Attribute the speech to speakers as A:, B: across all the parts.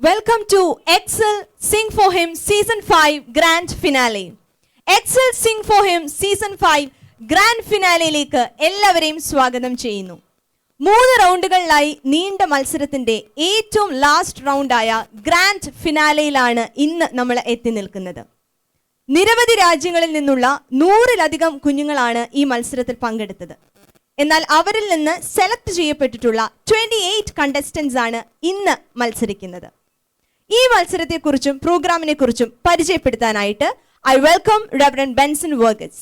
A: Welcome to Excel Sing for Him Season 5 Grand Finale. Excel Sing for Him Season 5 Grand Finaleയിലേക്ക് എല്ലാവരെയും സ്വാഗതം ചെയ്യുന്നു. 3 റൗണ്ടുകളിലായി നീണ്ട മത്സരത്തിന്റെ ഏറ്റവും ലാസ്റ്റ് റൗണ്ടായ ഗ്രാൻഡ് ഫിനാലെയിലാണ് ഇന്ന് നമ്മൾ എത്തി നിൽക്കുന്നത്. നിരവധി രാജ്യങ്ങളിൽ നിന്നുള്ള 100-ലധികം കുഞ്ഞുങ്ങളാണ് ഈ മത്സരത്തിൽ പങ്കെടുത്തത്. എന്നാൽ അവരിൽ നിന്ന് സെലക്ട് ചെയ്യപ്പെട്ടിട്ടുള്ള 28 കണ്ടസ്റ്റൻസ് ആണ് ഇന്ന് മത്സരിക്കുന്നത്. ഈ മത്സരത്തെക്കുറിച്ചും പ്രോഗ്രാമിനെ കുറിച്ചും പരിചയപ്പെടുത്താനായിട്ട് I welcome Reverend Benson Vergas.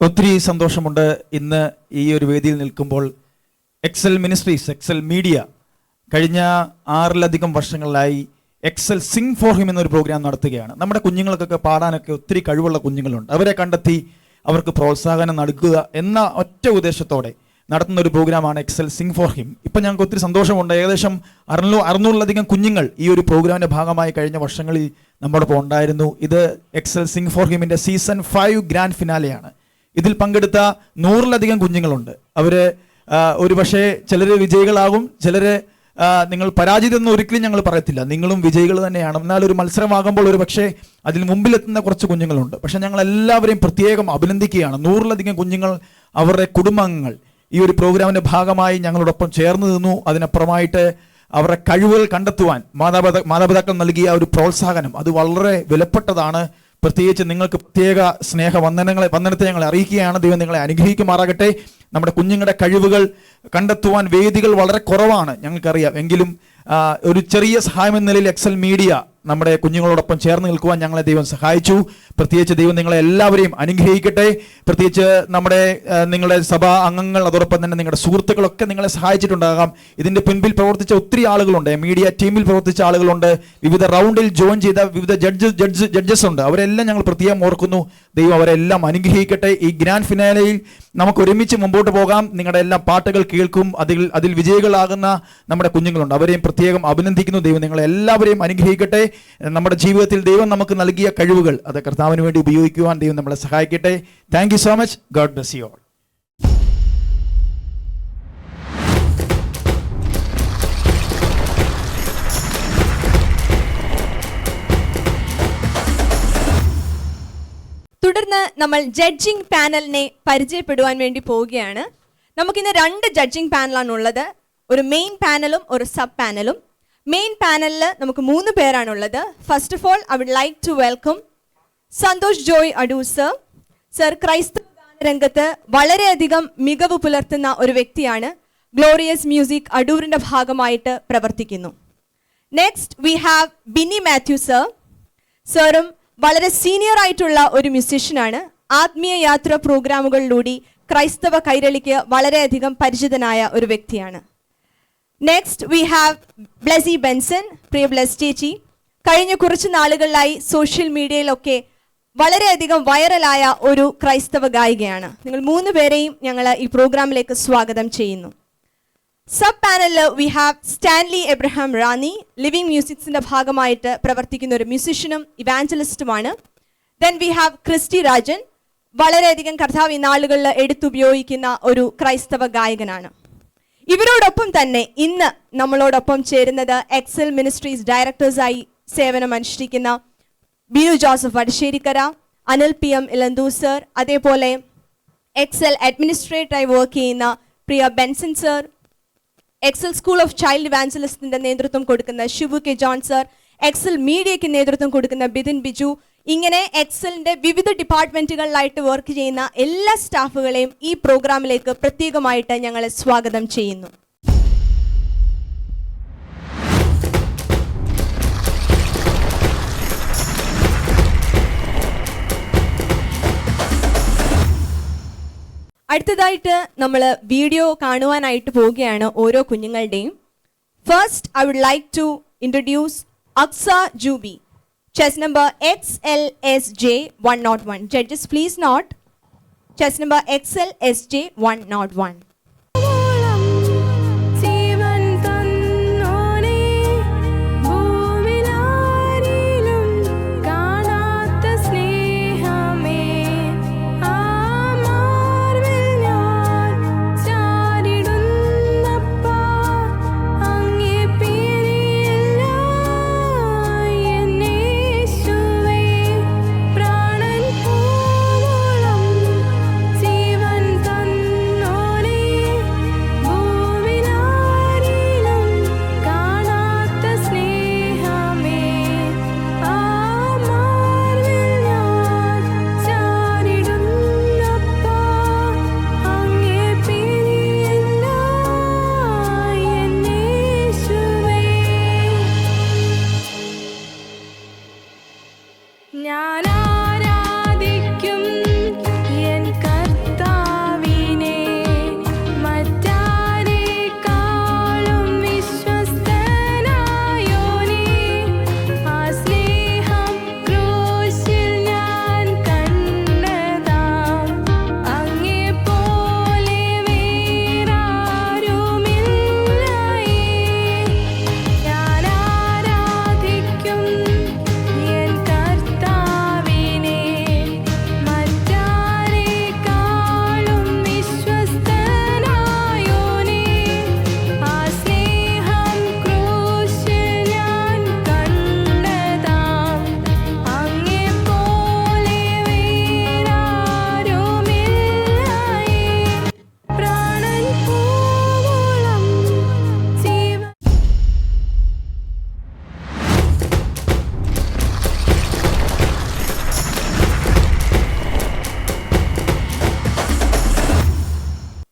B: ഒത്തിരി സന്തോഷമുണ്ട് ഇന്ന് ഈ ഒരു വേദിയിൽ നിൽക്കുമ്പോൾ. എക്സൽ മിനിസ്ട്രീസ്, എക്സൽ മീഡിയ കഴിഞ്ഞ 6-ലധികം വർഷങ്ങളിലായി എക്സൽ സിംഗ് ഫോർ ഹിം എന്നൊരു പ്രോഗ്രാം നടത്തുകയാണ്. നമ്മുടെ കുഞ്ഞുങ്ങൾക്കൊക്കെ പാടാനൊക്കെ ഒത്തിരി കഴിവുള്ള കുഞ്ഞുങ്ങളുണ്ട്. അവരെ കണ്ടെത്തി അവർക്ക് പ്രോത്സാഹനം നൽകുക എന്ന ഒറ്റ ഉദ്ദേശത്തോടെ നടത്തുന്ന ഒരു പ്രോഗ്രാമാണ് എക്സൽ സിംഗ് ഫോർ ഹിം. ഇപ്പം ഞങ്ങൾക്ക് ഒത്തിരി സന്തോഷമുണ്ട്. ഏകദേശം 600-ലധികം കുഞ്ഞുങ്ങൾ ഈ ഒരു പ്രോഗ്രാമിൻ്റെ ഭാഗമായി കഴിഞ്ഞ വർഷങ്ങളിൽ നമ്മോടൊപ്പം ഉണ്ടായിരുന്നു. ഇത് എക്സൽ സിംഗ് ഫോർ ഹിമിൻ്റെ സീസൺ 5 ഗ്രാൻഡ് ഫിനാലെയാണ്. ഇതിൽ പങ്കെടുത്ത 100-ലധികം കുഞ്ഞുങ്ങളുണ്ട്. അവർ ഒരു പക്ഷേ ചിലർ വിജയികളാകും, ചിലർ നിങ്ങൾ പരാജിതമെന്ന് ഒരിക്കലും ഞങ്ങൾ പറയത്തില്ല. നിങ്ങളും വിജയികൾ തന്നെയാണ്. എന്നാൽ ഒരു മത്സരമാകുമ്പോൾ ഒരു പക്ഷേ അതിൽ മുമ്പിലെത്തുന്ന കുറച്ച് കുഞ്ഞുങ്ങളുണ്ട്. പക്ഷെ ഞങ്ങൾ എല്ലാവരെയും പ്രത്യേകം അഭിനന്ദിക്കുകയാണ്. 100-ലധികം കുഞ്ഞുങ്ങൾ, അവരുടെ കുടുംബാംഗങ്ങൾ ഈ ഒരു പ്രോഗ്രാമിൻ്റെ ഭാഗമായി ഞങ്ങളോടൊപ്പം ചേർന്ന് നിന്നു. അതിനപ്പുറമായിട്ട് അവരുടെ കഴിവുകൾ കണ്ടെത്തുവാൻ മാതാപിതാക്കൾ നൽകിയ ഒരു പ്രോത്സാഹനം അത് വളരെ വിലപ്പെട്ടതാണ്. പ്രത്യേകിച്ച് നിങ്ങൾക്ക് പ്രത്യേക വന്ദനത്തെ ഞങ്ങൾ അറിയിക്കുകയാണ്. ദൈവം നിങ്ങളെ അനുഗ്രഹിക്കുമാറാകട്ടെ. നമ്മുടെ കുഞ്ഞുങ്ങളുടെ കഴിവുകൾ കണ്ടെത്തുവാൻ വേദികൾ വളരെ കുറവാണ്, ഞങ്ങൾക്കറിയാം. എങ്കിലും ഒരു ചെറിയ സഹായം എന്ന നിലയിൽ എക്സൽ മീഡിയ നമ്മുടെ കുഞ്ഞുങ്ങളോടൊപ്പം ചേർന്ന് നിൽക്കുവാൻ ഞങ്ങളെ ദൈവം സഹായിച്ചു. പ്രത്യേകിച്ച് ദൈവം നിങ്ങളെ എല്ലാവരെയും അനുഗ്രഹിക്കട്ടെ. പ്രത്യേകിച്ച് നിങ്ങളുടെ സഭാ അംഗങ്ങൾ, അതോടൊപ്പം തന്നെ നിങ്ങളുടെ സുഹൃത്തുക്കളൊക്കെ നിങ്ങളെ സഹായിച്ചിട്ടുണ്ടാകാം. ഇതിൻ്റെ പിൻപിൽ പ്രവർത്തിച്ച ഒത്തിരി ആളുകളുണ്ട്. മീഡിയ ടീമിൽ പ്രവർത്തിച്ച ആളുകളുണ്ട്. വിവിധ റൗണ്ടിൽ ജോയിൻ ചെയ്ത വിവിധ ജഡ്ജസ് ഉണ്ട്. അവരെല്ലാം ഞങ്ങൾ പ്രത്യേകം ഓർക്കുന്നു. ദൈവം അവരെല്ലാം അനുഗ്രഹിക്കട്ടെ. ഈ ഗ്രാൻഡ് ഫിനാലെയിൽ നമുക്ക് ഒരുമിച്ച് മുമ്പോട്ട് പോകാം. നിങ്ങളുടെ എല്ലാ പാട്ടുകൾ കേൾക്കും. അതിൽ വിജയികളാകുന്ന നമ്മുടെ കുഞ്ഞുങ്ങളുണ്ട്. അവരെയും പ്രത്യേകം അഭിനന്ദിക്കുന്നു. ദൈവം നിങ്ങളെ എല്ലാവരെയും അനുഗ്രഹിക്കട്ടെ. നമ്മുടെ ജീവിതത്തിൽ ദൈവം നമുക്ക് നൽകിയ കഴിവുകൾ അത് കർത്താവിന് വേണ്ടി ഉപയോഗിക്കുവാൻ ദൈവം നമ്മളെ സഹായിക്കട്ടെ. Thank you so much. God bless you all.
A: തുടർന്ന് നമ്മൾ ജഡ്ജിംഗ് പാനലിനെ പരിചയപ്പെടുവാൻ വേണ്ടി പോവുകയാണ്. നമുക്കിന്ന് 2 ജഡ്ജിംഗ് പാനലാണ് ഉള്ളത്. ഒരു മെയിൻ പാനലും ഒരു സബ് പാനലും. മെയിൻ പാനലിൽ നമുക്ക് 3 പേരാണുള്ളത്. First of all I would like to welcome Santhosh Joy Adoor sir. ക്രൈസ്തവ ഗാനരംഗത്ത് വളരെയധികം മികവ് പുലർത്തുന്ന ഒരു വ്യക്തിയാണ്. ഗ്ലോറിയസ് മ്യൂസിക് അടൂരിൻ്റെ ഭാഗമായിട്ട് പ്രവർത്തിക്കുന്നു. Next we have Binny Mathew സാറും വളരെ സീനിയർ ആയിട്ടുള്ള ഒരു മ്യൂസിഷ്യനാണ്. ആത്മീയ യാത്ര പ്രോഗ്രാമുകളിലൂടെ ക്രൈസ്തവ കൈരളിക്ക് വളരെയധികം പരിചിതനായ ഒരു വ്യക്തിയാണ്. Next we have Blessy Benson. Priya bless ചേച്ചി കഴിഞ്ഞ കുറച്ച് നാളുകളിലായി സോഷ്യൽ മീഡിയയിലൊക്കെ വളരെയധികം വൈറലായ ഒരു ക്രൈസ്തവ ഗായികയാണ്. നിങ്ങൾ 3 പേരെയും ഞങ്ങൾ ഈ പ്രോഗ്രാമിലേക്ക് സ്വാഗതം ചെയ്യുന്നു. സബ് പാനലിൽ we have Stanley Abraham Ranni. Living മ്യൂസിക്സിന്റെ ഭാഗമായിട്ട് പ്രവർത്തിക്കുന്ന ഒരു മ്യൂസിഷ്യനും ഇവാഞ്ചലിസ്റ്റുമാണ്. Then we have Christy Rajan. വളരെയധികം കർത്താവ് ഈ നാളുകളിൽ എടുത്തുപയോഗിക്കുന്ന ഒരു ക്രൈസ്തവ ഗായകനാണ്. ഇവരോടൊപ്പം തന്നെ ഇന്ന് നമ്മളോടൊപ്പം ചേരുന്നത് എക്സൽ മിനിസ്ട്രീസ് ഡയറക്ടേഴ്സായി സേവനമനുഷ്ഠിക്കുന്ന ബിനു ജോസഫ് വടശ്ശേരിക്കര, അനിൽ PM ഇലന്തൂർ സർ, അതേപോലെ എക്സൽ അഡ്മിനിസ്ട്രേറ്ററായി വർക്ക് ചെയ്യുന്ന Priya Benson sir, Excel school of child ഇവാഞ്ചലിസ്റ്റിന്റെ നേതൃത്വം കൊടുക്കുന്ന Shibu K John sir, Excel മീഡിയയ്ക്ക് നേതൃത്വം കൊടുക്കുന്ന ബിതിൻ ബിജു, ഇങ്ങനെ എക്സലിന്റെ വിവിധ ഡിപ്പാർട്ട്മെന്റുകളിലായിട്ട് വർക്ക് ചെയ്യുന്ന എല്ലാ സ്റ്റാഫുകളെയും ഈ പ്രോഗ്രാമിലേക്ക് പ്രത്യേകമായിട്ട് ഞങ്ങൾ സ്വാഗതം ചെയ്യുന്നു. അടുത്തതായിട്ട് നമ്മൾ വീഡിയോ കാണുവാനായിട്ട് പോവുകയാണ് ഓരോ കുഞ്ഞുങ്ങളുടെയും. First I would like to introduce Aksa Jubi, chess number XLSJ 101. Judges please note chess number XLSJ 101.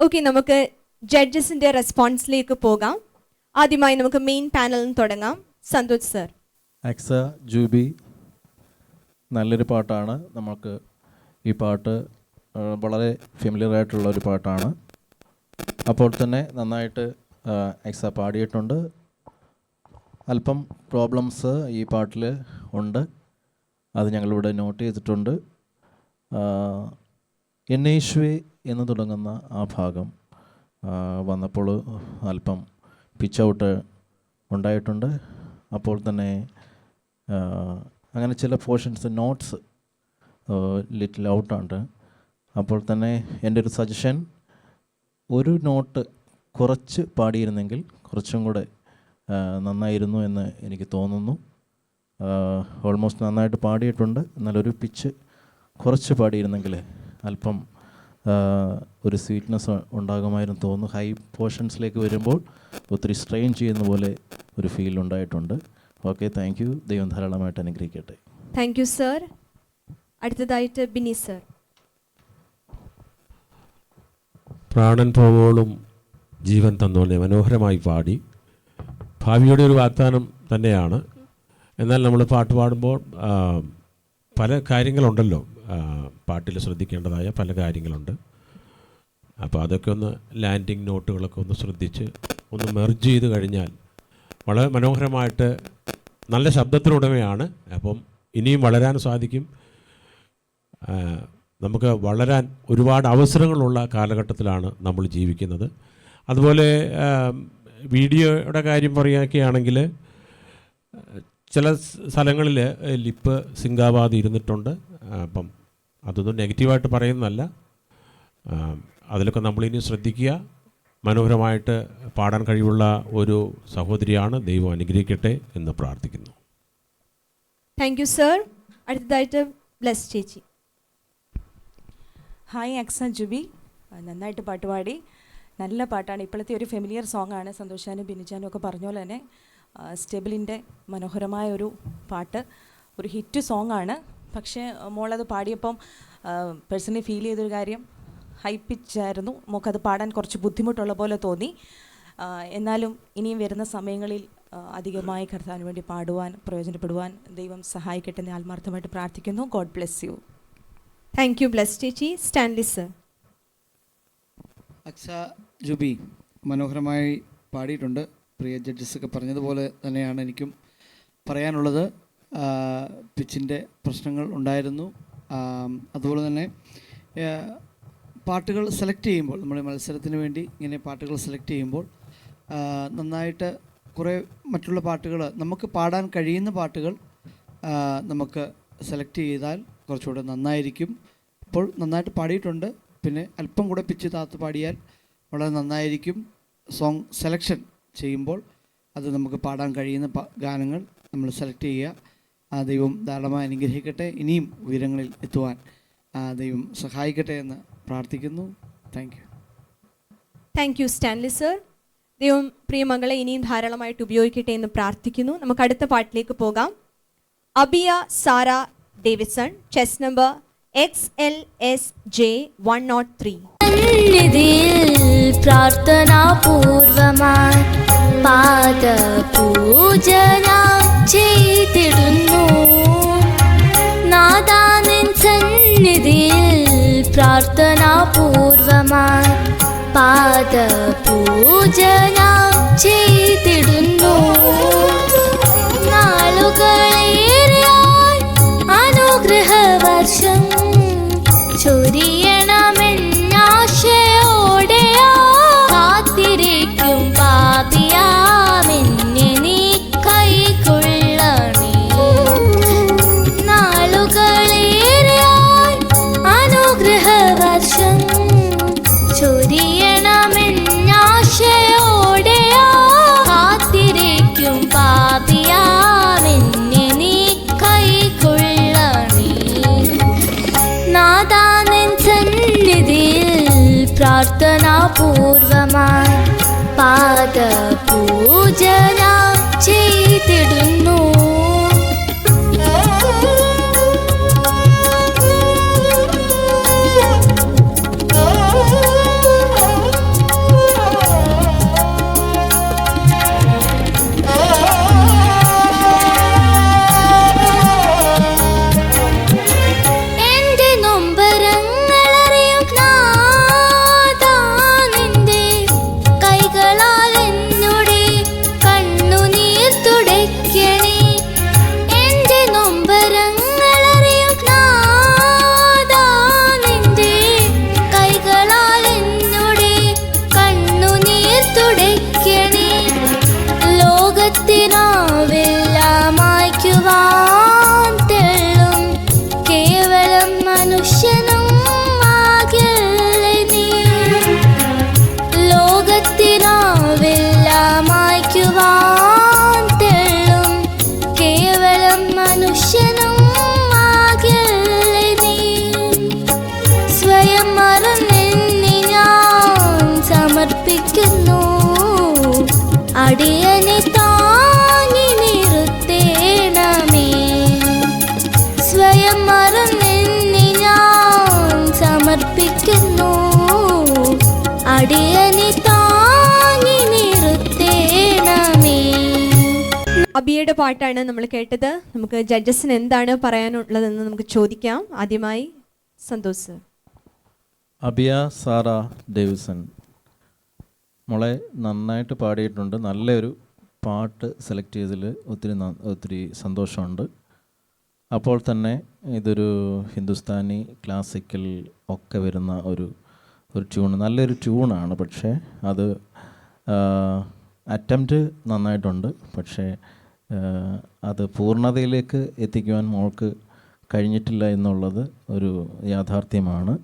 A: Okay, നമുക്ക് ജഡ്ജസിന്റെ റെസ്പോൺസിലേക്ക് പോകാം. ആദ്യമായി നമുക്ക് മെയിൻ പാനലിൽ നിന്ന് തുടങ്ങാം. സന്തോഷ് സർ.
C: അക്സ ജൂബി, നല്ലൊരു പാട്ടാണ്. നമുക്ക് ഈ പാട്ട് വളരെ ഫെമിലിയർ ആയിട്ടുള്ള ഒരു പാട്ടാണ്. അപ്പോൾ തന്നെ നന്നായിട്ട് അക്സ പാടിയിട്ടുണ്ട്. അല്പം പ്രോബ്ലംസ് ഈ പാട്ടിൽ ഉണ്ട്, അത് ഞങ്ങളിവിടെ നോട്ട് ചെയ്തിട്ടുണ്ട്. എന്നേശ്വേ എന്ന് തുടങ്ങുന്ന ആ ഭാഗം വന്നപ്പോൾ അല്പം പിച്ച് ഔട്ട് ഉണ്ടായിട്ടുണ്ട്. അപ്പോൾ തന്നെ അങ്ങനെ ചില പോർഷൻസ് നോട്ട്സ് ലിറ്റിൽ ഔട്ടുണ്ട്. അപ്പോൾ തന്നെ എൻ്റെ ഒരു സജഷൻ, ഒരു നോട്ട് കുറച്ച് പാടിയിരുന്നെങ്കിൽ കുറച്ചും കൂടെ നന്നായിരുന്നു എന്ന് എനിക്ക് തോന്നുന്നു. ഓൾമോസ്റ്റ് നന്നായിട്ട് പാടിയിട്ടുണ്ട്, എന്നാലൊരു പിച്ച് കുറച്ച് പാടിയിരുന്നെങ്കിൽ അല്പം ഒരു സ്വീറ്റ്നെസ് ഉണ്ടാകുമായിരുന്നു തോന്നുന്നു. ഹൈ പോർഷൻസിലേക്ക് വരുമ്പോൾ ഒത്തിരി സ്ട്രെയിൻ ചെയ്യുന്ന പോലെ ഒരു ഫീൽ ഉണ്ടായിട്ടുണ്ട്. Okay, thank you. ദൈവം ധാരാളമായിട്ട് അനുഗ്രഹിക്കട്ടെ.
A: Thank you sir. അടുത്തതായിട്ട് ബിനി സർ.
D: പ്രാണൻ പോവോളും ജീവൻ തന്നോളെ മനോഹരമായി പാടി. ഭാവിയുടെ ഒരു വാഗ്ദാനം തന്നെയാണ്. എന്നാൽ നമ്മൾ പാട്ട് പാടുമ്പോൾ പല കാര്യങ്ങളുണ്ടല്ലോ, പാട്ടിൽ ശ്രദ്ധിക്കേണ്ടതായ പല കാര്യങ്ങളുണ്ട്. അപ്പോൾ അതൊക്കെ ഒന്ന് ലാൻഡിങ് നോട്ടുകളൊക്കെ ഒന്ന് ശ്രദ്ധിച്ച് ഒന്ന് മെർജ് ചെയ്ത് കഴിഞ്ഞാൽ വളരെ മനോഹരമായിട്ട്, നല്ല ശബ്ദത്തിനുടമയാണ്. അപ്പം ഇനിയും വളരാൻ സാധിക്കും. നമുക്ക് വളരാൻ ഒരുപാട് അവസരങ്ങളുള്ള കാലഘട്ടത്തിലാണ് നമ്മൾ ജീവിക്കുന്നത്. അതുപോലെ വീഡിയോയുടെ കാര്യം പറയുകയാണെങ്കിൽ ചില സ്ഥലങ്ങളിൽ ലിപ്പ് സിങ്കാവാതെ ഇരുന്നിട്ടുണ്ട്. അപ്പം അതൊന്നും നെഗറ്റീവായിട്ട് പറയുന്നതല്ല, അതിലൊക്കെ നമ്മളിനി ശ്രദ്ധിക്കുക. മനോഹരമായിട്ട് പാടാൻ കഴിവുള്ള ഒരു സഹോദരിയാണ്. ദൈവം അനുഗ്രഹിക്കട്ടെ എന്ന് പ്രാർത്ഥിക്കുന്നു.
A: Thank you sir. അടുത്തതായിട്ട് ബ്ലെസ് ചേച്ചി.
E: ഹായ് അക്സ ജുബി, നന്നായിട്ട് പാട്ട് പാടി. നല്ല പാട്ടാണ്. ഇപ്പോഴത്തെ ഒരു ഫെമിലിയർ സോങ് ആണ്. സന്തോഷാനും ബിനിജാനും ഒക്കെ പറഞ്ഞ പോലെ തന്നെ സ്റ്റെബിലിൻ്റെ മനോഹരമായ ഒരു പാട്ട്, ഒരു ഹിറ്റ് സോങ് ആണ്. പക്ഷേ മോളത് പാടിയപ്പം പേഴ്സണലി ഫീൽ ചെയ്തൊരു കാര്യം, ഹൈ പിച്ചായിരുന്നു. മോക്കത് പാടാൻ കുറച്ച് ബുദ്ധിമുട്ടുള്ള പോലെ തോന്നി. എന്നാലും ഇനിയും വരുന്ന സമയങ്ങളിൽ അധികമായി കർത്താവിന് വേണ്ടി പാടുവാൻ, പ്രയോജനപ്പെടുവാൻ ദൈവം സഹായിക്കട്ടെ എന്ന് ആത്മാർത്ഥമായിട്ട് പ്രാർത്ഥിക്കുന്നു. God bless you.
A: Thank you Bless ചേച്ചി. സ്റ്റാൻലി സർ.
F: അക്സ ജുബി മനോഹരമായി പാടിയിട്ടുണ്ട്. പ്രിയ ജഡ്ജസൊക്കെ പറഞ്ഞതുപോലെ തന്നെയാണ് എനിക്കും പറയാനുള്ളത്. പിച്ചിൻ്റെ പ്രശ്നങ്ങൾ ഉണ്ടായിരുന്നു. അതുപോലെ തന്നെ പാട്ടുകൾ സെലക്ട് ചെയ്യുമ്പോൾ, നമ്മൾ മത്സരത്തിന് വേണ്ടി ഇങ്ങനെ പാട്ടുകൾ സെലക്ട് ചെയ്യുമ്പോൾ നന്നായിട്ട് കുറേ മറ്റുള്ള പാട്ടുകൾ, നമുക്ക് പാടാൻ കഴിയുന്ന പാട്ടുകൾ നമുക്ക് സെലക്ട് ചെയ്താൽ കുറച്ചുകൂടെ നന്നായിരിക്കും. ഇപ്പോൾ നന്നായിട്ട് പാടിയിട്ടുണ്ട്. പിന്നെ അല്പം കൂടെ പിച്ച് താത്ത് പാടിയാൽ വളരെ നന്നായിരിക്കും. സോങ് സെലക്ഷൻ ചെയ്യുമ്പോൾ അത് നമുക്ക് പാടാൻ കഴിയുന്ന ഗാനങ്ങൾ നമ്മൾ സെലക്ട് ചെയ്യുക. ദൈവം ധാരാളമായി അനുഗ്രഹിക്കട്ടെ. ഇനിയും ഉയരങ്ങളിൽ എത്തുവാൻ ദൈവം സഹായിക്കട്ടെ എന്ന് പ്രാർത്ഥിക്കുന്നു. Thank you.
A: Thank you Stanley sir. ദൈവം പ്രിയമകളെ ഇനിയും ധാരാളമായിട്ട് ഉപയോഗിക്കട്ടെ എന്ന് പ്രാർത്ഥിക്കുന്നു. നമുക്ക് അടുത്ത പാട്ടിലേക്ക് പോകാം. Abiya Sara Davidson, chest number XLSJ103.
G: പ്രാർത്ഥനാപൂർവമായി പാദപൂജന ചെയ്തിടുന്നു. നാഥാ നിൻ സന്നിധിയിൽ പ്രാർത്ഥനാപൂർവമായി പാദപൂജന ചെയ്തിടുന്നു. നാളുകളേറെയായി അനുഗ്രഹവർഷം ചൊരിയണമെന്നാശയോടെ കാത്തിരിക്കും പാപിയാമെന്നെ നീ കൈക്കൊള്ളണേ. നാളുകളേറെയായി അനുഗ്രഹവർഷം ചൊരിയണമെന്നാശയോടെ കാത്തിരിക്കും പാപിയാമെന്നെ നീ കൈക്കൊള്ളണേ. നാഥാ നിൻ സന്നിധിയിൽ പ്രാർത്ഥനാപൂർവമായി പാദപൂജന ചെയ്തിടുന്നു.
A: അബിയയുടെ പാട്ടാണ് നമ്മൾ കേട്ടത്. നമുക്ക് ജഡ്ജസിന് എന്താണ് പറയാനുള്ളതെന്ന് നമുക്ക് ചോദിക്കാം. ആദ്യമായി സന്തോഷ് സർ.
C: അബിയ സാറ ഡേവിസൺ മോളെ നന്നായിട്ട് പാടിയിട്ടുണ്ട്. നല്ലൊരു പാട്ട് സെലക്ട് ചെയ്തതിൽ ഒത്തിരി സന്തോഷമുണ്ട്. അപ്പോൾ തന്നെ ഇതൊരു ഹിന്ദുസ്ഥാനി ക്ലാസിക്കൽ ഒക്കെ വരുന്ന ഒരു ട്യൂൺ, നല്ലൊരു ട്യൂണാണ്. പക്ഷേ അത് അറ്റംപ്റ്റ് നന്നായിട്ടുണ്ട്. പക്ഷേ അത് പൂർണ്ണതയിലേക്ക് എത്തിക്കുവാൻ മോൾക്ക് കഴിഞ്ഞിട്ടില്ല എന്നുള്ളത് ഒരു യാഥാർത്ഥ്യമാണ്.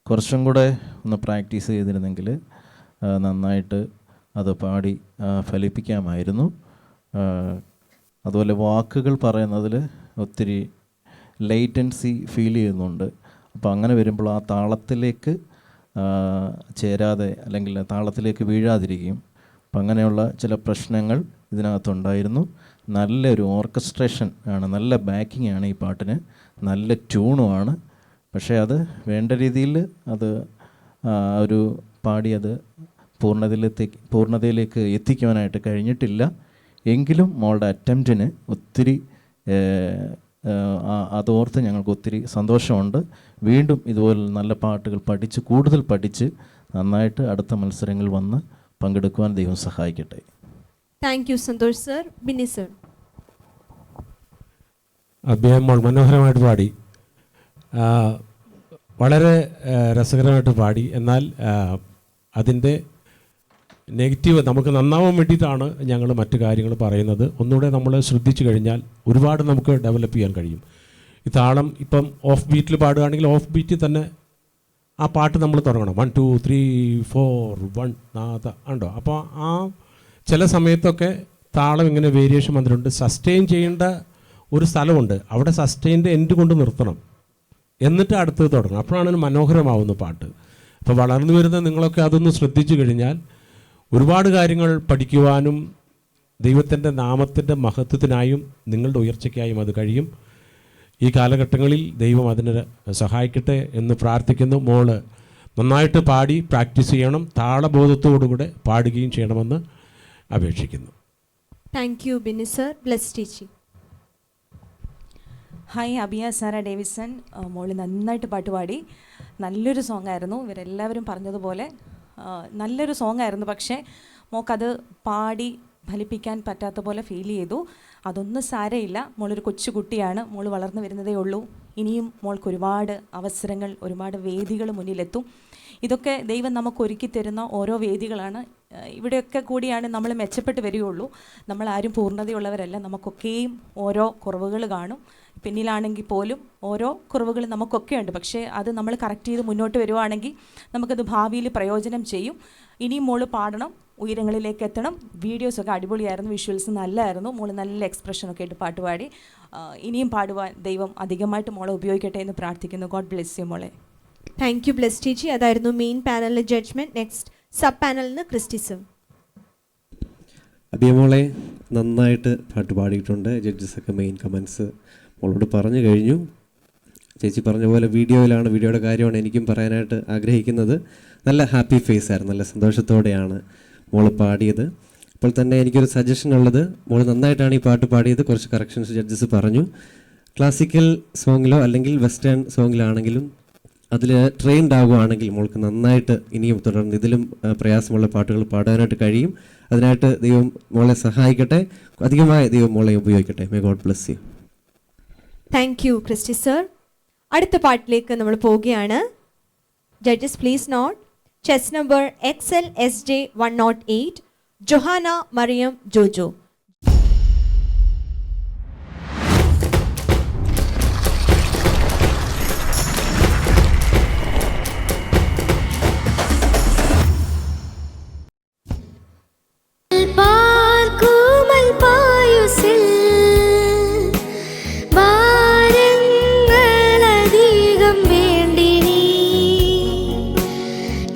C: കുറച്ചും കൂടെ ഒന്ന് പ്രാക്ടീസ് ചെയ്തിരുന്നെങ്കിൽ നന്നായിട്ട് അത് പാടി ഫലിപ്പിക്കാമായിരുന്നു. അതുപോലെ വാക്കുകൾ പറയുന്നതിൽ ഒത്തിരി ലേറ്റൻസി ഫീൽ ചെയ്യുന്നുണ്ട്. അപ്പോൾ അങ്ങനെ വരുമ്പോൾ ആ താളത്തിലേക്ക് ചേരാതെ അല്ലെങ്കിൽ താളത്തിലേക്ക് വീഴാതിരിക്കും. അപ്പം അങ്ങനെയുള്ള ചില പ്രശ്നങ്ങൾ ഇതിനകത്തുണ്ടായിരുന്നു. നല്ലൊരു ഓർക്കസ്ട്രേഷൻ ആണ്, നല്ല ബാക്കിംഗ് ആണ് ഈ പാട്ടിന്, നല്ല ട്യൂണുമാണ്. പക്ഷേ അത് വേണ്ട രീതിയിൽ അത് ഒരു പാടിയത് പൂർണ്ണതയിലേക്ക് എത്തിക്കുവാനായിട്ട് കഴിഞ്ഞിട്ടില്ല. എങ്കിലും മോളുടെ അറ്റംപ്റ്റിന് ഒത്തിരി അതോർത്ത് ഞങ്ങൾക്ക് ഒത്തിരി സന്തോഷമുണ്ട്. വീണ്ടും ഇതുപോലെ നല്ല പാട്ടുകൾ കൂടുതൽ പഠിച്ച് നന്നായിട്ട് അടുത്ത മത്സരങ്ങൾ വന്ന് പങ്കെടുക്കുവാൻ ദൈവം സഹായിക്കട്ടെ.
A: Thank you Santhosh sir. Binny sir.
D: അഭ്യാം മനോഹരമായിട്ട് പാടി, വളരെ രസകരമായിട്ട് പാടി. എന്നാൽ അതിൻ്റെ നെഗറ്റീവ് നമുക്ക് നന്നാവാൻ വേണ്ടിയിട്ടാണ് ഞങ്ങൾ മറ്റു കാര്യങ്ങൾ പറയുന്നത്. ഒന്നുകൂടെ നമ്മൾ ശ്രദ്ധിച്ചു കഴിഞ്ഞാൽ ഒരുപാട് നമുക്ക് ഡെവലപ്പ് ചെയ്യാൻ കഴിയും. ഈ താളം ഇപ്പം ഓഫ് ബീറ്റിൽ പാടുകയാണെങ്കിൽ ഓഫ് ബീറ്റിൽ തന്നെ ആ പാട്ട് നമ്മൾ തുടങ്ങണം. 1 2 3 4 1 നാദ ഉണ്ടോ. അപ്പോൾ ആ ചില സമയത്തൊക്കെ താളം ഇങ്ങനെ വേരിയേഷൻ വന്നിട്ടുണ്ട്. സസ്റ്റെയിൻ ചെയ്യേണ്ട ഒരു സ്ഥലമുണ്ട്, അവിടെ സസ്റ്റെയിൻ്റെ എൻഡ് കൊണ്ട് നിർത്തണം, എന്നിട്ട് അടുത്തത് തുടങ്ങണം. അപ്പോഴാണ് മനോഹരമാവുന്ന പാട്ട്. അപ്പോൾ വളർന്നു വരുന്ന നിങ്ങളൊക്കെ അതൊന്ന് ശ്രദ്ധിച്ചു കഴിഞ്ഞാൽ ഒരുപാട് കാര്യങ്ങൾ പഠിക്കുവാനും ദൈവത്തിൻ്റെ നാമത്തിൻ്റെ മഹത്വത്തിനായും നിങ്ങളുടെ ഉയർച്ചയ്ക്കായും അത് കഴിയും. ഈ കാലഘട്ടങ്ങളിൽ ദൈവം അതിന് സഹായിക്കട്ടെ എന്ന് പ്രാർത്ഥിക്കുന്നു. മോള് നന്നായിട്ട് പാടി പ്രാക്ടീസ് ചെയ്യണം, താളബോധത്തോടുകൂടെ പാടുകയും ചെയ്യണമെന്ന് അപേക്ഷിക്കുന്നു.
A: Thank you Binny sir. Bless ടീച്ചി.
E: ഹായ്, അബിയ സാറ ഡേവിസൺ. മോള് നന്നായിട്ട് പാട്ട് പാടി, നല്ലൊരു സോങ് ആയിരുന്നു. ഇവരെല്ലാവരും പറഞ്ഞതുപോലെ നല്ലൊരു സോങ് ആയിരുന്നു. പക്ഷേ മോൾക്കത് പാടി ഫലിപ്പിക്കാൻ പറ്റാത്ത പോലെ ഫീൽ ചെയ്തു. അതൊന്നും സാരമില്ല, മോളൊരു കൊച്ചുകുട്ടിയാണ്, മോൾ വളർന്നു വരുന്നതേ ഉള്ളൂ. ഇനിയും മോൾക്ക് ഒരുപാട് അവസരങ്ങൾ, ഒരുപാട് വേദികൾ മുന്നിലെത്തും. ഇതൊക്കെ ദൈവം നമുക്ക് ഒരുക്കി തരുന്ന ഓരോ വേദികളാണ്. ഇവിടെയൊക്കെ കൂടിയാണ് നമ്മൾ മെച്ചപ്പെട്ട് വരികയുള്ളൂ. നമ്മളാരും പൂർണ്ണതയുള്ളവരല്ല, നമുക്കൊക്കെയും ഓരോ കുറവുകൾ കാണും. പിന്നിലാണെങ്കിൽ പോലും ഓരോ കുറവുകൾ നമുക്കൊക്കെ ഉണ്ട്. പക്ഷേ അത് നമ്മൾ കറക്റ്റ് ചെയ്ത് മുന്നോട്ട് വരുവാണെങ്കിൽ നമുക്കത് ഭാവിയിൽ പ്രയോജനം ചെയ്യും. ഇനിയും മോള് പാടണം, ഉയരങ്ങളിലേക്ക് എത്തണം. വീഡിയോസൊക്കെ അടിപൊളിയായിരുന്നു, വിഷ്വൽസ് നല്ലതായിരുന്നു. മോള് നല്ല എക്സ്പ്രഷനൊക്കെ ആയിട്ട് പാട്ടുപാടി. ഇനിയും പാടുവാൻ ദൈവം അധികമായിട്ട് മോളെ ഉപയോഗിക്കട്ടെ എന്ന് പ്രാർത്ഥിക്കുന്നു. ഗോഡ് ബ്ലെസ് യു മോളെ.
A: താങ്ക് യു ബ്ലെസ് ടീച്ചി. അതായിരുന്നു മെയിൻ പാനലിലെ ജഡ്ജ്മെന്റ്. നെക്സ്റ്റ് സബ് പാനലിൽ നിന്ന് ക്രിസ്റ്റിസം.
H: അബിയമോളെ നന്നായിട്ട് പാട്ട് പാടിയിട്ടുണ്ട്. ജഡ്ജസൊക്കെ മെയിൻ കമൻസ് മോളോട് പറഞ്ഞു കഴിഞ്ഞു. ചേച്ചി പറഞ്ഞ പോലെ വീഡിയോയുടെ കാര്യമാണ് എനിക്കും പറയാനായിട്ട് ആഗ്രഹിക്കുന്നത്. നല്ല ഹാപ്പി ഫേസ് ആയിരുന്നു, നല്ല സന്തോഷത്തോടെയാണ് മോള് പാടിയത്. അപ്പോൾ തന്നെ എനിക്കൊരു സജഷൻ ഉള്ളത്, മോള് നന്നായിട്ടാണ് ഈ പാട്ട് പാടിയത്. കുറച്ച് കറക്ഷൻസ് ജഡ്ജസ് പറഞ്ഞു. ക്ലാസിക്കൽ സോങ്ങിലോ അല്ലെങ്കിൽ വെസ്റ്റേൺ സോങ്ങിലാണെങ്കിലും അതിൽ ട്രെയിൻഡ് ആകുകയാണെങ്കിൽ മോൾക്ക് നന്നായിട്ട് ഇനിയും തുടർന്ന് ഇതിലും പ്രയാസമുള്ള പാട്ടുകൾ പാടാനായിട്ട് കഴിയും. അതിനായിട്ട് ദൈവം മോളെ സഹായിക്കട്ടെ, അധികമായി ദൈവം മോളെ ഉപയോഗിക്കട്ടെ. May God bless you.
A: Thank you Christy sir. അടുത്ത പാട്ടിലേക്ക് നമ്മൾ പോവുകയാണ്. Judges please note. Chest number XLSJ 108, Johana Mariam Jojo.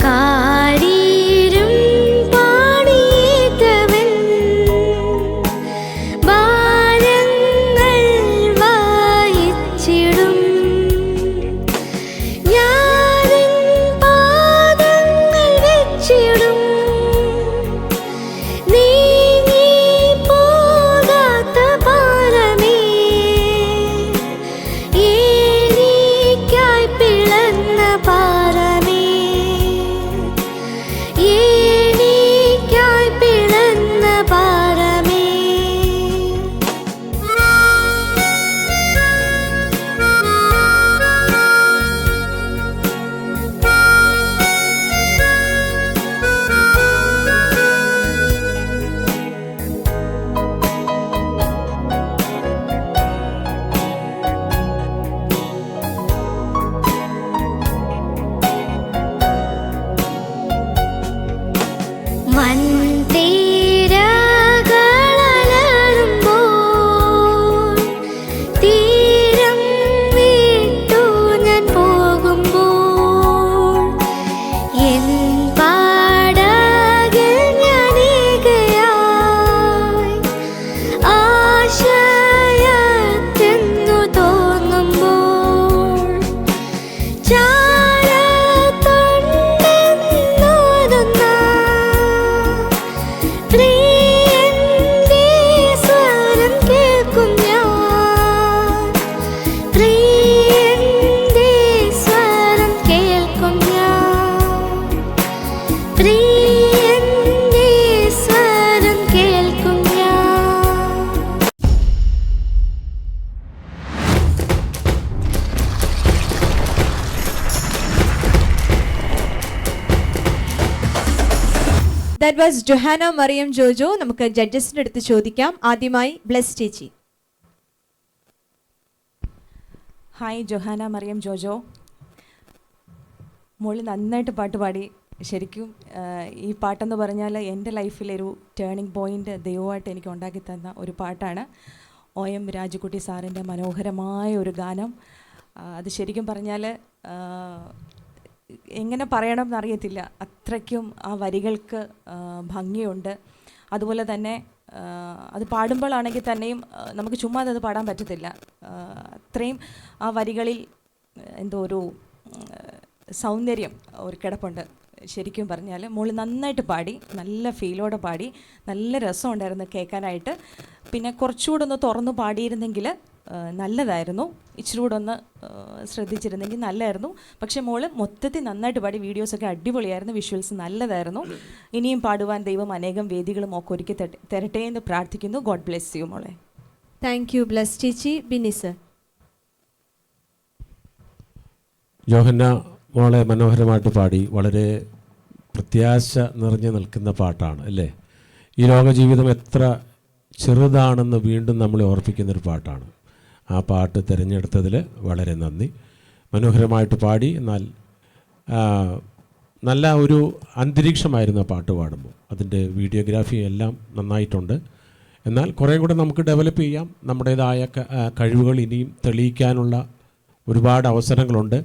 G: കാരീരും പാടിയേറ്റവൻ
A: ദാറ്റ് വാസ് ജൊഹാന മറിയം ജോജോ. നമുക്ക് ജഡ്ജസിന്റെ അടുത്ത് ചോദിക്കാം. ആദ്യമായി ബ്ലെസ് ചേച്ചി.
E: ഹായ്, ജൊഹാന മറിയം ജോജോ. മോള് നന്നായിട്ട് പാട്ട് പാടി. ശരിക്കും ഈ പാട്ടെന്ന് പറഞ്ഞാൽ എൻ്റെ ലൈഫിലൊരു ടേണിംഗ് പോയിൻ്റ് ദൈവമായിട്ട് എനിക്ക് ഉണ്ടാക്കി തന്ന ഒരു പാട്ടാണ്. OM രാജുക്കുട്ടി സാറിൻ്റെ മനോഹരമായ ഒരു ഗാനം. അത് ശരിക്കും പറഞ്ഞാൽ എങ്ങനെ പറയണം എന്നറിയത്തില്ല, അത്രയ്ക്കും ആ വരികൾക്ക് ഭംഗിയുണ്ട്. അതുപോലെ തന്നെ അത് പാടുമ്പോഴാണെങ്കിൽ തന്നെയും നമുക്ക് ചുമ്മാ അത് പാടാൻ പറ്റത്തില്ല. അത്രയും ആ വരികളിൽ എന്തോ ഒരു സൗന്ദര്യം ഒരു കിടപ്പുണ്ട്. ശരിക്കും പറഞ്ഞാൽ മോള് നന്നായിട്ട് പാടി, നല്ല ഫീലോടെ പാടി, നല്ല രസമുണ്ടായിരുന്നു കേൾക്കാനായിട്ട്. പിന്നെ കുറച്ചുകൂടെ ഒന്ന് തുറന്നു പാടിയിരുന്നെങ്കിൽ നല്ലതായിരുന്നു, ഇച്ചിരി കൂടെ ഒന്ന് ശ്രദ്ധിച്ചിരുന്നെങ്കിൽ നല്ലതായിരുന്നു. പക്ഷേ മോള് മൊത്തത്തിൽ നന്നായിട്ട് പാടി. വീഡിയോസൊക്കെ അടിപൊളിയായിരുന്നു, വിഷ്വൽസ് നല്ലതായിരുന്നു. ഇനിയും പാടുവാൻ ദൈവം അനേകം വേദികളും ഒക്കെ ഒരുക്കി തരട്ടെ എന്ന് പ്രാർത്ഥിക്കുന്നു. ഗോഡ് ബ്ലെസ് യു മോളെ.
A: താങ്ക് യു ബ്ലെസ് ചേച്ചി. ബിന്നി സർ.
D: ജോഹന്ന മോളെ മനോഹരമായിട്ട് പാടി. വളരെ പ്രത്യാശ നിറഞ്ഞു നിൽക്കുന്ന പാട്ടാണ് അല്ലേ? ഈ ലോകജീവിതം എത്ര ചെറുതാണെന്ന് വീണ്ടും നമ്മളെ ഓർപ്പിക്കുന്നൊരു പാട്ടാണ്. ആ പാട്ട് തിരഞ്ഞെടുത്തതിൽ വളരെ നന്ദി. മനോഹരമായിട്ട് പാടി. എന്നാൽ നല്ല ഒരു അന്തരീക്ഷമായിരുന്നു ആ പാട്ട് പാടുമ്പോൾ. അതിൻ്റെ വീഡിയോഗ്രാഫി എല്ലാം നന്നായിട്ടുണ്ട്. എന്നാൽ കുറേ കൂടെ നമുക്ക് ഡെവലപ്പ് ചെയ്യാം. നമ്മുടേതായ കഴിവുകൾ ഇനിയും തെളിയിക്കാനുള്ള ഒരുപാട് അവസരങ്ങളുണ്ട്.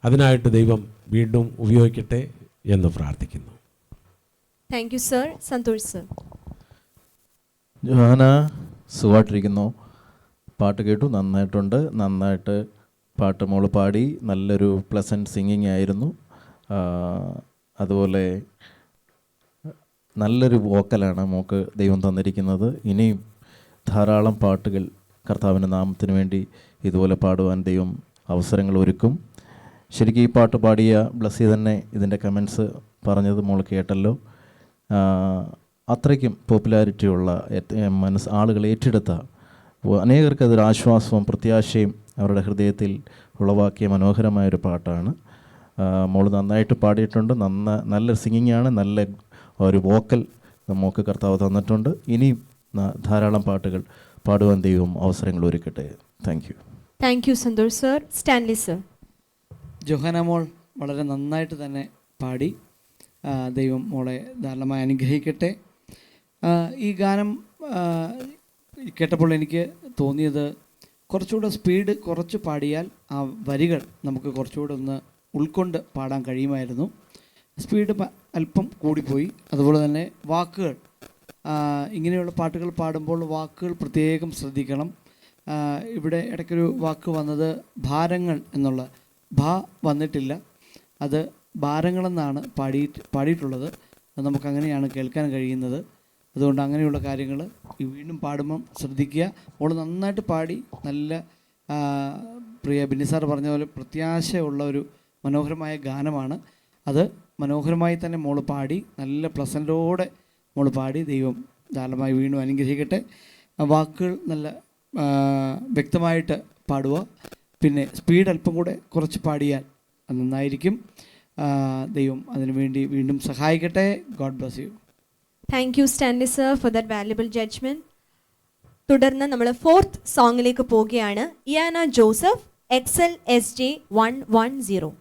D: അതിനായിട്ട് ദൈവം വീണ്ടും ഉപയോഗിക്കട്ടെ എന്ന് പ്രാർത്ഥിക്കുന്നു.
A: Thank you sir. Santosh sir.
C: Johana സുഖമായിട്ടിരിക്കുന്നു. പാട്ട് കേട്ടു, നന്നായിട്ടുണ്ട്. നന്നായിട്ട് പാട്ട് മോള് പാടി. നല്ലൊരു പ്ലസൻറ്റ് സിംഗിങ് ആയിരുന്നു. അതുപോലെ നല്ലൊരു വോക്കലാണ് മോൾക്ക് ദൈവം തന്നിരിക്കുന്നത്. ഇനിയും ധാരാളം പാട്ടുകൾ കർത്താവിൻ്റെ നാമത്തിന് വേണ്ടി ഇതുപോലെ പാടുവാൻ ദൈവം അവസരങ്ങൾ ഒരുക്കും. ശരിക്കും ഈ പാട്ട് പാടിയ ബ്ലസ്സി തന്നെ ഇതിൻ്റെ കമൻസ് പറഞ്ഞത് മോൾ കേട്ടല്ലോ. അത്രയ്ക്കും പോപ്പുലാരിറ്റിയുള്ള ആളുകൾ ഏറ്റെടുത്ത, അനേകർക്ക് അതൊരു ആശ്വാസവും പ്രത്യാശയും അവരുടെ ഹൃദയത്തിൽ ഉളവാക്കിയ മനോഹരമായൊരു പാട്ടാണ്. മോൾ നന്നായിട്ട് പാടിയിട്ടുണ്ട്. നല്ലൊരു സിംഗിങ്ങാണ്, നല്ല ഒരു വോക്കൽ നമുക്ക് കർത്താവ് തന്നിട്ടുണ്ട്. ഇനിയും ധാരാളം പാട്ടുകൾ പാടുവാൻ ദൈവം അവസരങ്ങൾ ഒരുക്കട്ടെ. Thank you.
A: Thank you Santhosh sir. Stanley sir.
F: Johana മോൾ വളരെ നന്നായിട്ട് തന്നെ പാടി. ദൈവം മോളെ ധാരാളമായി അനുഗ്രഹിക്കട്ടെ. ഈ ഗാനം കേട്ടപ്പോൾ എനിക്ക് തോന്നിയത് കുറച്ചുകൂടെ സ്പീഡ് കുറച്ച് പാടിയാൽ ആ വരികൾ നമുക്ക് കുറച്ചുകൂടെ ഒന്ന് ഉൾക്കൊണ്ട് പാടാൻ കഴിയുമായിരുന്നു. സ്പീഡ് അല്പം കൂടിപ്പോയി. അതുപോലെ തന്നെ വാക്കുകൾ, ഇങ്ങനെയുള്ള പാട്ടുകൾ പാടുമ്പോൾ വാക്കുകൾ പ്രത്യേകം ശ്രദ്ധിക്കണം. ഇവിടെ ഇടയ്ക്കൊരു വാക്ക് വന്നത് ഭാരങ്ങൾ എന്നുള്ള വന്നിട്ടില്ല. അത് ഭാരങ്ങളെന്നാണ് പാടിയിട്ടുള്ളത്. അത് നമുക്കങ്ങനെയാണ് കേൾക്കാൻ കഴിയുന്നത്. അതുകൊണ്ട് അങ്ങനെയുള്ള കാര്യങ്ങൾ വീണ്ടും പാടുമ്പം ശ്രദ്ധിക്കുക. മോൾ നന്നായിട്ട് പാടി. നല്ല പ്രിയ ബിന്നി സാർ പറഞ്ഞ പോലെ പ്രത്യാശയുള്ള ഒരു മനോഹരമായ ഗാനമാണ്. അത് മനോഹരമായി തന്നെ മോൾ പാടി. നല്ല പ്ലസൻറ്റോടെ മോൾ പാടി. ദൈവം ധാരാളമായി വീണ്ടും അനുഗ്രഹിക്കട്ടെ. വാക്കുകൾ നല്ല വ്യക്തമായിട്ട് പാടുക. പിന്നെ സ്പീഡ് അല്പം കൂടെ കുറച്ച് പാടിയാൽ നന്നായിരിക്കും. ദൈവം അതിനുവേണ്ടി വീണ്ടും സഹായിക്കട്ടെ. God bless you.
A: Thank you Stanley sir for that valuable judgement. തുടർന്ന് നമ്മൾ 4th സോങ്ങിലേക്ക് പോവുകയാണ്. Iyana Joseph, XL SJ 110.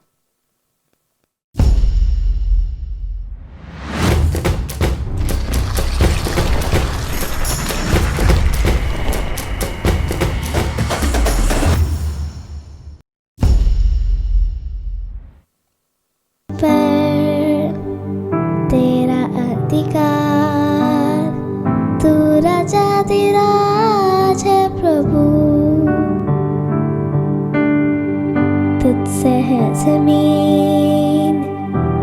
G: तेरा अधिकार, तू राजाधिराज है प्रभु। तुझसे है जमीन,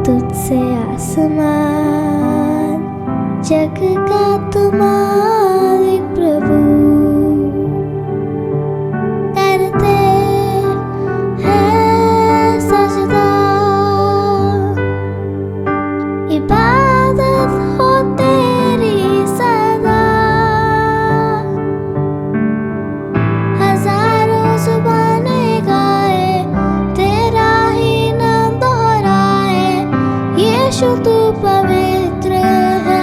G: तुझसे आसमान, जग का तू मालिक प्रभु। करते हैं सजदा, इबादत हो तेरी सदा। हजारों जुबानें गाए, तेरा ही नाम दोहराए। यीशु तू पवित्र है।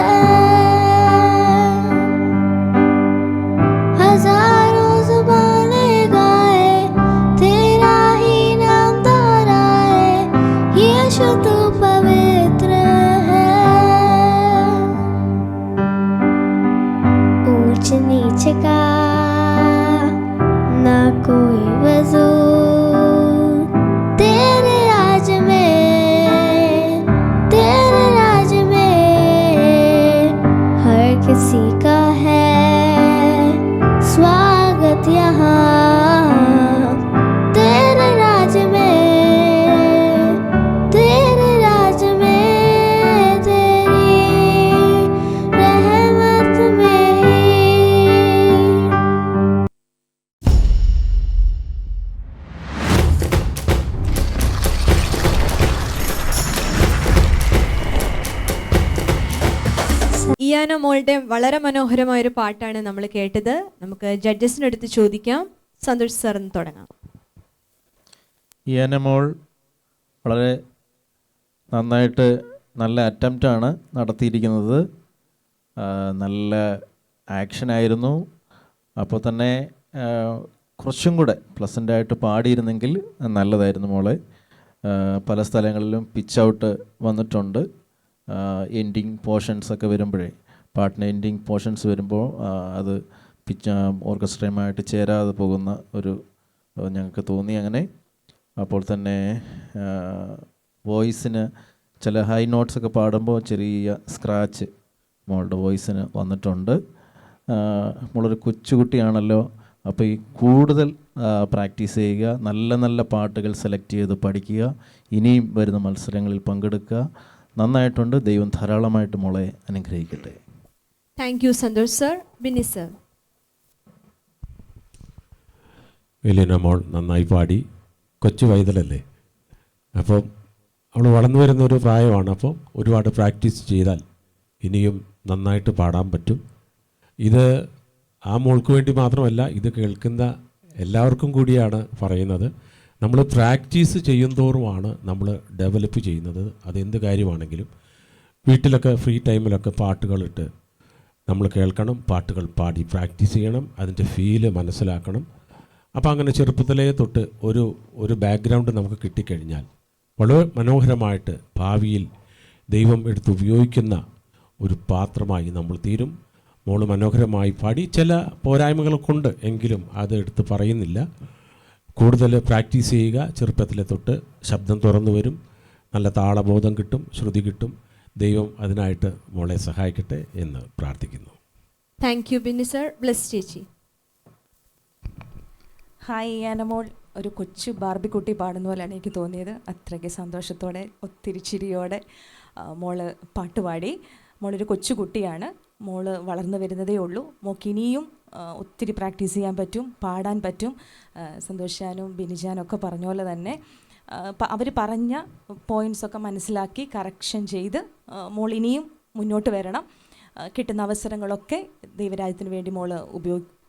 A: ഇയാന മോളുടെ വളരെ മനോഹരമായ ഒരു പാട്ടാണ് നമ്മൾ കേട്ടത്. നമുക്ക് ജഡ്ജസിൻ്റെ അടുത്ത് ചോദിക്കാം. സന്തോഷ് സാറിന് തുടങ്ങാം.
C: ഇയാന മോൾ വളരെ നന്നായിട്ട് നല്ല അറ്റംപ്റ്റാണ് നടത്തിയിരിക്കുന്നത്. നല്ല ആക്ഷനായിരുന്നു. അപ്പോൾ തന്നെ കുറച്ചും കൂടെ പ്ലസൻ്റായിട്ട് പാടിയിരുന്നെങ്കിൽ നല്ലതായിരുന്നു മോളെ. പല സ്ഥലങ്ങളിലും പിച്ച് ഔട്ട് വന്നിട്ടുണ്ട്. എൻഡിങ് പോർഷൻസൊക്കെ വരുമ്പോഴേ, പാട്ടിന് എൻഡിങ് പോർഷൻസ് വരുമ്പോൾ അത് ഓർക്കസ്ട്രയുമായിട്ട് ചേരാതെ പോകുന്ന ഒരു ഞങ്ങൾക്ക് തോന്നി അങ്ങനെ. അപ്പോൾ തന്നെ വോയിസിന് ചില ഹൈ നോട്ട്സൊക്കെ പാടുമ്പോൾ ചെറിയ സ്ക്രാച്ച് മോളുടെ വോയിസിന് വന്നിട്ടുണ്ട്. മോളൊരു കൊച്ചുകുട്ടിയാണല്ലോ, അപ്പോൾ ഈ കൂടുതൽ പ്രാക്ടീസ് ചെയ്യുക, നല്ല നല്ല പാട്ടുകൾ സെലക്ട് ചെയ്ത് പഠിക്കുക, ഇനിയും വരുന്ന മത്സരങ്ങളിൽ പങ്കെടുക്കുക. നന്നായിട്ടുണ്ട്. ദൈവം ധാരാളമായിട്ട് മോളെ അനുഗ്രഹിക്കട്ടെ.
A: Thank you Santhosh sir. Binny sir.
D: Elina മോൾ നന്നായി പാടി. കൊച്ചു വൈതലല്ലേ, അപ്പം അവൾ വളർന്നു വരുന്ന ഒരു പ്രായമാണ്. അപ്പം ഒരുപാട് പ്രാക്ടീസ് ചെയ്താൽ ഇനിയും നന്നായിട്ട് പാടാൻ പറ്റും. ഇത് ആ മോൾക്ക് വേണ്ടി മാത്രമല്ല, ഇത് കേൾക്കുന്ന എല്ലാവർക്കും കൂടിയാണ് പറയുന്നത്. നമ്മൾ പ്രാക്ടീസ് ചെയ്യുന്തോറുമാണ് നമ്മൾ ഡെവലപ്പ് ചെയ്യുന്നത്. അതെന്ത് കാര്യമാണെങ്കിലും വീട്ടിലൊക്കെ ഫ്രീ ടൈമിലൊക്കെ പാട്ടുകളിട്ട് നമ്മൾ കേൾക്കണം, പാട്ടുകൾ പാടി പ്രാക്ടീസ് ചെയ്യണം, അതിൻ്റെ ഫീല് മനസ്സിലാക്കണം. അപ്പോൾ അങ്ങനെ ചെറുപ്പത്തിലേ തൊട്ട് ഒരു ബാക്ക്ഗ്രൗണ്ട് നമുക്ക് കിട്ടിക്കഴിഞ്ഞാൽ വളരെ മനോഹരമായിട്ട് ഭാവിയിൽ ദൈവം എടുത്ത് ഉപയോഗിക്കുന്ന ഒരു പാത്രമായി നമ്മൾ തീരും. മോള് മനോഹരമായി പാടി. ചില പോരായ്മകളൊക്കെ എങ്കിലും അത് എടുത്ത് പറയുന്നില്ല. കൂടുതൽ പ്രാക്ടീസ് ചെയ്യുക. ചെറുപ്പത്തിലെ തൊട്ട് ശബ്ദം തുറന്നു വരും, നല്ല താളബോധം കിട്ടും, ശ്രുതി കിട്ടും. ദൈവം അതിനായിട്ട് മോളെ സഹായിക്കട്ടെ എന്ന് പ്രാർത്ഥിക്കുന്നു.
A: Thank you Binny sir. Bless ചേച്ചി.
E: ഹായ് ഇയാനമോൾ ഒരു കൊച്ചു ബാർബിക്കുട്ടി പാടുന്ന പോലെയാണ് എനിക്ക് തോന്നിയത്. അത്രയ്ക്ക് സന്തോഷത്തോടെ ഒത്തിരി ചിരിയോടെ മോള് പാട്ടുപാടി. മോളൊരു കൊച്ചു കുട്ടിയാണ്. മോള് വളർന്നു വരുന്നതേ ഉള്ളൂ. മോൾക്ക് ഇനിയും ഒത്തിരി പ്രാക്ടീസ് ചെയ്യാൻ പറ്റും, പാടാൻ പറ്റും. സന്തോഷാനും ബിനിജാനും ഒക്കെ പറഞ്ഞ പോലെ തന്നെ അവർ പറഞ്ഞ പോയിൻറ്റ്സൊക്കെ മനസ്സിലാക്കി കറക്ഷൻ ചെയ്ത് മോൾ ഇനിയും മുന്നോട്ട് വരണം. കിട്ടുന്ന അവസരങ്ങളൊക്കെ ദൈവരാജ്യത്തിന് വേണ്ടി മോൾ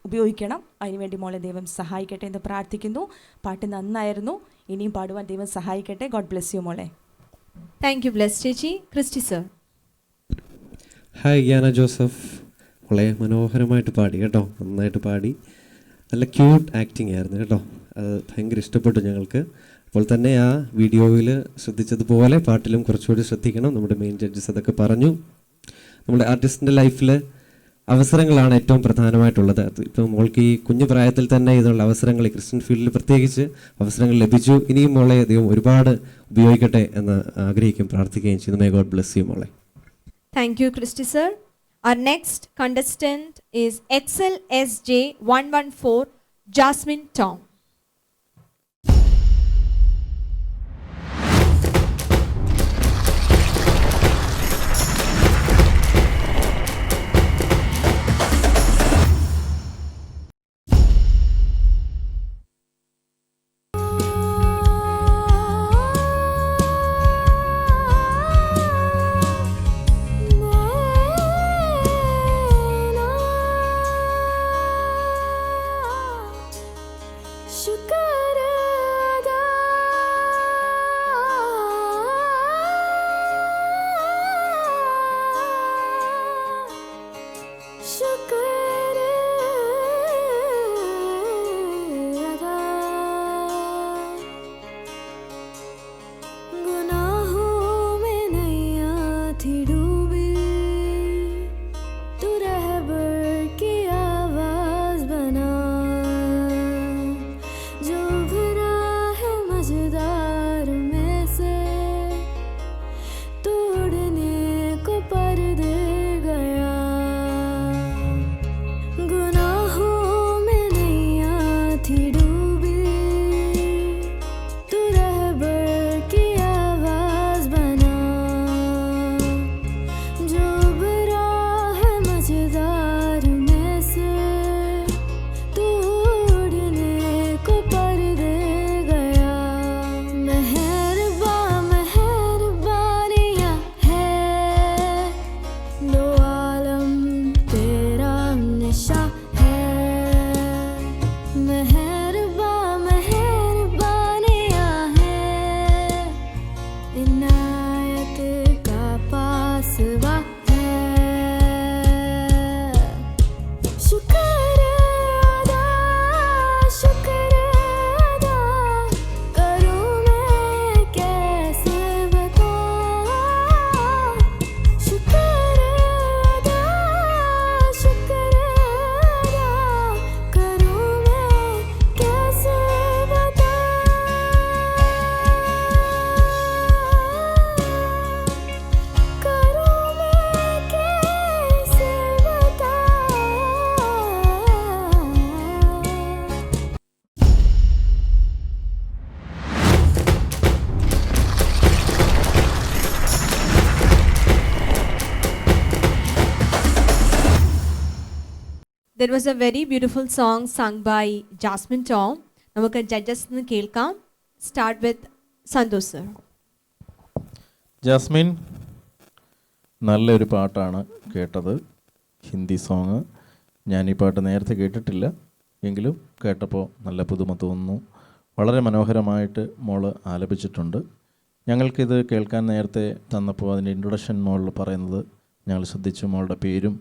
E: ഉപയോഗിക്കണം. അതിനുവേണ്ടി മോളെ ദൈവം സഹായിക്കട്ടെ എന്ന് പ്രാർത്ഥിക്കുന്നു. പാട്ട് നന്നായിരുന്നു. ഇനിയും പാടുവാൻ ദൈവം സഹായിക്കട്ടെ. ഗോഡ് ബ്ലെസ് യു മോളെ.
A: താങ്ക് യു ബ്ലെസ് ചേച്ചി. ക്രിസ്റ്റി സർ.
H: ഹായ് യാന ജോസഫ്. വളരെ മനോഹരമായിട്ട് പാടി കേട്ടോ, നന്നായിട്ട് പാടി. നല്ല ക്യൂട്ട് ആക്ടിങ് ആയിരുന്നു കേട്ടോ, അത് ഭയങ്കര ഇഷ്ടപ്പെട്ടു ഞങ്ങൾക്ക്. അപ്പോൾ തന്നെ ആ വീഡിയോയിൽ ശ്രദ്ധിച്ചതുപോലെ പാട്ടിലും കുറച്ചുകൂടി ശ്രദ്ധിക്കണം. നമ്മുടെ മെയിൻ ജഡ്ജസ് അതൊക്കെ പറഞ്ഞു. നമ്മുടെ ആർട്ടിസ്റ്റിൻ്റെ ലൈഫിൽ അവസരങ്ങളാണ് ഏറ്റവും പ്രധാനമായിട്ടുള്ളത്. ഇപ്പം മോൾക്ക് ഈ കുഞ്ഞു പ്രായത്തിൽ തന്നെ ഇതിനുള്ള അവസരങ്ങൾ ഈ ക്രിസ്ത്യൻ ഫീൽഡിൽ പ്രത്യേകിച്ച് അവസരങ്ങൾ ലഭിച്ചു. ഇനിയും മോളെ അധികം ഒരുപാട് ഉപയോഗിക്കട്ടെ എന്ന് ആഗ്രഹിക്കും, പ്രാർത്ഥിക്കുകയും ചെയ്യുന്നു. മേ ഗോഡ് ബ്ലെസ് യു മോളെ.
A: Thank you, Christy sir. Our next contestant is XLSJ 114, Jasmine Tom. There was a very beautiful song sung by Jasmine Tom. നമുക്ക് ജഡ്ജസ് കേൾക്കാം. Start with Santosh sir.
C: Jasmine, നല്ലൊരു പാട്ടാണ് കേട്ടത്, ഹിന്ദി സോങ്. ഞാൻ ഈ പാട്ട് നേരത്തെ കേട്ടിട്ടില്ല, എങ്കിലും കേട്ടപ്പോൾ നല്ല പുതുമ തോന്നുന്നു. വളരെ മനോഹരമായിട്ട് മോള് ആലപിച്ചിട്ടുണ്ട്. ഞങ്ങൾക്കിത് കേൾക്കാൻ നേരത്തെ തന്നപ്പോൾ അതിൻ്റെ ഇൻട്രൊഡക്ഷൻ മോളിൽ പറയുന്നത് ഞങ്ങൾ ശ്രദ്ധിച്ചു. മോളുടെ പേരും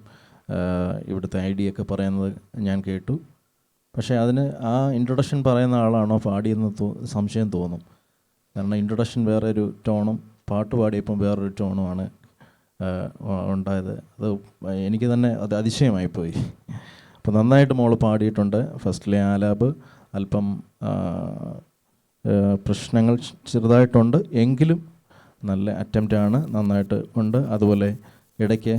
C: ഇവിടുത്തെ ഐഡിയ ഒക്കെ പറയുന്നത് ഞാൻ കേട്ടു. പക്ഷേ അതിന് ആ ഇൻട്രൊഡക്ഷൻ പറയുന്ന ആളാണോ പാടിയെന്ന് സംശയം തോന്നും. കാരണം ഇൻട്രൊഡക്ഷൻ വേറൊരു ടോണും പാട്ട് പാടിയപ്പം വേറൊരു ടോണുമാണ് ഉണ്ടായത്. അത് എനിക്ക് തന്നെ അത് അതിശയമായിപ്പോയി. അപ്പോൾ നന്നായിട്ട് മോൾ പാടിയിട്ടുണ്ട്. ഫസ്റ്റിലെ ആലാപ് അല്പം പ്രശ്നങ്ങൾ ചെറുതായിട്ടുണ്ട്, എങ്കിലും നല്ല അറ്റംപ്റ്റാണ്, നന്നായിട്ട് ഉണ്ട്. അതുപോലെ ഇടയ്ക്ക്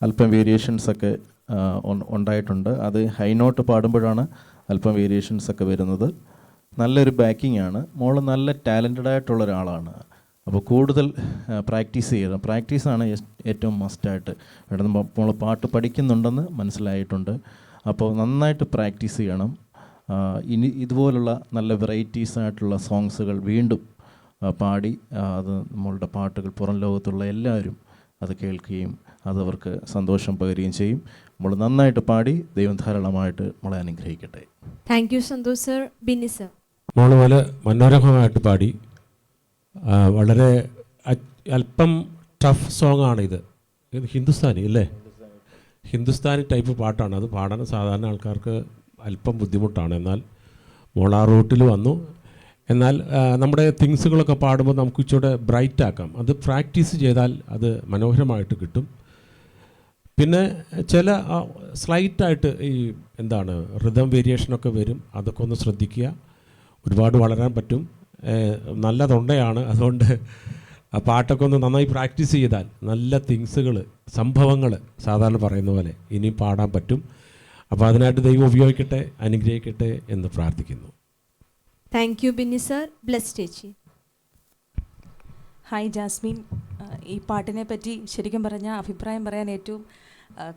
C: അല്പം വേരിയേഷൻസൊക്കെ ഉണ്ടായിട്ടുണ്ട്. അത് ഹൈ നോട്ട് പാടുമ്പോഴാണ് അല്പം വേരിയേഷൻസൊക്കെ വരുന്നത്. നല്ലൊരു ബാക്കിംഗ് ആണ്. മോൾ നല്ല ടാലൻറ്റഡ് ആയിട്ടുള്ള ഒരാളാണ്. അപ്പോൾ കൂടുതൽ പ്രാക്ടീസ് ചെയ്യണം. പ്രാക്ടീസാണ് ഏറ്റവും മസ്റ്റായിട്ട് വേണ്ടത്. മോൾ പാട്ട് പഠിക്കുന്നുണ്ടെന്ന് മനസ്സിലായിട്ടുണ്ട്. അപ്പോൾ നന്നായിട്ട് പ്രാക്ടീസ് ചെയ്യണം. ഇനി ഇതുപോലുള്ള നല്ല വെറൈറ്റീസ് ആയിട്ടുള്ള സോങ്സുകൾ വീണ്ടും പാടി അത് നമ്മളുടെ പാട്ടുകൾ പുറം ലോകത്തുള്ള എല്ലാവരും അത് കേൾക്കുകയും അതവർക്ക് സന്തോഷം പകരുകയും ചെയ്യും. നമ്മൾ നന്നായിട്ട് പാടി ദൈവം ധാരാളമായിട്ട് നമ്മളെ അനുഗ്രഹിക്കട്ടെ.
A: Thank you Santhosh sir. Binny sir.
D: മോള് വളരെ മനോരമമായിട്ട് പാടി. വളരെ അല്പം ടഫ് സോങ് ആണ് ഇത്. ഹിന്ദുസ്ഥാനി അല്ലേ? ഹിന്ദുസ്ഥാനി ടൈപ്പ് പാട്ടാണ്. അത് പാടാൻ സാധാരണ ആൾക്കാർക്ക് അല്പം ബുദ്ധിമുട്ടാണ്. എന്നാൽ മോൾ ആ റൂട്ടിൽ വന്നു. എന്നാൽ നമ്മുടെ തിങ്സുകളൊക്കെ പാടുമ്പോൾ നമുക്ക് ഇച്ചിരി ബ്രൈറ്റ് ആക്കാം. അത് പ്രാക്ടീസ് ചെയ്താൽ അത് മനോഹരമായിട്ട് കിട്ടും. പിന്നെ ചില സ്ലൈറ്റായിട്ട് ഈ എന്താണ് റിതം വേരിയേഷനൊക്കെ വരും. അതൊക്കെ ഒന്ന് ശ്രദ്ധിക്കുക. ഒരുപാട് വളരാൻ പറ്റും. നല്ല തൊണ്ടയാണ്. അതുകൊണ്ട് ആ പാട്ടൊക്കെ ഒന്ന് നന്നായി പ്രാക്ടീസ് ചെയ്താൽ നല്ല തിങ്സുകൾ, സംഭവങ്ങൾ സാധാരണ പറയുന്ന പോലെ ഇനിയും പാടാൻ പറ്റും. അപ്പോൾ അതിനായിട്ട് ദൈവം ഉപയോഗിക്കട്ടെ, അനുഗ്രഹിക്കട്ടെ എന്ന് പ്രാർത്ഥിക്കുന്നു.
A: Thank you Binny sir. Bless ചേച്ചി.
E: ഹായ് ജാസ്മിൻ. ഈ പാട്ടിനെ പറ്റി ശരിക്കും പറഞ്ഞാൽ അഭിപ്രായം പറയാൻ ഏറ്റവും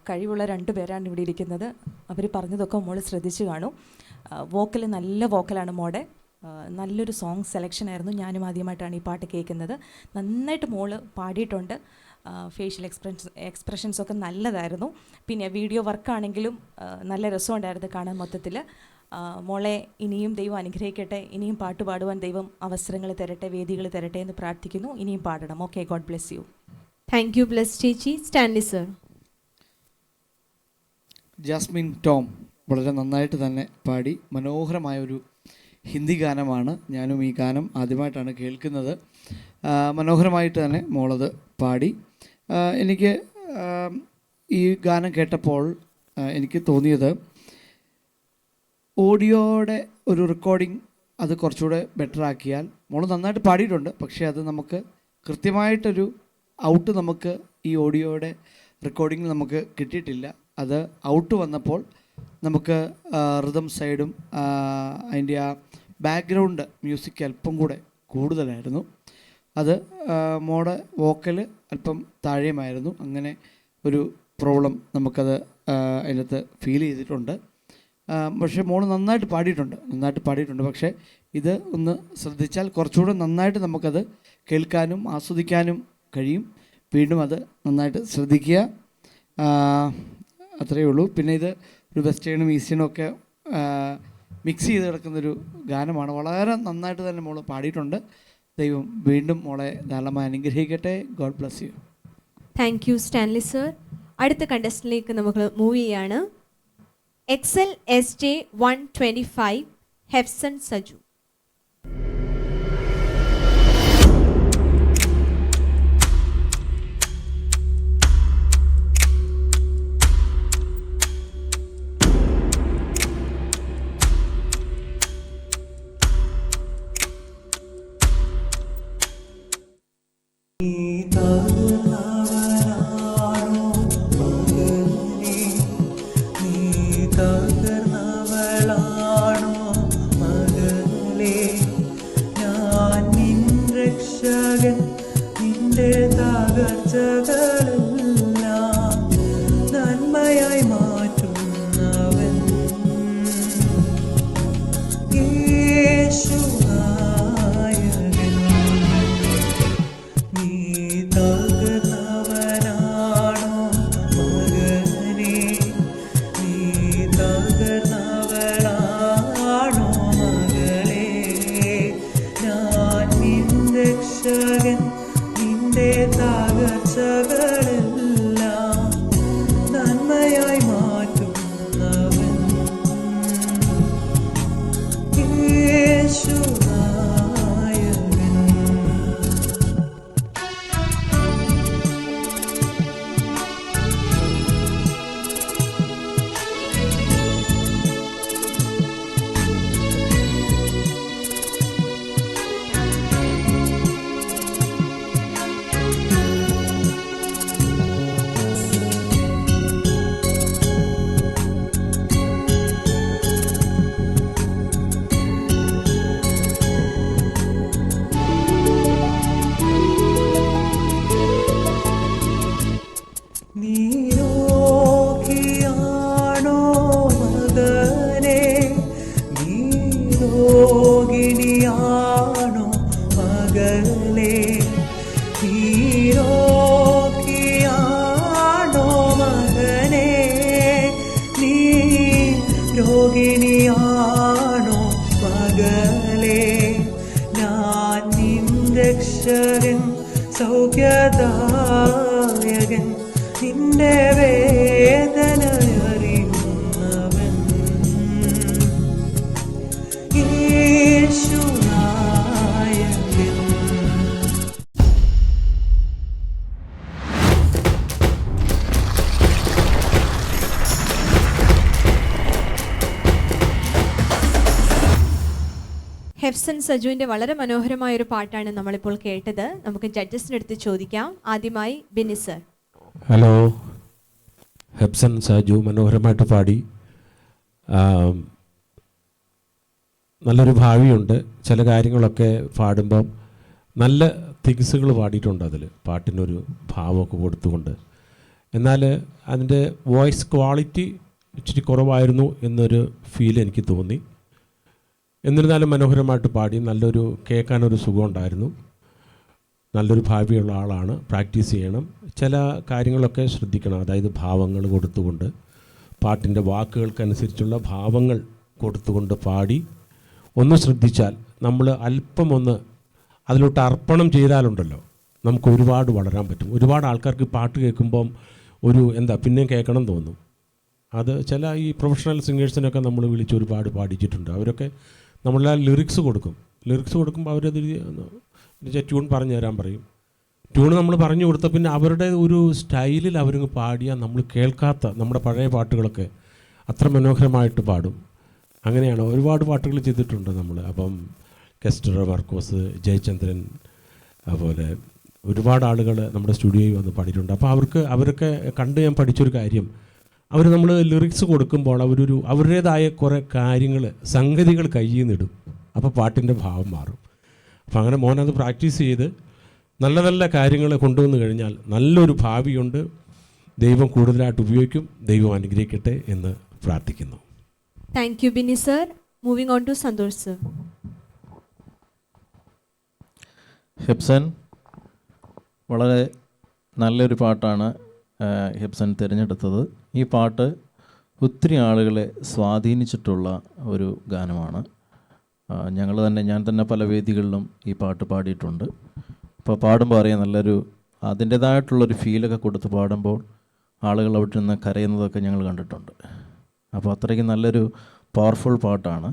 E: കഴിവുള്ള 2 പേരാണ് ഇവിടെ ഇരിക്കുന്നത്. അവർ പറഞ്ഞതൊക്കെ മോൾ ശ്രദ്ധിച്ചു കാണും. വോക്കൽ നല്ല വോക്കലാണ് മോടെ. നല്ലൊരു സോങ് സെലക്ഷൻ ആയിരുന്നു. ഞാനും ആദ്യമായിട്ടാണ് ഈ പാട്ട് കേൾക്കുന്നത്. നന്നായിട്ട് മോള് പാടിയിട്ടുണ്ട്. ഫേഷ്യൽ എക്സ്പ്രഷൻസൊക്കെ നല്ലതായിരുന്നു. പിന്നെ വീഡിയോ വർക്കാണെങ്കിലും നല്ല രസമുണ്ടായിരുന്നു കാണാൻ മൊത്തത്തിൽ. മോളെ ഇനിയും ദൈവം അനുഗ്രഹിക്കട്ടെ. ഇനിയും പാട്ട് പാടുവാൻ ദൈവം അവസരങ്ങൾ തരട്ടെ, വേദികൾ തരട്ടെ എന്ന് പ്രാർത്ഥിക്കുന്നു. ഇനിയും പാടണം. Okay, God bless you.
A: Thank you Bless ചേച്ചി. സ്റ്റാൻലി സർ.
F: ജാസ്മിൻ ടോം വളരെ നന്നായിട്ട് തന്നെ പാടി. മനോഹരമായൊരു ഹിന്ദി ഗാനമാണ്. ഞാനും ഈ ഗാനം ആദ്യമായിട്ടാണ് കേൾക്കുന്നത്. മനോഹരമായിട്ട് തന്നെ മോളത് പാടി. എനിക്ക് ഈ ഗാനം കേട്ടപ്പോൾ എനിക്ക് തോന്നിയത് ഓഡിയോയുടെ ഒരു റെക്കോർഡിങ് അത് കുറച്ചുകൂടെ ബെറ്റർ ആക്കിയാൽ. മോൾ നന്നായിട്ട് പാടിയിട്ടുണ്ട്, പക്ഷേ അത് നമുക്ക് കൃത്യമായിട്ടൊരു ഔട്ട് നമുക്ക് ഈ ഓഡിയോയുടെ റെക്കോർഡിങ്ങിൽ നമുക്ക് കിട്ടിയിട്ടില്ല. അത് ഔട്ട് വന്നപ്പോൾ നമുക്ക് റിതം സൈഡും അതിൻ്റെ ആ ബാക്ക്ഗ്രൗണ്ട് മ്യൂസിക് അല്പം കൂടെ കൂടുതലായിരുന്നു. അത് മോടെ വോക്കൽ അല്പം താഴെയുമായിരുന്നു. അങ്ങനെ ഒരു പ്രോബ്ലം നമുക്കത് അതിനകത്ത് ഫീൽ ചെയ്തിട്ടുണ്ട്. പക്ഷേ മോൾ നന്നായിട്ട് പാടിയിട്ടുണ്ട്. പക്ഷേ ഇത് ഒന്ന് ശ്രദ്ധിച്ചാൽ കുറച്ചുകൂടെ നന്നായിട്ട് നമുക്കത് കേൾക്കാനും ആസ്വദിക്കാനും കഴിയും. വീണ്ടും അത് നന്നായിട്ട് ശ്രദ്ധിക്കുക. അത്രയേ ഉള്ളൂ. പിന്നെ ഇത് ഒരു വെസ്റ്റേണും ഈസ്റ്റേണും ഒക്കെ മിക്സ് ചെയ്ത് കിടക്കുന്നൊരു ഗാനമാണ്. വളരെ നന്നായിട്ട് തന്നെ മോൾ പാടിയിട്ടുണ്ട്. ദൈവം വീണ്ടും മോളെ ധാരാളമായി അനുഗ്രഹിക്കട്ടെ. God bless you.
A: Thank you Stanley sir. അടുത്ത കണ്ടസ്റ്റിലേക്ക് നമുക്ക് മൂവ് ചെയ്യാണ്. Excel SJ 125 Hefson Saju.
I: നന്മയായി മാറ്റി എൻ്റെ തകർച്ചകളെല്ലാം നന്മയായി മാറ്റുന്നവൻ യേശുനായകൻ. നീരോഗിയാണോ മകനേ, നീരോഗിണിയാണോ മകളേ, നീരോഗിയാണോ മകനേ, നീ രോഗിണിയാണോ മകളേ, ഞാൻ നിൻ രക്ഷകൻ സൗഖ്യദായകൻ, നിന്റെ വേദന അറിയുന്നവൻ യേശുനായകൻ.
A: ഹെഫ്സൻ സജുവിൻ്റെ വളരെ മനോഹരമായ ഒരു പാട്ടാണ് നമ്മളിപ്പോൾ കേട്ടത്. നമുക്ക് ജഡ്ജസിനടുത്ത് ചോദിക്കാം. ആദ്യമായി ബിന്നി സർ.
D: ഹലോ, ഹെബ്സൺ സാജു മനോഹരമായിട്ട് പാടി. നല്ലൊരു ഭാവിയുണ്ട്. ചില കാര്യങ്ങളൊക്കെ പാടുമ്പം നല്ല തിങ്സുകൾ പാടിയിട്ടുണ്ട്. അതിൽ പാട്ടിനൊരു ഭാവമൊക്കെ കൊടുത്തുകൊണ്ട്. എന്നാൽ അതിൻ്റെ വോയിസ് ക്വാളിറ്റി ഇച്ചിരി കുറവായിരുന്നു എന്നൊരു ഫീൽ എനിക്ക് തോന്നി. എന്നിരുന്നാലും മനോഹരമായിട്ട് പാടി. നല്ലൊരു കേൾക്കാനൊരു സുഖമുണ്ടായിരുന്നു. നല്ലൊരു ഭാവിയുള്ള ആളാണ്. പ്രാക്ടീസ് ചെയ്യണം. ചില കാര്യങ്ങളൊക്കെ ശ്രദ്ധിക്കണം. അതായത് ഭാവങ്ങൾ കൊടുത്തുകൊണ്ട്, പാട്ടിൻ്റെ വാക്കുകൾക്കനുസരിച്ചുള്ള ഭാവങ്ങൾ കൊടുത്തുകൊണ്ട് പാടി ഒന്ന് ശ്രദ്ധിച്ചാൽ, നമ്മൾ അല്പം ഒന്ന് അതിലോട്ട് അർപ്പണം ചെയ്താലുണ്ടല്ലോ, നമുക്ക് ഒരുപാട് വളരാൻ പറ്റും. ഒരുപാട് ആൾക്കാർക്ക് പാട്ട് കേൾക്കുമ്പം ഒരു പിന്നെയും കേൾക്കണം തോന്നും. അത് ചില ഈ പ്രൊഫഷണൽ സിംഗേഴ്സിനൊക്കെ നമ്മൾ വിളിച്ച് ഒരുപാട് പാടിച്ചിട്ടുണ്ട്. അവരൊക്കെ നമ്മളാ ലിറിക്സ് കൊടുക്കുമ്പോൾ അവരത് ട്യൂൺ പറഞ്ഞു തരാൻ പറയും. ട്യൂൺ നമ്മൾ പറഞ്ഞു കൊടുത്ത പിന്നെ അവരുടെ ഒരു സ്റ്റൈലിൽ അവരങ്ങ് പാടിയാൽ നമ്മൾ കേൾക്കാത്ത നമ്മുടെ പഴയ പാട്ടുകളൊക്കെ അത്ര മനോഹരമായിട്ട് പാടും. അങ്ങനെയാണ് ഒരുപാട് പാട്ടുകൾ ചെയ്തിട്ടുണ്ട് നമ്മൾ. അപ്പം കെസ്റ്റർ, മർക്കോസ്, ജയചന്ദ്രൻ, അതുപോലെ ഒരുപാട് ആളുകൾ നമ്മുടെ സ്റ്റുഡിയോയിൽ വന്ന് പാടിയിട്ടുണ്ട്. അപ്പോൾ അവരൊക്കെ കണ്ട് ഞാൻ പഠിച്ചൊരു കാര്യം, അവർ നമ്മൾ ലിറിക്സ് കൊടുക്കുമ്പോൾ അവരുടേതായ കുറേ കാര്യങ്ങൾ, സംഗതികൾ കയ്യിൽ നിന്നിടും. അപ്പോൾ പാട്ടിൻ്റെ ഭാവം മാറും. അപ്പം അങ്ങനെ മോനത് പ്രാക്ടീസ് ചെയ്ത് നല്ല നല്ല കാര്യങ്ങൾ കൊണ്ടുവന്നു കഴിഞ്ഞാൽ നല്ലൊരു ഭാവിയുണ്ട്. ദൈവം കൂടുതലായിട്ട് ഉപയോഗിക്കും. ദൈവം അനുഗ്രഹിക്കട്ടെ എന്ന് പ്രാർത്ഥിക്കുന്നു.
A: Thank you Binny sir. Moving on to Santhosh sir.
C: Hebson, വളരെ നല്ലൊരു പാട്ടാണ് ഹെബ്സൺ തിരഞ്ഞെടുത്തത്. ഈ പാട്ട് ഒത്തിരി ആളുകളെ സ്വാധീനിച്ചിട്ടുള്ള ഒരു ഗാനമാണ്. ഞാൻ തന്നെ പല വേദികളിലും ഈ പാട്ട് പാടിയിട്ടുണ്ട്. അപ്പോൾ പാടുമ്പോൾ അറിയാം, നല്ലൊരു അതിൻ്റേതായിട്ടുള്ളൊരു ഫീലൊക്കെ കൊടുത്ത് പാടുമ്പോൾ ആളുകൾ അവിടെ നിന്ന് കരയുന്നതൊക്കെ ഞങ്ങൾ കണ്ടിട്ടുണ്ട്. അപ്പോൾ അത്രയ്ക്ക് നല്ലൊരു പവർഫുൾ പാട്ടാണ്.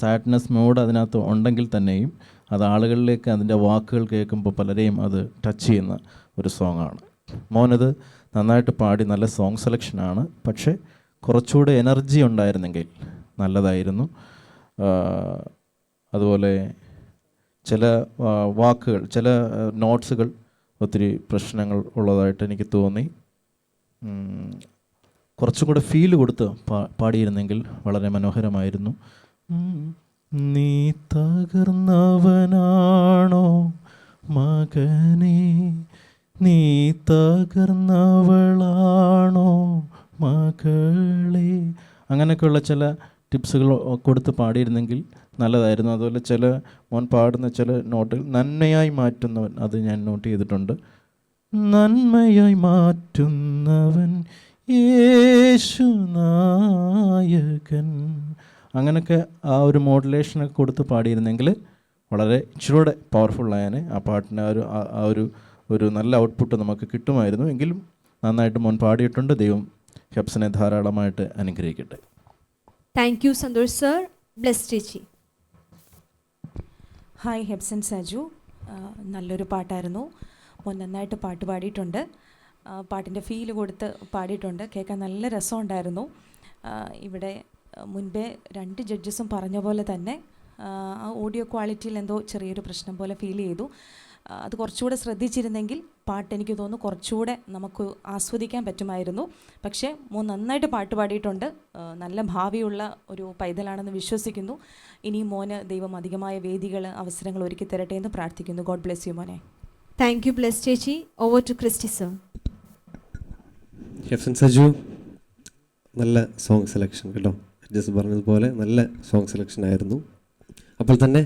C: സാഡ്നെസ് മോഡ് അതിനകത്ത് ഉണ്ടെങ്കിൽ തന്നെയും അത് ആളുകളിലേക്ക് അതിൻ്റെ വാക്കുകൾ കേൾക്കുമ്പോൾ പലരെയും അത് ടച്ച് ചെയ്യുന്ന ഒരു സോങ്ങാണ്. മോനത് നന്നായിട്ട് പാടി. നല്ല സോങ് സെലക്ഷനാണ്. പക്ഷേ കുറച്ചുകൂടെ എനർജി ഉണ്ടായിരുന്നെങ്കിൽ നല്ലതായിരുന്നു. അതുപോലെ ചില വാക്കുകൾ, ചില നോട്ട്സുകൾ ഒത്തിരി പ്രശ്നങ്ങൾ ഉള്ളതായിട്ട് എനിക്ക് തോന്നി. കുറച്ചും കൂടെ ഫീൽ കൊടുത്ത് പാടിയിരുന്നെങ്കിൽ വളരെ മനോഹരമായിരുന്നു. നീ തകർന്നവനാണോ മകനേ, നീ തകർന്നവളാണോ മകളെ, അങ്ങനെയൊക്കെയുള്ള ചില ടിപ്സുകൾ കൊടുത്ത് പാടിയിരുന്നെങ്കിൽ നല്ലതായിരുന്നു. അതുപോലെ ചില മോൻ പാടുന്ന ചില നോട്ടിൽ നന്മയായി മാറ്റുന്നവൻ, അത് ഞാൻ നോട്ട് ചെയ്തിട്ടുണ്ട്. നന്മയായി മാറ്റുന്നവൻ യേശുനായകൻ, അങ്ങനെയൊക്കെ ആ ഒരു മോഡുലേഷനൊക്കെ കൊടുത്ത് പാടിയിരുന്നെങ്കിൽ വളരെ ഇച്ചിരൂടെ പവർഫുള്ളായാനെ ആ പാട്ടിന് ഒരു നല്ല ഔട്ട്പുട്ട് നമുക്ക് കിട്ടുമായിരുന്നു. എങ്കിലും നന്നായിട്ട് മോൻ പാടിയിട്ടുണ്ട്. ദൈവം ഹെബ്സനെ ധാരാളമായിട്ട് അനുഗ്രഹിക്കട്ടെ.
A: Thank you Santhosh sir. Bless ചേച്ചി.
E: ഹായ് ഹെബ്സൻ സജു, നല്ലൊരു പാട്ടായിരുന്നു. മോൻ നന്നായിട്ട് പാട്ട് പാടിയിട്ടുണ്ട്. പാട്ടിൻ്റെ ഫീൽ കൊടുത്ത് പാടിയിട്ടുണ്ട്. കേൾക്കാൻ നല്ല രസമുണ്ടായിരുന്നു. ഇവിടെ മുൻപേ 2 ജഡ്ജസും പറഞ്ഞ പോലെ തന്നെ ആ ഓഡിയോ ക്വാളിറ്റിയിൽ എന്തോ ചെറിയൊരു പ്രശ്നം പോലെ ഫീൽ ചെയ്തു. അത് കുറച്ചുകൂടെ ശ്രദ്ധിച്ചിരുന്നെങ്കിൽ പാട്ട് എനിക്ക് തോന്നുന്നു കുറച്ചുകൂടെ നമുക്ക് ആസ്വദിക്കാൻ പറ്റുമായിരുന്നു. പക്ഷേ മോൻ നന്നായിട്ട് പാട്ട് പാടിയിട്ടുണ്ട്. നല്ല ഭാവിയുള്ള ഒരു പൈതലാണെന്ന് വിശ്വസിക്കുന്നു. ഇനിയും മോന് ദൈവം അധികമായ വേദികൾ, അവസരങ്ങൾ ഒരുക്കി തരട്ടെ എന്ന് പ്രാർത്ഥിക്കുന്നു. ഗോഡ് ബ്ലെസ് യു മോനെ.
A: താങ്ക് യു ബ്ലെസ് ചേച്ചി. Over to Christy sir.
H: Hebson Saju, നല്ല സോങ് സെലക്ഷൻ കേട്ടോ. ജസ്റ്റ് പറഞ്ഞതുപോലെ നല്ല സോങ് സെലക്ഷൻ ആയിരുന്നു. അപ്പോൾ തന്നെ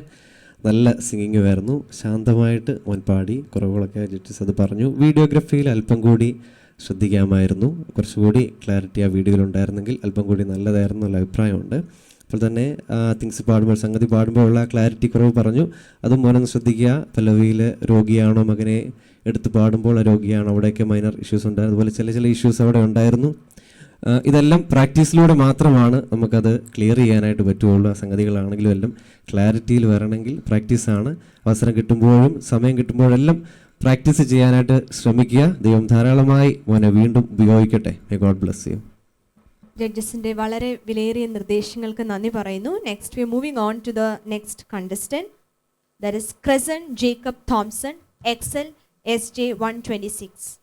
H: നല്ല സിംഗിങ്ങും ആയിരുന്നു. ശാന്തമായിട്ട് മോൻ പാടി. കുറവുകളൊക്കെ ജഡ്ജസ് അത് പറഞ്ഞു. വീഡിയോഗ്രാഫിയിൽ അല്പം കൂടി ശ്രദ്ധിക്കാമായിരുന്നു. കുറച്ചുകൂടി ക്ലാരിറ്റി ആ വീഡിയോയിലുണ്ടായിരുന്നെങ്കിൽ അല്പം കൂടി നല്ലതായിരുന്നു എന്നുള്ള അഭിപ്രായമുണ്ട്. അപ്പോൾ തന്നെ തിങ്സ് പാടുമ്പോൾ, സംഗതി പാടുമ്പോൾ ഉള്ള ക്ലാരിറ്റി കുറവ് പറഞ്ഞു. അതും മോനൊന്ന് ശ്രദ്ധിക്കുക. പല്ലവിയിൽ രോഗിയാണോ മകനെ എടുത്ത് പാടുമ്പോൾ രോഗിയാണോ, അവിടെയൊക്കെ മൈനർ ഇഷ്യൂസ് ഉണ്ടായിരുന്നു. അതുപോലെ ചില ഇഷ്യൂസ് അവിടെ ഉണ്ടായിരുന്നു. ഇതെല്ലാം പ്രാക്ടീസിലൂടെ മാത്രമാണ് നമുക്കത് ക്ലിയർ ചെയ്യാനായിട്ട് പറ്റുകയുള്ളൂ. ആ സംഗതികളാണെങ്കിലും എല്ലാം ക്ലാരിറ്റിയിൽ വരണമെങ്കിൽ പ്രാക്ടീസാണ്. അവസരം കിട്ടുമ്പോഴും സമയം കിട്ടുമ്പോഴെല്ലാം പ്രാക്ടീസ് ചെയ്യാനായിട്ട് ശ്രമിക്കുക. ദൈവം ധാരാളമായി മോനെ വീണ്ടും ഉപയോഗിക്കട്ടെ. May God bless you.
A: ജഡ്ജസിന്റെ വളരെ വിലയേറിയ നിർദ്ദേശങ്ങൾക്ക് നന്ദി പറയുന്നു. Next we moving on to the next contestant. That is Cresson Jacob Thomson, Excel SJ 126.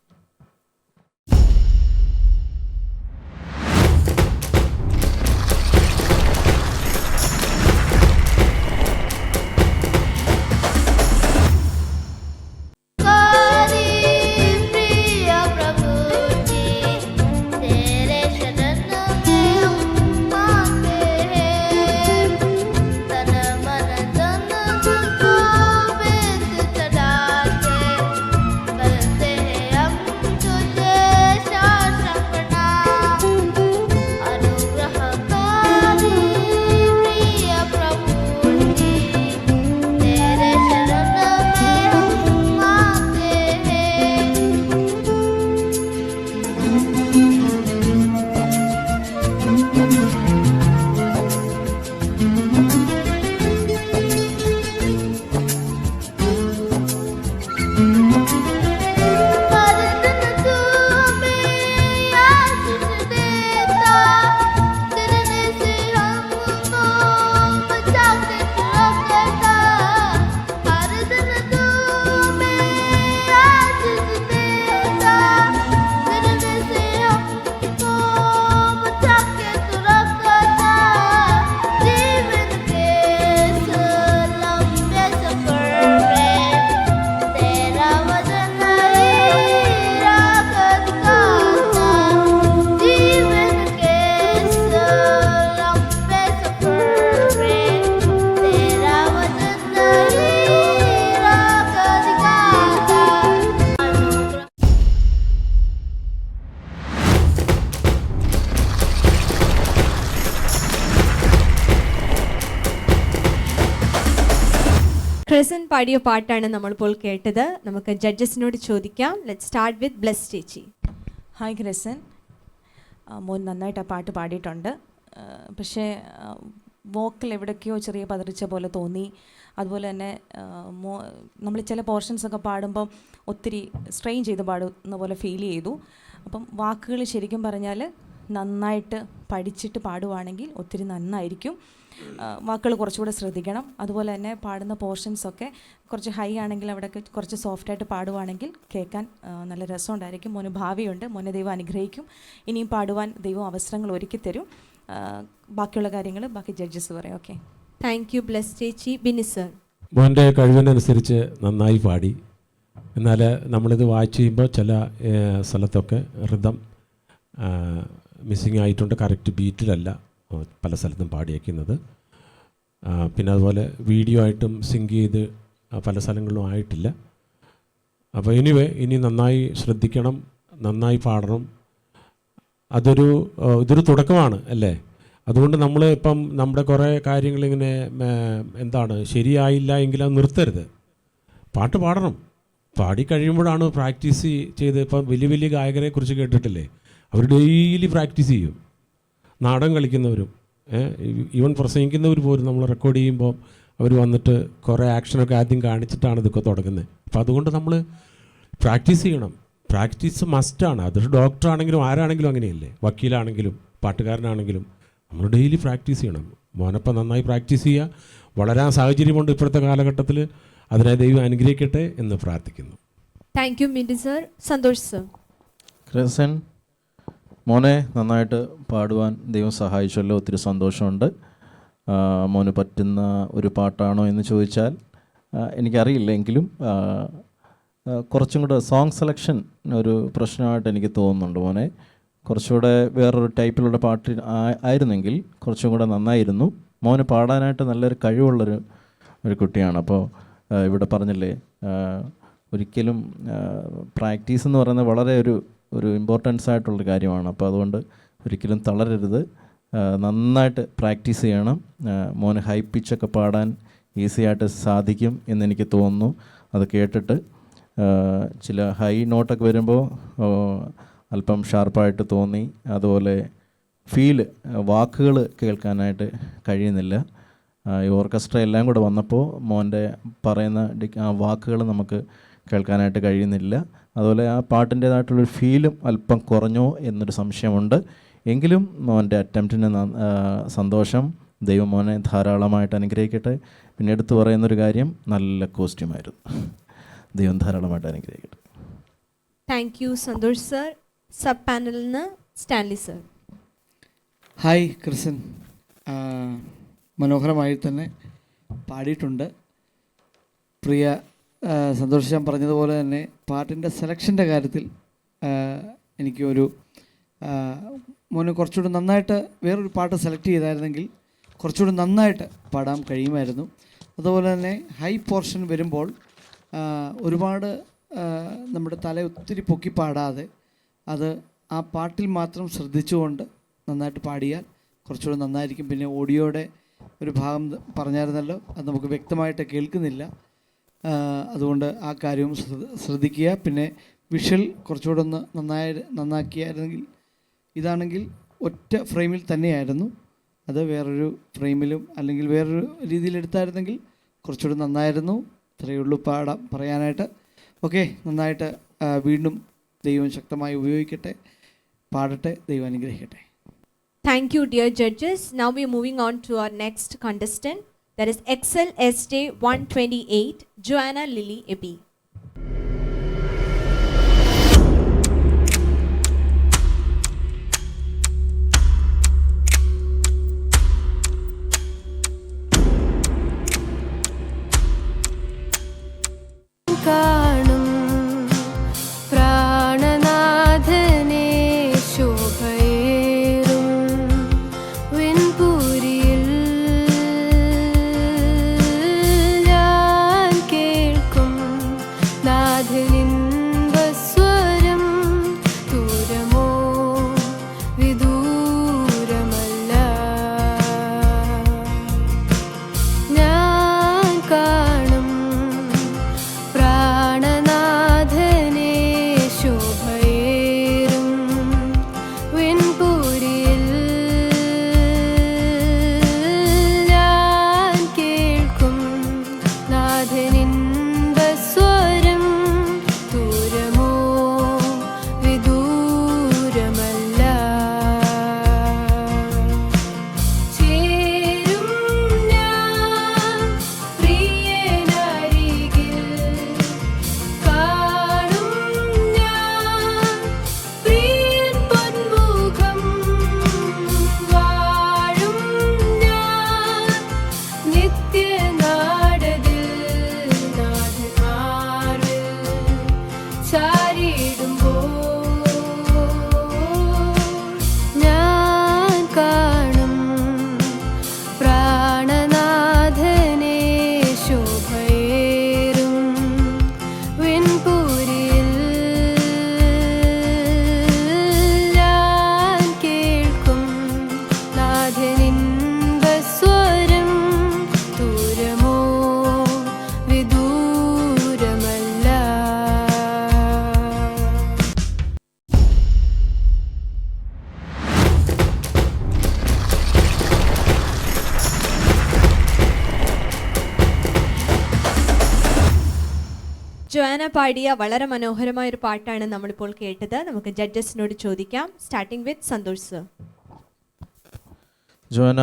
A: Cresson പാടിയ പാട്ടാണ് നമ്മളിപ്പോൾ കേട്ടത്. നമുക്ക് ജഡ്ജസിനോട് ചോദിക്കാം. ലെറ്റ് സ്റ്റാർട്ട് വിത്ത് ബ്ലെസ് ചേച്ചി.
E: ഹായ് ക്രെസൻ, മോൻ നന്നായിട്ട് ആ പാട്ട് പാടിയിട്ടുണ്ട്. പക്ഷേ വോക്കൽ എവിടേക്കോ ചെറിയ പതറിച്ച പോലെ തോന്നി. അതുപോലെ തന്നെ നമ്മൾ ചില പോർഷൻസൊക്കെ പാടുമ്പം ഒത്തിരി സ്ട്രെയിൻ ചെയ്ത് പാടുന്ന പോലെ ഫീൽ ചെയ്തു. അപ്പം വാക്കുകൾ ശരിക്കും പറഞ്ഞാൽ നന്നായിട്ട് പഠിച്ചിട്ട് പാടുവാണെങ്കിൽ ഒത്തിരി നന്നായിരിക്കും. വാക്കുകൾ കുറച്ചുകൂടെ ശ്രദ്ധിക്കണം. അതുപോലെ തന്നെ പാടുന്ന പോർഷൻസൊക്കെ കുറച്ച് ഹൈ ആണെങ്കിൽ അവിടെയൊക്കെ കുറച്ച് സോഫ്റ്റായിട്ട് പാടുവാണെങ്കിൽ കേൾക്കാൻ നല്ല രസമുണ്ടായിരിക്കും. മോന് ഭാവിയുണ്ട്. മോനെ ദൈവം അനുഗ്രഹിക്കും. ഇനിയും പാടുവാൻ ദൈവം അവസരങ്ങൾ ഒരുക്കി തരും. ബാക്കിയുള്ള കാര്യങ്ങൾ ബാക്കി ജഡ്ജസ് പറയും. ഓക്കെ,
A: താങ്ക് യു ബ്ലെസ് ചേച്ചി. ബിനി സർ.
D: മോൻ്റെ കഴിവിനനുസരിച്ച് നന്നായി പാടി. എന്നാൽ നമ്മളിത് വായിച്ച് ചെയ്യുമ്പോൾ ചില സ്ഥലത്തൊക്കെ റിതം മിസ്സിങ് ആയിട്ടുണ്ട്. കറക്റ്റ് ബീറ്റിലല്ല പല സ്ഥലത്തും പാടിയേക്കുന്നത്. പിന്നെ അതുപോലെ വീഡിയോ ആയിട്ടും സിങ്ക് ചെയ്ത് പല സ്ഥലങ്ങളിലും ആയിട്ടില്ല. അപ്പോൾ ഇനി നന്നായി ശ്രദ്ധിക്കണം, നന്നായി പാടണം. ഇതൊരു തുടക്കമാണ് അല്ലേ? അതുകൊണ്ട് നമ്മൾ ഇപ്പം നമ്മുടെ കുറേ കാര്യങ്ങളിങ്ങനെ എന്താണ് ശരിയായില്ല എങ്കിൽ അത് നിർത്തരുത്. പാട്ട് പാടണം. പാടിക്കഴിയുമ്പോഴാണ് പ്രാക്ടീസ് ചെയ്ത്. ഇപ്പം വലിയ വലിയ ഗായകരെ കുറിച്ച് കേട്ടിട്ടില്ലേ, അവർ ഡെയിലി പ്രാക്ടീസ് ചെയ്യും. നാടകം കളിക്കുന്നവരും ഈവൻ പ്രസംഗിക്കുന്നവർ പോലും നമ്മൾ റെക്കോർഡ് ചെയ്യുമ്പോൾ അവർ വന്നിട്ട് കുറേ ആക്ഷനൊക്കെ ആദ്യം കാണിച്ചിട്ടാണ് ഇതൊക്കെ തുടങ്ങുന്നത്. അപ്പോൾ അതുകൊണ്ട് നമ്മൾ പ്രാക്ടീസ് ചെയ്യണം. പ്രാക്ടീസ് മസ്റ്റാണ്. അതൊരു ഡോക്ടറാണെങ്കിലും ആരാണെങ്കിലും അങ്ങനെയല്ലേ, വക്കീലാണെങ്കിലും പാട്ടുകാരനാണെങ്കിലും നമ്മൾ ഡെയിലി പ്രാക്ടീസ് ചെയ്യണം. മോനപ്പം നന്നായി പ്രാക്ടീസ് ചെയ്യുക. വളരാൻ സാഹചര്യമുണ്ട് ഇപ്പോഴത്തെ കാലഘട്ടത്തിൽ. അതിനെ ദൈവം അനുഗ്രഹിക്കട്ടെ എന്ന് പ്രാർത്ഥിക്കുന്നു.
A: Thank you Mintu sir. Santosh sir.
C: Christian മോനെ നന്നായിട്ട് പാടുവാൻ ദൈവം സഹായിച്ചല്ലോ, ഒത്തിരി സന്തോഷമുണ്ട്. മോന് പറ്റുന്ന ഒരു പാട്ടാണോ എന്ന് ചോദിച്ചാൽ എനിക്കറിയില്ല, എങ്കിലും കുറച്ചും കൂടെ സോങ് സെലക്ഷൻ ഒരു പ്രശ്നമായിട്ട് എനിക്ക് തോന്നുന്നുണ്ട്. മോനെ കുറച്ചുകൂടെ വേറൊരു ടൈപ്പിലുള്ള പാട്ട് ആയിരുന്നെങ്കിൽ കുറച്ചും കൂടെ നന്നായിരുന്നു. മോന് പാടാനായിട്ട് നല്ലൊരു കഴിവുള്ളൊരു കുട്ടിയാണ്. അപ്പോൾ ഇവിടെ പറഞ്ഞില്ലേ, ഒരിക്കലും പ്രാക്ടീസ് എന്ന് പറയുന്നത് വളരെ ഒരു ഇമ്പോർട്ടൻസ് ആയിട്ടുള്ളൊരു കാര്യമാണ്. അപ്പോൾ അതുകൊണ്ട് ഒരിക്കലും തളരരുത്, നന്നായിട്ട് പ്രാക്ടീസ് ചെയ്യണം. മോന് ഹൈ പിച്ചൊക്കെ പാടാൻ ഈസി ആയിട്ട് സാധിക്കും എന്നെനിക്ക് തോന്നുന്നു. അത് കേട്ടിട്ട് ചില ഹൈ നോട്ടൊക്കെ വരുമ്പോൾ അല്പം ഷാർപ്പായിട്ട് തോന്നി. അതുപോലെ വാക്കുകൾ കേൾക്കാനായിട്ട് കഴിയുന്നില്ല. ഈ ഓർക്കസ്ട്ര എല്ലാം കൂടെ വന്നപ്പോൾ മോൻ്റെ പറയുന്ന വാക്കുകൾ നമുക്ക് കേൾക്കാനായിട്ട് കഴിയുന്നില്ല. അതുപോലെ ആ പാട്ടിൻ്റേതായിട്ടുള്ളൊരു ഫീലും അല്പം കുറഞ്ഞോ എന്നൊരു സംശയമുണ്ട്. എങ്കിലും മോൻ്റെ അറ്റംപ്റ്റിന് സന്തോഷം. ദൈവം മോനെ ധാരാളമായിട്ട് അനുഗ്രഹിക്കട്ടെ. പിന്നെ എടുത്തു പറയുന്നൊരു കാര്യം, നല്ല കോസ്റ്റ്യൂമായിരുന്നു. ദൈവം ധാരാളമായിട്ട് അനുഗ്രഹിക്കട്ടെ.
A: Thank you Santhosh sir. Sub പാനലിൽ നിന്ന് സ്റ്റാൻലി സർ.
F: ഹായ് ക്രിസ്ത്യൻ, മനോഹരമായി തന്നെ പാടിയിട്ടുണ്ട്. പ്രിയ സന്തോഷ് ഞാൻ പറഞ്ഞതുപോലെ തന്നെ പാട്ടിൻ്റെ സെലക്ഷൻ്റെ കാര്യത്തിൽ എനിക്ക് മോന് കുറച്ചുകൂടി നന്നായിട്ട് വേറൊരു പാട്ട് സെലക്ട് ചെയ്തായിരുന്നെങ്കിൽ കുറച്ചുകൂടി നന്നായിട്ട് പാടാൻ കഴിയുമായിരുന്നു. അതുപോലെ തന്നെ ഹൈ പോർഷൻ വരുമ്പോൾ ഒരുപാട് നമ്മുടെ തല ഒത്തിരി പൊക്കി പാടാതെ അത് ആ പാട്ടിൽ മാത്രം ശ്രദ്ധിച്ചുകൊണ്ട് നന്നായിട്ട് പാടിയാൽ കുറച്ചുകൂടി നന്നായിരിക്കും. പിന്നെ ഓഡിയോയുടെ ഒരു ഭാഗം പറഞ്ഞായിരുന്നല്ലോ, അത് നമുക്ക് വ്യക്തമായിട്ട് കേൾക്കുന്നില്ല. അതുകൊണ്ട് ആ കാര്യവും ശ്രദ്ധിക്കുക. പിന്നെ വിഷ്വൽ കുറച്ചുകൂടെ ഒന്ന് നന്നാക്കിയായിരുന്നെങ്കിൽ, ഇതാണെങ്കിൽ ഒറ്റ ഫ്രെയിമിൽ തന്നെയായിരുന്നു, അത് വേറൊരു ഫ്രെയിമിലും അല്ലെങ്കിൽ വേറൊരു രീതിയിലെടുത്തായിരുന്നെങ്കിൽ കുറച്ചുകൂടി നന്നായിരുന്നു. ഇത്രയേ ഉള്ളൂ പറയാനായിട്ട്. ഓക്കെ, നന്നായിട്ട് വീണ്ടും ദൈവം ശക്തമായി ഉപയോഗിക്കട്ടെ, പാടട്ടെ, ദൈവം അനുഗ്രഹിക്കട്ടെ.
A: Thank you, dear judges. Now we are moving on to our next contestant. That is Excel SJ 128, Joanna Lily Ebi.
G: കാണും പ്രാണനാഥനെ ശോഭയേറും വെൺപൂരിയിൽ ഞാൻ കേൾക്കും
A: പാടിയ വളരെ മനോഹരമായ ഒരു പാട്ടാണ് നമ്മളിപ്പോൾ കേട്ടത്. നമുക്ക് ജഡ്ജസിനോട് ചോദിക്കാം. Starting with Santosh sir.
C: Jona,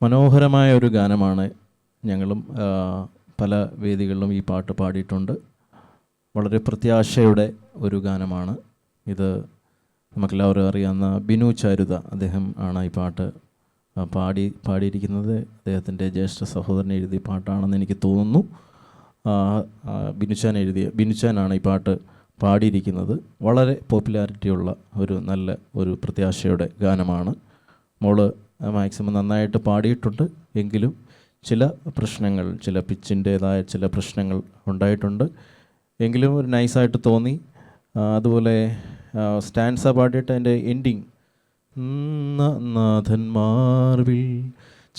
C: മനോഹരമായ ഒരു ഗാനമാണ്. ഞങ്ങളും പല വേദികളിലും ഈ പാട്ട് പാടിയിട്ടുണ്ട്. വളരെ പ്രത്യാശയുടെ ഒരു ഗാനമാണ് ഇത്. നമുക്കെല്ലാവരും അറിയാവുന്ന ബിനു ചാരുത, അദ്ദേഹം ആണ് ഈ പാട്ട് പാടിയിരിക്കുന്നത്. അദ്ദേഹത്തിൻ്റെ ജ്യേഷ്ഠ സഹോദരൻ എഴുതിയ പാട്ടാണെന്ന് എനിക്ക് തോന്നുന്നു. ബിനുച്ചാനാണ് ഈ പാട്ട് പാടിയിരിക്കുന്നത്. വളരെ പോപ്പുലാരിറ്റിയുള്ള ഒരു പ്രത്യാശയുടെ ഗാനമാണ്. മോള് മാക്സിമം നന്നായിട്ട് പാടിയിട്ടുണ്ട്. എങ്കിലും ചില പ്രശ്നങ്ങൾ, ചില പിച്ചിൻ്റേതായ ചില പ്രശ്നങ്ങൾ ഉണ്ടായിട്ടുണ്ട്. എങ്കിലും ഒരു നൈസായിട്ട് തോന്നി. അതുപോലെ സ്റ്റാൻസ പാടിയിട്ട് അതിൻ്റെ എൻഡിങ് നാഥന്മാർവിൽ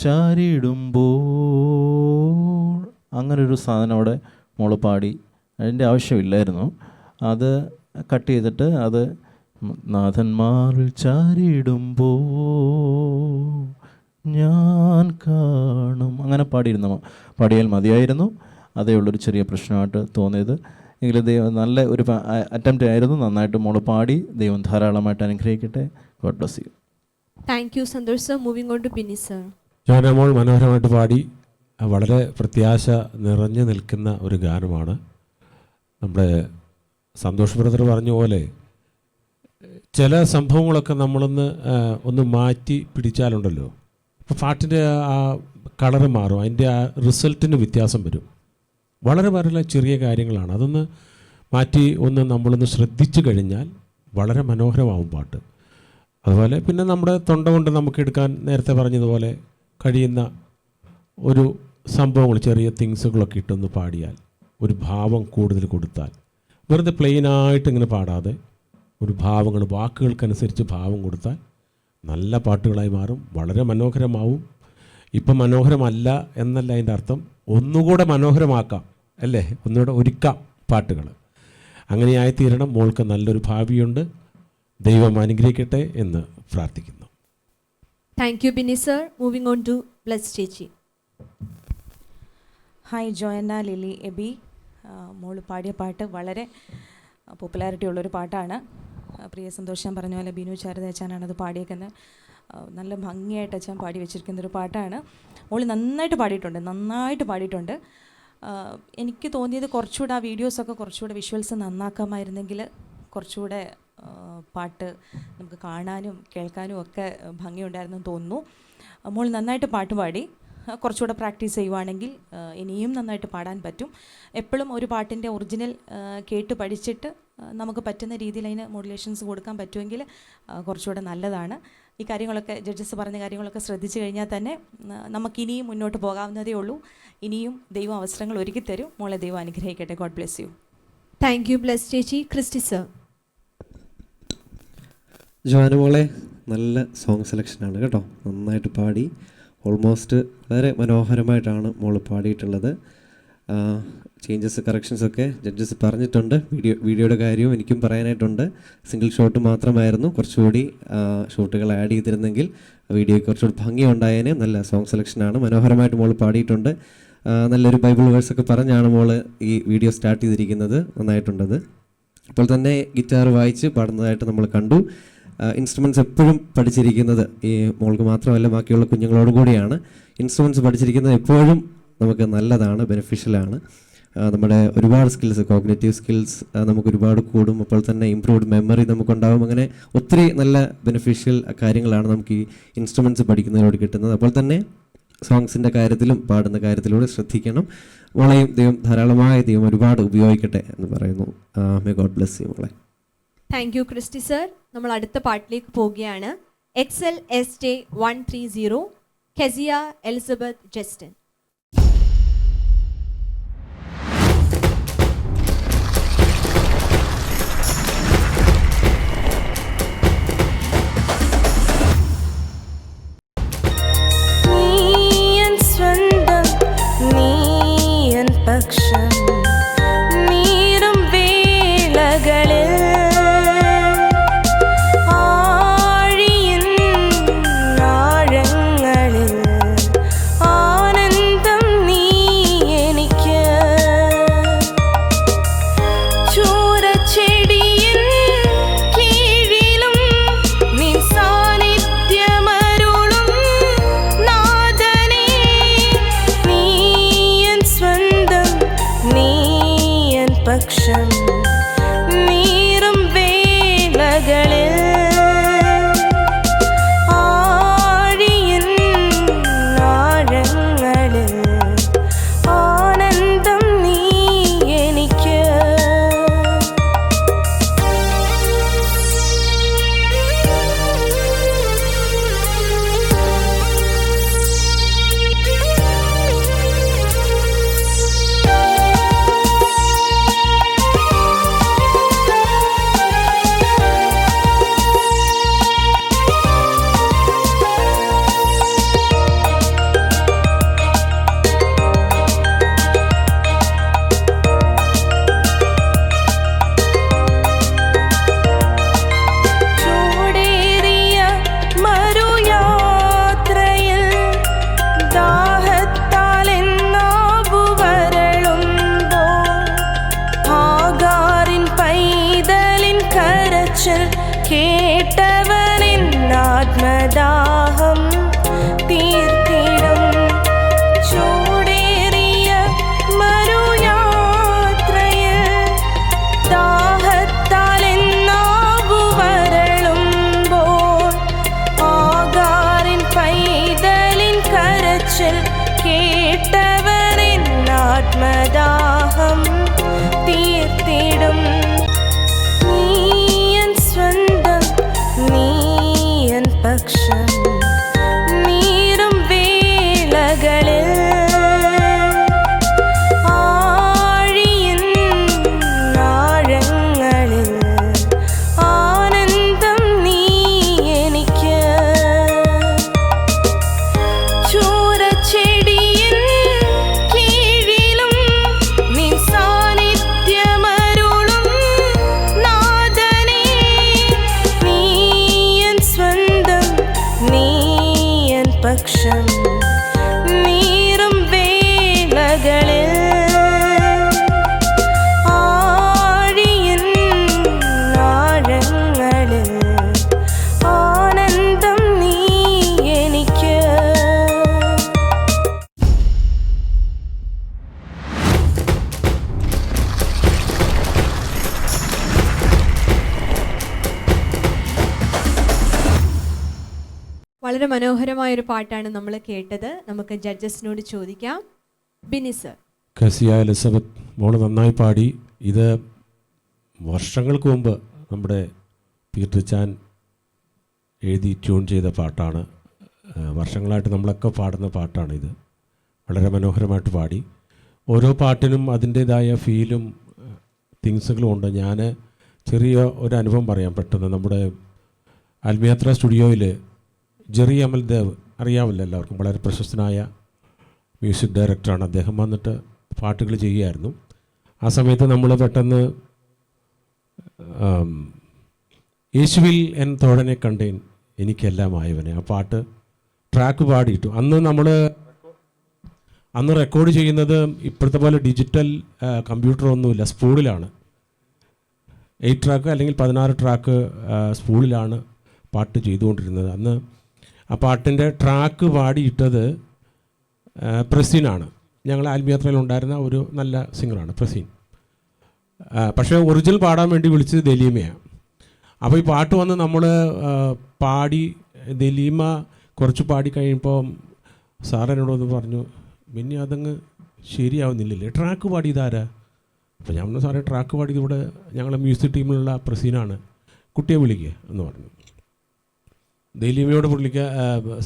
C: ചാരിടുമ്പോൾ അങ്ങനൊരു സാധനം അവിടെ മോള് പാടി. അതിൻ്റെ ആവശ്യമില്ലായിരുന്നു. അത് കട്ട് ചെയ്തിട്ട് അത് നാഥന്മാരിൽ ചാരിടുമ്പോൾ ഞാൻ കാണും അങ്ങനെ പാടിയാൽ മതിയായിരുന്നു. അതേ ഉള്ളൊരു ചെറിയ പ്രശ്നമായിട്ട് തോന്നിയത്. എങ്കിലും ദൈവം നല്ല ഒരു അറ്റംപ്റ്റ് ആയിരുന്നു. നന്നായിട്ട് മോള് പാടി. ദൈവം ധാരാളമായിട്ട് അനുഗ്രഹിക്കട്ടെ. God bless you.
A: Thank you Santhosh sir. Moving on to Binny sir.
D: Jona മോൾ മനോഹരമായിട്ട് പാടി. വളരെ പ്രത്യാശ നിറഞ്ഞു നിൽക്കുന്ന ഒരു ഗാനമാണ്. നമ്മുടെ സന്തോഷ് ബ്രദർ പറഞ്ഞ പോലെ ചില സംഭവങ്ങളൊക്കെ ഒന്ന് മാറ്റി പിടിച്ചാലുണ്ടല്ലോ, അപ്പോൾ പാട്ടിൻ്റെ ആ കളറ് മാറും, അതിൻ്റെ ആ റിസൾട്ടിന് വ്യത്യാസം വരും. വളരെ ചെറിയ കാര്യങ്ങളാണ്. അതൊന്ന് മാറ്റി നമ്മളൊന്ന് ശ്രദ്ധിച്ചു കഴിഞ്ഞാൽ വളരെ മനോഹരമാവും പാട്ട്. അതുപോലെ പിന്നെ നമ്മുടെ തൊണ്ട കൊണ്ട് നമുക്ക് എടുക്കാൻ നേരത്തെ പറഞ്ഞതുപോലെ കഴിയുന്ന ഒരു സംഭവങ്ങൾ, ചെറിയ തിങ്സുകളൊക്കെ ഇട്ടൊന്ന് പാടിയാൽ, ഒരു ഭാവം കൂടുതൽ കൊടുത്താൽ, വെറുതെ പ്ലെയിനായിട്ട് ഇങ്ങനെ പാടാതെ ഒരു ഭാവങ്ങൾ, വാക്കുകൾക്കനുസരിച്ച് ഭാവം കൊടുത്താൽ നല്ല പാട്ടുകളായി മാറും. വളരെ മനോഹരമാവും. ഇപ്പം മനോഹരമല്ല എന്നല്ല അതിൻ്റെ അർത്ഥം, ഒന്നുകൂടെ മനോഹരമാക്കാം അല്ലേ, ഒന്നുകൂടെ ഒരുക്കാം പാട്ടുകൾ. അങ്ങനെയായിത്തീരണം. മോൾക്ക് നല്ലൊരു ഭാവിയുണ്ട്. ദൈവം അനുഗ്രഹിക്കട്ടെ എന്ന് പ്രാർത്ഥിക്കുന്നു.
A: Thank you Binny sir. Moving on to Bless ചേച്ചി.
E: ഹായ് ജോയന്ന, ലിലി, എബി. മോള് പാടിയ പാട്ട് വളരെ പോപ്പുലാരിറ്റി ഉള്ളൊരു പാട്ടാണ്. പ്രിയ സന്തോഷം പറഞ്ഞ പോലെ ബിനു ചാരുത അച്ഛനാണ് അത് പാടിയേക്കുന്നത്. നല്ല ഭംഗിയായിട്ട് അച്ഛൻ പാടി വെച്ചിരിക്കുന്നൊരു പാട്ടാണ്. മോള് നന്നായിട്ട് പാടിയിട്ടുണ്ട്. എനിക്ക് തോന്നിയത് കുറച്ചുകൂടെ ആ വീഡിയോസൊക്കെ കുറച്ചുകൂടെ വിഷ്വൽസ് നന്നാക്കാമായിരുന്നെങ്കിൽ കുറച്ചുകൂടെ പാട്ട് നമുക്ക് കാണാനും കേൾക്കാനും ഒക്കെ ഭംഗിയുണ്ടായിരുന്നു തോന്നുന്നു. മോൾ നന്നായിട്ട് പാട്ട് പാടി. കുറച്ചുകൂടെ പ്രാക്ടീസ് ചെയ്യുവാണെങ്കിൽ ഇനിയും നന്നായിട്ട് പാടാൻ പറ്റും. എപ്പോഴും ഒരു പാട്ടിൻ്റെ ഒറിജിനൽ കേട്ട് പഠിച്ചിട്ട് നമുക്ക് പറ്റുന്ന രീതിയിൽ അതിന് മോഡുലേഷൻസ് കൊടുക്കാൻ പറ്റുമെങ്കിൽ കുറച്ചുകൂടെ നല്ലതാണ്. ഈ കാര്യങ്ങളൊക്കെ ജഡ്ജസ് പറഞ്ഞ കാര്യങ്ങളൊക്കെ ശ്രദ്ധിച്ചു കഴിഞ്ഞാൽ തന്നെ നമുക്കിനിയും മുന്നോട്ട് പോകാവുന്നതേ ഉള്ളൂ. ഇനിയും ദൈവം അവസരങ്ങൾ ഒരുക്കി തരും. മോളെ ദൈവം അനുഗ്രഹിക്കട്ടെ. God bless you.
A: Thank you Bless ചേച്ചി. ക്രിസ്റ്റി സർ.
H: ജോന മോളെ, നല്ല സോങ് സെലക്ഷനാണ് കേട്ടോ. നന്നായിട്ട് പാടി. ഓൾമോസ്റ്റ് വളരെ മനോഹരമായിട്ടാണ് മോൾ പാടിയിട്ടുള്ളത്. ചേഞ്ചസ്, കറക്ഷൻസൊക്കെ ജഡ്ജസ് പറഞ്ഞിട്ടുണ്ട്. വീഡിയോയുടെ കാര്യവും എനിക്കും പറയാനായിട്ടുണ്ട്. സിംഗിൾ ഷോട്ട് മാത്രമായിരുന്നു. കുറച്ചുകൂടി ഷോട്ടുകൾ ആഡ് ചെയ്തിരുന്നെങ്കിൽ വീഡിയോയ്ക്ക് കുറച്ചുകൂടി ഭംഗി ഉണ്ടായേനെ. നല്ല സോങ് സെലക്ഷനാണ്. മനോഹരമായിട്ട് മോൾ പാടിയിട്ടുണ്ട്. നല്ലൊരു ബൈബിൾ വേഴ്സൊക്കെ പറഞ്ഞാണ് മോൾ ഈ വീഡിയോ സ്റ്റാർട്ട് ചെയ്തിരിക്കുന്നത്. നന്നായിട്ടുണ്ടത്. അപ്പോൾ തന്നെ ഗിറ്റാർ വായിച്ച് പാടുന്നതായിട്ട് നമ്മൾ കണ്ടു. ഇൻസ്ട്രുമെൻറ്റ്സ് എപ്പോഴും പഠിച്ചിരിക്കുന്നത് ഈ മോൾക്ക് മാത്രമല്ല ബാക്കിയുള്ള കുഞ്ഞുങ്ങളോടും കൂടിയാണ്. ഇൻസ്ട്രുമെൻറ്റ്സ് പഠിച്ചിരിക്കുന്നത് എപ്പോഴും നമുക്ക് നല്ലതാണ്, ബെനിഫിഷ്യലാണ്. നമ്മുടെ ഒരുപാട് സ്കിൽസ്, കോഗ്നിറ്റീവ് സ്കിൽസ് നമുക്ക് ഒരുപാട് കൂടും. അപ്പോൾ തന്നെ ഇംപ്രൂവ്ഡ് മെമ്മറി നമുക്കുണ്ടാകും. അങ്ങനെ ഒത്തിരി നല്ല ബെനിഫിഷ്യൽ കാര്യങ്ങളാണ് നമുക്ക് ഈ ഇൻസ്ട്രുമെൻറ്റ്സ് പഠിക്കുന്നതിലൂടെ കിട്ടുന്നത്. അപ്പോൾ തന്നെ സോങ്സിൻ്റെ കാര്യത്തിലും പാടുന്ന കാര്യത്തിലൂടെ ശ്രദ്ധിക്കണം. മോളെയും ദൈവം ധാരാളമായി ദൈവം ഒരുപാട് ഉപയോഗിക്കട്ടെ എന്ന് പറയുന്നു. മേ ഗോഡ് ബ്ലെസ് യു മോളെ.
A: Thank you Christy sir. നമ്മൾ അടുത്ത പാട്ടിലേക്ക് പോവുകയാണ്. XLSJ 130 Kezia Elizabeth Justin.
J: ആഴിயின் ആഴങ്ങളിൽ ആനന്ദ പക്ഷം നീറും വേളകളിൽ ആഴിയിൻ ആഴങ്ങളിൽ ആനന്ദം നീ എനിക്ക്. ചൂടേറിയ മരുയാത്രയിൽ ദാഹത്താൽ എന്നാവു വരളുമ്പോൾ ഹാഗാറിൻ പൈതലിൻ കരച്ചിൽ കേട്ടവനിൻ ആത്മദാഹം തീർത്തിടും. ചൂടേറിയ മരുയാത്രയിൽ ദാഹത്താൽ എന്നാവു വരളുമ്പോൾ ആഗാറിൻ പൈതലിൻ കരച്ചിൽ കേട്ടവനിൻ ആത്മദാഹം തീർത്തിടും. നീയൻ സ്വന്തം നീയൻ പക്ഷം നീറും വേളകളിൽ ആഴിയിൻ ആഴങ്ങളിൽ ആനന്ദം നീ എനിക്ക്. ചൂരച്ചെടിയിൻ കീഴിലും നിൻ സാന്നിധ്യമരുളും നാഥനേ, നീയൻ സ്വന്തം നീയൻ പക്ഷം നീറും വേളകളിൽ ആഴിയിൻ ആഴങ്ങളിൽ ആനന്ദം നീ എനിക്ക്.
A: വളരെ മനോഹരമായ ഒരു പാട്ടാണ് നമ്മൾ കേട്ടത്. നമുക്ക് ജഡ്ജസിനോട് ചോദിക്കാം. ബിനി സർ.
D: കസിയ എലിസബത്ത് മോള് നന്നായി പാടി. ഇത് വർഷങ്ങൾക്ക് മുമ്പ് നമ്മുടെ പീറ്റർ ചാൻ എഴുതി ട്യൂൺ ചെയ്ത പാട്ടാണ്. വർഷങ്ങളായിട്ട് നമ്മളൊക്കെ പാടുന്ന പാട്ടാണിത്. വളരെ മനോഹരമായിട്ട് പാടി. ഓരോ പാട്ടിനും അതിൻ്റേതായ ഫീലും തിങ്സുകളും ഉണ്ട്. ഞാൻ ചെറിയ ഒരു അനുഭവം പറയാം പെട്ടെന്ന്. നമ്മുടെ ആത്മയാത്ര സ്റ്റുഡിയോയിൽ ജെറി അമൽദേവ് അറിയാമല്ലോ എല്ലാവർക്കും, വളരെ പ്രശസ്തനായ മ്യൂസിക് ഡയറക്ടറാണ്. അദ്ദേഹം വന്നിട്ട് പാട്ടുകൾ ചെയ്യുമായിരുന്നു. ആ സമയത്ത് നമ്മൾ പെട്ടെന്ന് യേശുവിൽ എൻ തോഴനെ കണ്ടേൻ എനിക്കെല്ലാം ആയവനെ, ആ പാട്ട് ട്രാക്ക് പാടിയിട്ടു. അന്ന് റെക്കോർഡ് ചെയ്യുന്നത് ഇപ്പോഴത്തെ പോലെ ഡിജിറ്റൽ കമ്പ്യൂട്ടറൊന്നുമില്ല, സ്പൂളിലാണ്. 8 ട്രാക്ക് അല്ലെങ്കിൽ 16 ട്രാക്ക് സ്പൂളിലാണ് പാട്ട് ചെയ്തുകൊണ്ടിരുന്നത്. അന്ന് ആ പാട്ടിൻ്റെ ട്രാക്ക് പാടിയിട്ടത് പ്രസീനാണ്. ഞങ്ങൾ ആത്മയാത്രയിലുണ്ടായിരുന്ന ഒരു നല്ല സിംഗറാണ് പ്രസീൻ. പക്ഷേ ഒറിജിനൽ പാടാൻ വേണ്ടി വിളിച്ചത് ദലീമയാണ്. അപ്പോൾ ഈ പാട്ട് വന്ന് നമ്മൾ പാടി, ദലീമ കുറച്ച് പാടി കഴിയുമ്പോൾ സാറെന്നോടൊന്ന് പറഞ്ഞു, പിന്നെ അതങ്ങ് ശരിയാവുന്നില്ലല്ലേ, ട്രാക്ക് പാടിയതാരാ? അപ്പോൾ ഞാൻ പറഞ്ഞു, സാറേ ട്രാക്ക് പാടിയത് ഇവിടെ ഞങ്ങളുടെ മ്യൂസിക് ടീമിലുള്ള പ്രസീനാണ്, കുട്ടിയെ വിളിക്കുക എന്ന് പറഞ്ഞു. ദലീമയോട്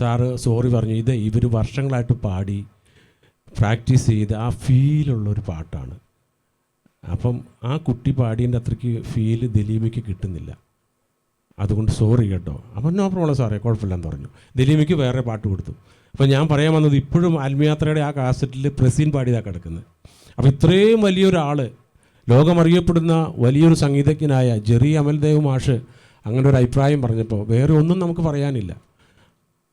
D: സാറ് സോറി പറഞ്ഞു. ഇത് ഇവർ വർഷങ്ങളായിട്ട് പാടി പ്രാക്ടീസ് ചെയ്ത് ആ ഫീലുള്ളൊരു പാട്ടാണ്. അപ്പം ആ കുട്ടി പാടിയതിൻ്റെ അത്രയ്ക്ക് ഫീല് ദലീമയ്ക്ക് കിട്ടുന്നില്ല, അതുകൊണ്ട് സോറി കേട്ടോ. അപ്പം നോ പ്രോബ്ലം സാറേ, കുഴപ്പമില്ലെന്ന് പറഞ്ഞു. ദലീമയ്ക്ക് വേറെ പാട്ട് കൊടുത്തു. അപ്പോൾ ഞാൻ പറയാൻ വന്നത്, ഇപ്പോഴും ആത്മയാത്രയുടെ ആ കാസറ്റിൽ പ്രസീൻ പാടിയതാണ് കിടക്കുന്നത്. അപ്പോൾ ഇത്രയും വലിയൊരാൾ, ലോകമറിയപ്പെടുന്ന വലിയൊരു സംഗീതജ്ഞനായ ജെറി അമൽദേവ് മാഷ് അങ്ങനെ ഒരു അഭിപ്രായം പറഞ്ഞപ്പോൾ വേറെ ഒന്നും നമുക്ക് പറയാനില്ല.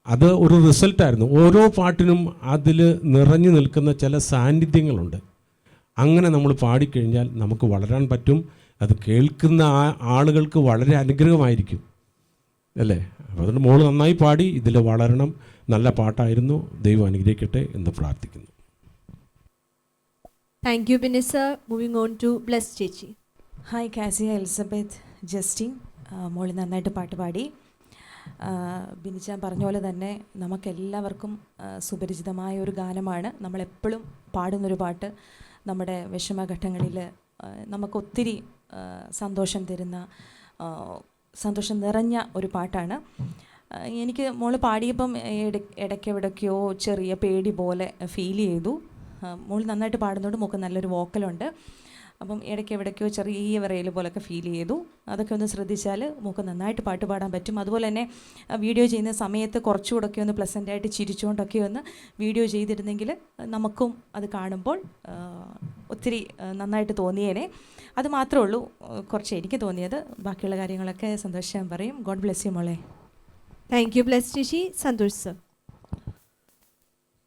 D: അത് ഒരു റിസൾട്ടായിരുന്നു. ഓരോ പാട്ടിനും അതിൽ നിറഞ്ഞു നിൽക്കുന്ന ചില സാന്നിധ്യങ്ങളുണ്ട്. അങ്ങനെ നമ്മൾ പാടിക്കഴിഞ്ഞാൽ നമുക്ക് വളരാൻ പറ്റും. അത് കേൾക്കുന്ന ആളുകൾക്ക് വളരെ അനുഗ്രഹമായിരിക്കും, അല്ലേ? അപ്പോൾ അതുകൊണ്ട് മോള് നന്നായി പാടി, ഇതിൽ വളരണം. നല്ല പാട്ടായിരുന്നു. ദൈവം അനുഗ്രഹിക്കട്ടെ എന്ന് പ്രാർത്ഥിക്കുന്നു.
A: Thank you Bini sir. Moving on to Bless ചേച്ചി.
E: ഹായ് കാസിയ എലിസബത്ത് ജസ്റ്റിൻ, മോളി നന്നായിട്ട് പാട്ട് പാടി. ബിനിച്ചാൻ പറഞ്ഞ പോലെ തന്നെ നമുക്കെല്ലാവർക്കും സുപരിചിതമായ ഒരു ഗാനമാണ്. നമ്മളെപ്പോഴും പാടുന്നൊരു പാട്ട്. നമ്മുടെ വിഷമഘട്ടങ്ങളിൽ നമുക്കൊത്തിരി സന്തോഷം തരുന്ന, സന്തോഷം നിറഞ്ഞ ഒരു പാട്ടാണ്. എനിക്ക് മോള് പാടിയപ്പം ഇടയ്ക്കെവിടൊക്കെയോ ചെറിയ പേടി പോലെ ഫീൽ ചെയ്തു. മോൾ നന്നായിട്ട് പാടുന്നതുകൊണ്ട് മോൾക്ക് നല്ലൊരു വോക്കലുണ്ട്. അപ്പം ഇടയ്ക്ക് എവിടേക്കോ ചെറിയ വിറയൽ പോലൊക്കെ ഫീൽ ചെയ്തു. അതൊക്കെ ഒന്ന് ശ്രദ്ധിച്ചാൽ നമുക്ക് നന്നായിട്ട് പാട്ട് പാടാൻ പറ്റും. അതുപോലെ തന്നെ വീഡിയോ ചെയ്യുന്ന സമയത്ത് കുറച്ചുകൂടെയൊക്കെ ഒന്ന് പ്ലസൻ്റായിട്ട് ചിരിച്ചുകൊണ്ടൊക്കെ ഒന്ന് വീഡിയോ ചെയ്തിരുന്നെങ്കിൽ നമുക്കും അത് കാണുമ്പോൾ ഒത്തിരി നന്നായിട്ട് തോന്നിയേനെ. അത് മാത്രമേ ഉള്ളൂ കുറച്ച് എനിക്ക് തോന്നിയത്. ബാക്കിയുള്ള കാര്യങ്ങളൊക്കെ സന്തോഷം പറയും. ഗോഡ് ബ്ലെസ് യു മോളെ.
A: താങ്ക് യു ബ്ലെസ് ചേച്ചി. Santhosh sir.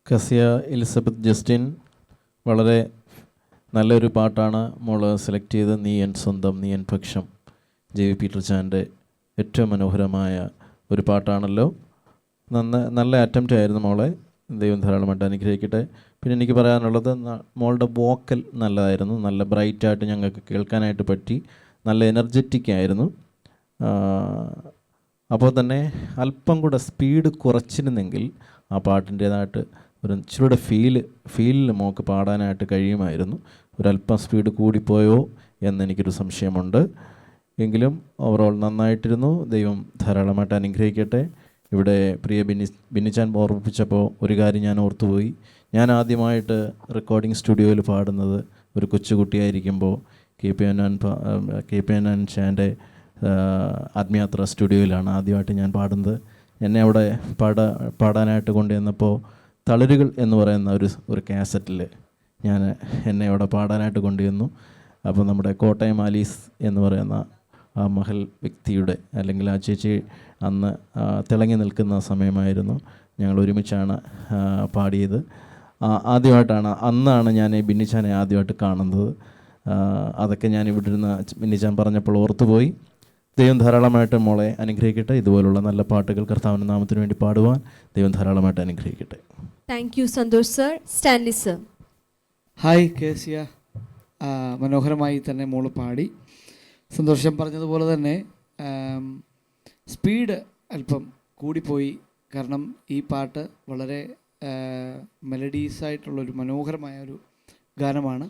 C: Kasia Elizabeth Justin, വളരെ നല്ലൊരു പാട്ടാണ് മോള് സെലക്ട് ചെയ്ത്. നീ എൻ സ്വന്തം നീ എൻ പക്ഷം, JV പീറ്റർ ചാൻ്റെ ഏറ്റവും മനോഹരമായ ഒരു പാട്ടാണല്ലോ. നല്ല അറ്റംപ്റ്റ് ആയിരുന്നു മോളെ. ദൈവം ധാരാളമായിട്ട് അനുഗ്രഹിക്കട്ടെ. പിന്നെ എനിക്ക് പറയാനുള്ളത്, മോളുടെ വോക്കൽ നല്ലതായിരുന്നു. നല്ല ബ്രൈറ്റായിട്ട് ഞങ്ങൾക്ക് കേൾക്കാനായിട്ട് പറ്റി. നല്ല എനർജറ്റിക് ആയിരുന്നു. അപ്പോൾ തന്നെ അല്പം കൂടെ സ്പീഡ് കുറച്ചിരുന്നെങ്കിൽ ആ പാട്ടിൻ്റേതായിട്ട് ഒരു ഇച്ചിരിയുടെ ഫീലിൽ മോൾക്ക് പാടാനായിട്ട് കഴിയുമായിരുന്നു. ഒരല്പം സ്പീഡ് കൂടിപ്പോയോ എന്നെനിക്കൊരു സംശയമുണ്ട്. എങ്കിലും ഓവറോൾ നന്നായിട്ടിരുന്നു. ദൈവം ധാരാളമായിട്ട് അനുഗ്രഹിക്കട്ടെ. ഇവിടെ പ്രിയ ബിനിച്ചാൻ ഓർമ്മിപ്പിച്ചപ്പോൾ ഒരു കാര്യം ഞാൻ ഓർത്തുപോയി. ഞാൻ ആദ്യമായിട്ട് റെക്കോർഡിംഗ് സ്റ്റുഡിയോയിൽ പാടുന്നത് ഒരു കൊച്ചുകുട്ടിയായിരിക്കുമ്പോൾ KP Anand ചാൻ്റെ ആത്മയാത്ര സ്റ്റുഡിയോയിലാണ് ആദ്യമായിട്ട് ഞാൻ പാടുന്നത്. എന്നെ അവിടെ പാടാനായിട്ട് കൊണ്ടുവന്നപ്പോൾ തളിരുകൾ എന്ന് പറയുന്ന ഒരു കാസറ്റിൽ എന്നെ അവിടെ പാടാനായിട്ട് കൊണ്ടുവന്നു. അപ്പോൾ നമ്മുടെ കോട്ടയം ആലീസ് എന്ന് പറയുന്ന ആ മഹൽ വ്യക്തിയുടെ, അല്ലെങ്കിൽ ആ ചേച്ചി അന്ന് തിളങ്ങി നിൽക്കുന്ന സമയമായിരുന്നു. ഞങ്ങൾ ഒരുമിച്ചാണ് പാടിയത്. അന്നാണ് ഞാൻ ബിന്നിച്ചാനെ ആദ്യമായിട്ട് കാണുന്നത്. അതൊക്കെ ഞാൻ ഇവിടെ ഇരുന്ന് ബിന്നിച്ചാൻ പറഞ്ഞപ്പോൾ ഓർത്തുപോയി. ദൈവം ധാരാളമായിട്ട് മോളെ അനുഗ്രഹിക്കട്ടെ. ഇതുപോലുള്ള നല്ല പാട്ടുകൾ കർത്താവിൻ്റെ നാമത്തിന് വേണ്ടി പാടുവാൻ ദൈവം ധാരാളമായിട്ട് അനുഗ്രഹിക്കട്ടെ.
A: Thank you Santhosh sir. Stanley sir.
F: Hi Kezia, മനോഹരമായി തന്നെ മോള് പാടി. സന്തോഷം പറഞ്ഞതുപോലെ തന്നെ സ്പീഡ് അല്പം കൂടിപ്പോയി. കാരണം ഈ പാട്ട് വളരെ മെലഡീസായിട്ടുള്ളൊരു മനോഹരമായ ഒരു ഗാനമാണ്.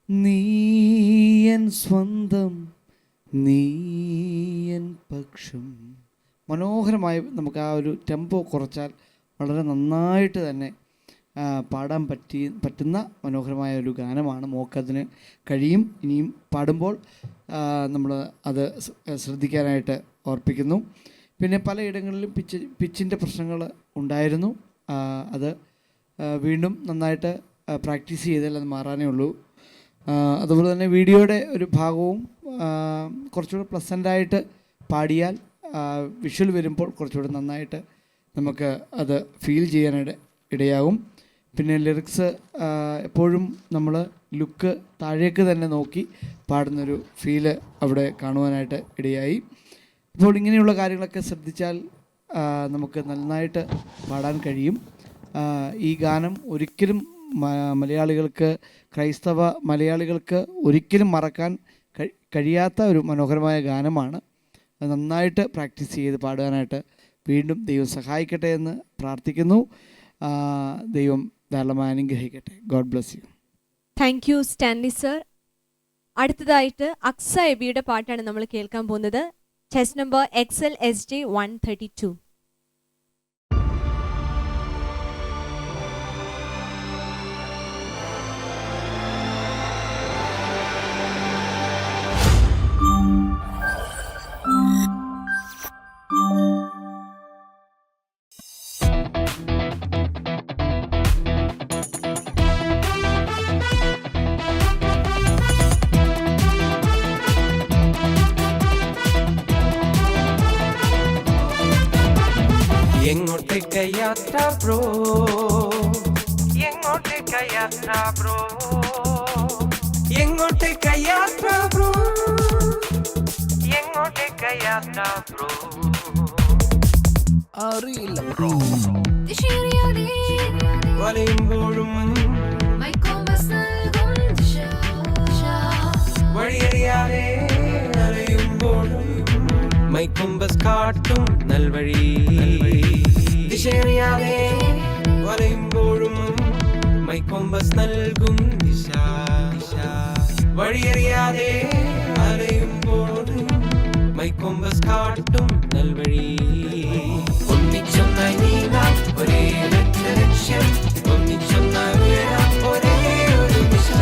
F: നീ എൻ സ്വന്തം നീ എൻ പക്ഷം, മനോഹരമായി നമുക്ക് ആ ഒരു ടെമ്പോ കുറച്ചാൽ വളരെ നന്നായിട്ട് തന്നെ പാടാൻ പറ്റുന്ന മനോഹരമായ ഒരു ഗാനമാണ്. മോക്കതിന് കഴിയും. ഇനിയും പാടുമ്പോൾ നമ്മൾ അത് ശ്രദ്ധിക്കാനായിട്ട് ഓർപ്പിക്കുന്നു. പിന്നെ പലയിടങ്ങളിലും പിച്ചിൻ്റെ പ്രശ്നങ്ങൾ ഉണ്ടായിരുന്നു. അത് വീണ്ടും നന്നായിട്ട് പ്രാക്ടീസ് ചെയ്താൽ അത് മാറാനേ ഉള്ളൂ. അതുപോലെ തന്നെ വീഡിയോയുടെ ഒരു ഭാഗവും കുറച്ചുകൂടെ പ്ലസൻ്റായിട്ട് പാടിയാൽ വിഷ്വൽ വരുമ്പോൾ കുറച്ചുകൂടെ നന്നായിട്ട് നമുക്ക് അത് ഫീൽ ചെയ്യാനായിട്ട് ഇടയാകും. പിന്നെ ലിറിക്സ് എപ്പോഴും നമ്മൾ ലുക്ക് താഴേക്ക് തന്നെ നോക്കി പാടുന്നൊരു ഫീല് അവിടെ കാണുവാനായിട്ട് ഇടയായി. ഇപ്പോൾ ഇങ്ങനെയുള്ള കാര്യങ്ങളൊക്കെ ശ്രദ്ധിച്ചാൽ നമുക്ക് നന്നായിട്ട് പാടാൻ കഴിയും. ഈ ഗാനം ഒരിക്കലും മലയാളികൾക്ക്, ക്രൈസ്തവ മലയാളികൾക്ക് ഒരിക്കലും മറക്കാൻ കഴിയാത്ത ഒരു മനോഹരമായ ഗാനമാണ്. അത് നന്നായിട്ട് പ്രാക്ടീസ് ചെയ്ത് പാടാനായിട്ട് വീണ്ടും ദൈവം സഹായിക്കട്ടെ എന്ന് പ്രാർത്ഥിക്കുന്നു. ദൈവം ധാരാളമായി അനുഗ്രഹിക്കട്ടെ. God bless you.
A: Thank you Stanley sir. അടുത്തതായിട്ട് അക്സ എബിയുടെ പാട്ടാണ് നമ്മൾ കേൾക്കാൻ പോകുന്നത്. Chess number XLSJ 132.
I: എങ്ങോട്ടേക്ക യാത്ര ബ്രോ, എങ്ങോട്ടേക്ക യാത്ര ബ്രോ, എങ്ങോട്ടേക്ക യാത്ര ബ്രോ, എങ്ങോട്ടേക്ക യാത്ര ബ്രോ, അറിയില്ല ബ്രോ. വലയുമ്പോഴും മൈക്കൊമ്പസ് കാട്ടും നൽവഴി ദിശയറിയാതെ വലയുമ്പോഴും മൈക്കൊമ്പസ് നൽകും ദിശ വഴിയറിയാതെ അലയുമ്പോഴും മൈക്കൊമ്പസ് കാട്ടും നൽവഴി ഒന്നിച്ചൊന്നായി നീങ്ങാം ഒരേ ലക്ഷ്യം ഒന്നിച്ചൊന്നായി ഉയരാം ഒരേ ഒരു ദിശ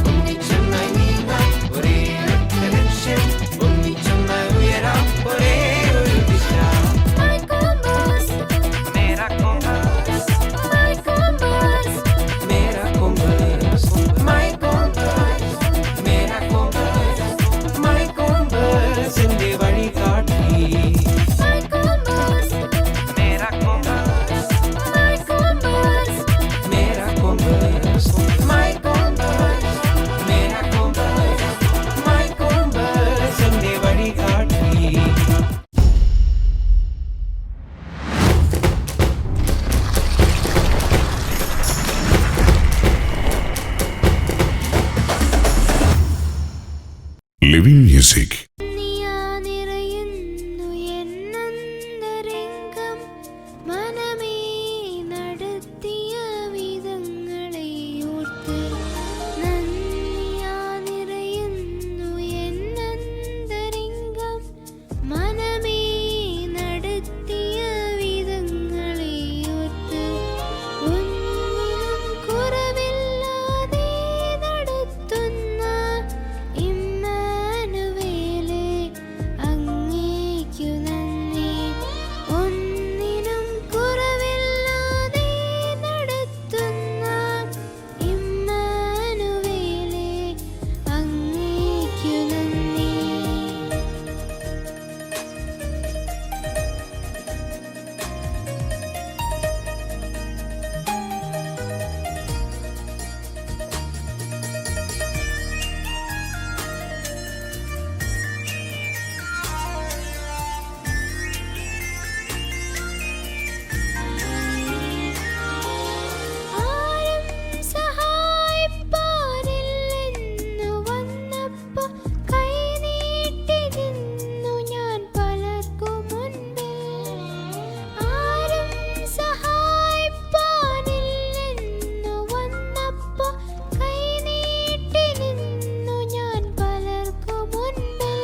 I: ഒന്നിച്ചൊന്നായി നീങ്ങാം ഒരേ ലക്ഷ്യം ഒന്നിച്ചൊന്നായി ഉയരാം ഒരേ ഒരു ദിശ മേരാ കോമ്പസ് മേരാ കോമ്പസ് മൈ കോമ്പസ് മേരാ കോമ്പസ് മൈ കോമ്പസ് എന്റെ വഴി കാട്ടി മേരാ കോമ്പസ് മേരാ കോമ്പസ് മൈ കോമ്പസ് മേരാ കോമ്പസ് മൈ കോമ്പസ് എന്റെ വഴി കാട്ടി
K: Living Music.
G: നിറയുന്നു എന്നന്തരംഗം മനമേ നടത്തിയ വിധങ്ങളെ ഓർത്ത് നന്ദിയാ നിറയുന്നു എന്നന്തരംഗം മനമേ നടത്തിയ വിധങ്ങളെ ഓർത്ത് ഒന്നിനും കുറവില്ലാതെ നടത്തുന്ന ഇമ്മാനുവേലേ അങ്ങേക്കു നന്ദി ഒന്നിനും കുറവില്ലാതെ നടത്തുന്ന ഇമ്മാനുവേലേ അങ്ങേക്കു നന്ദി ആരും സഹായിപ്പാനില്ലെന്നു വന്നപ്പോ കൈനീട്ടി നിന്നു ഞാൻ പലർക്കും മുൻപിൽ ആരും സഹായിപ്പാനില്ലെന്നു വന്നപ്പോ കൈനീട്ടി നിന്നു ഞാൻ പലർക്കും മുൻപിൽ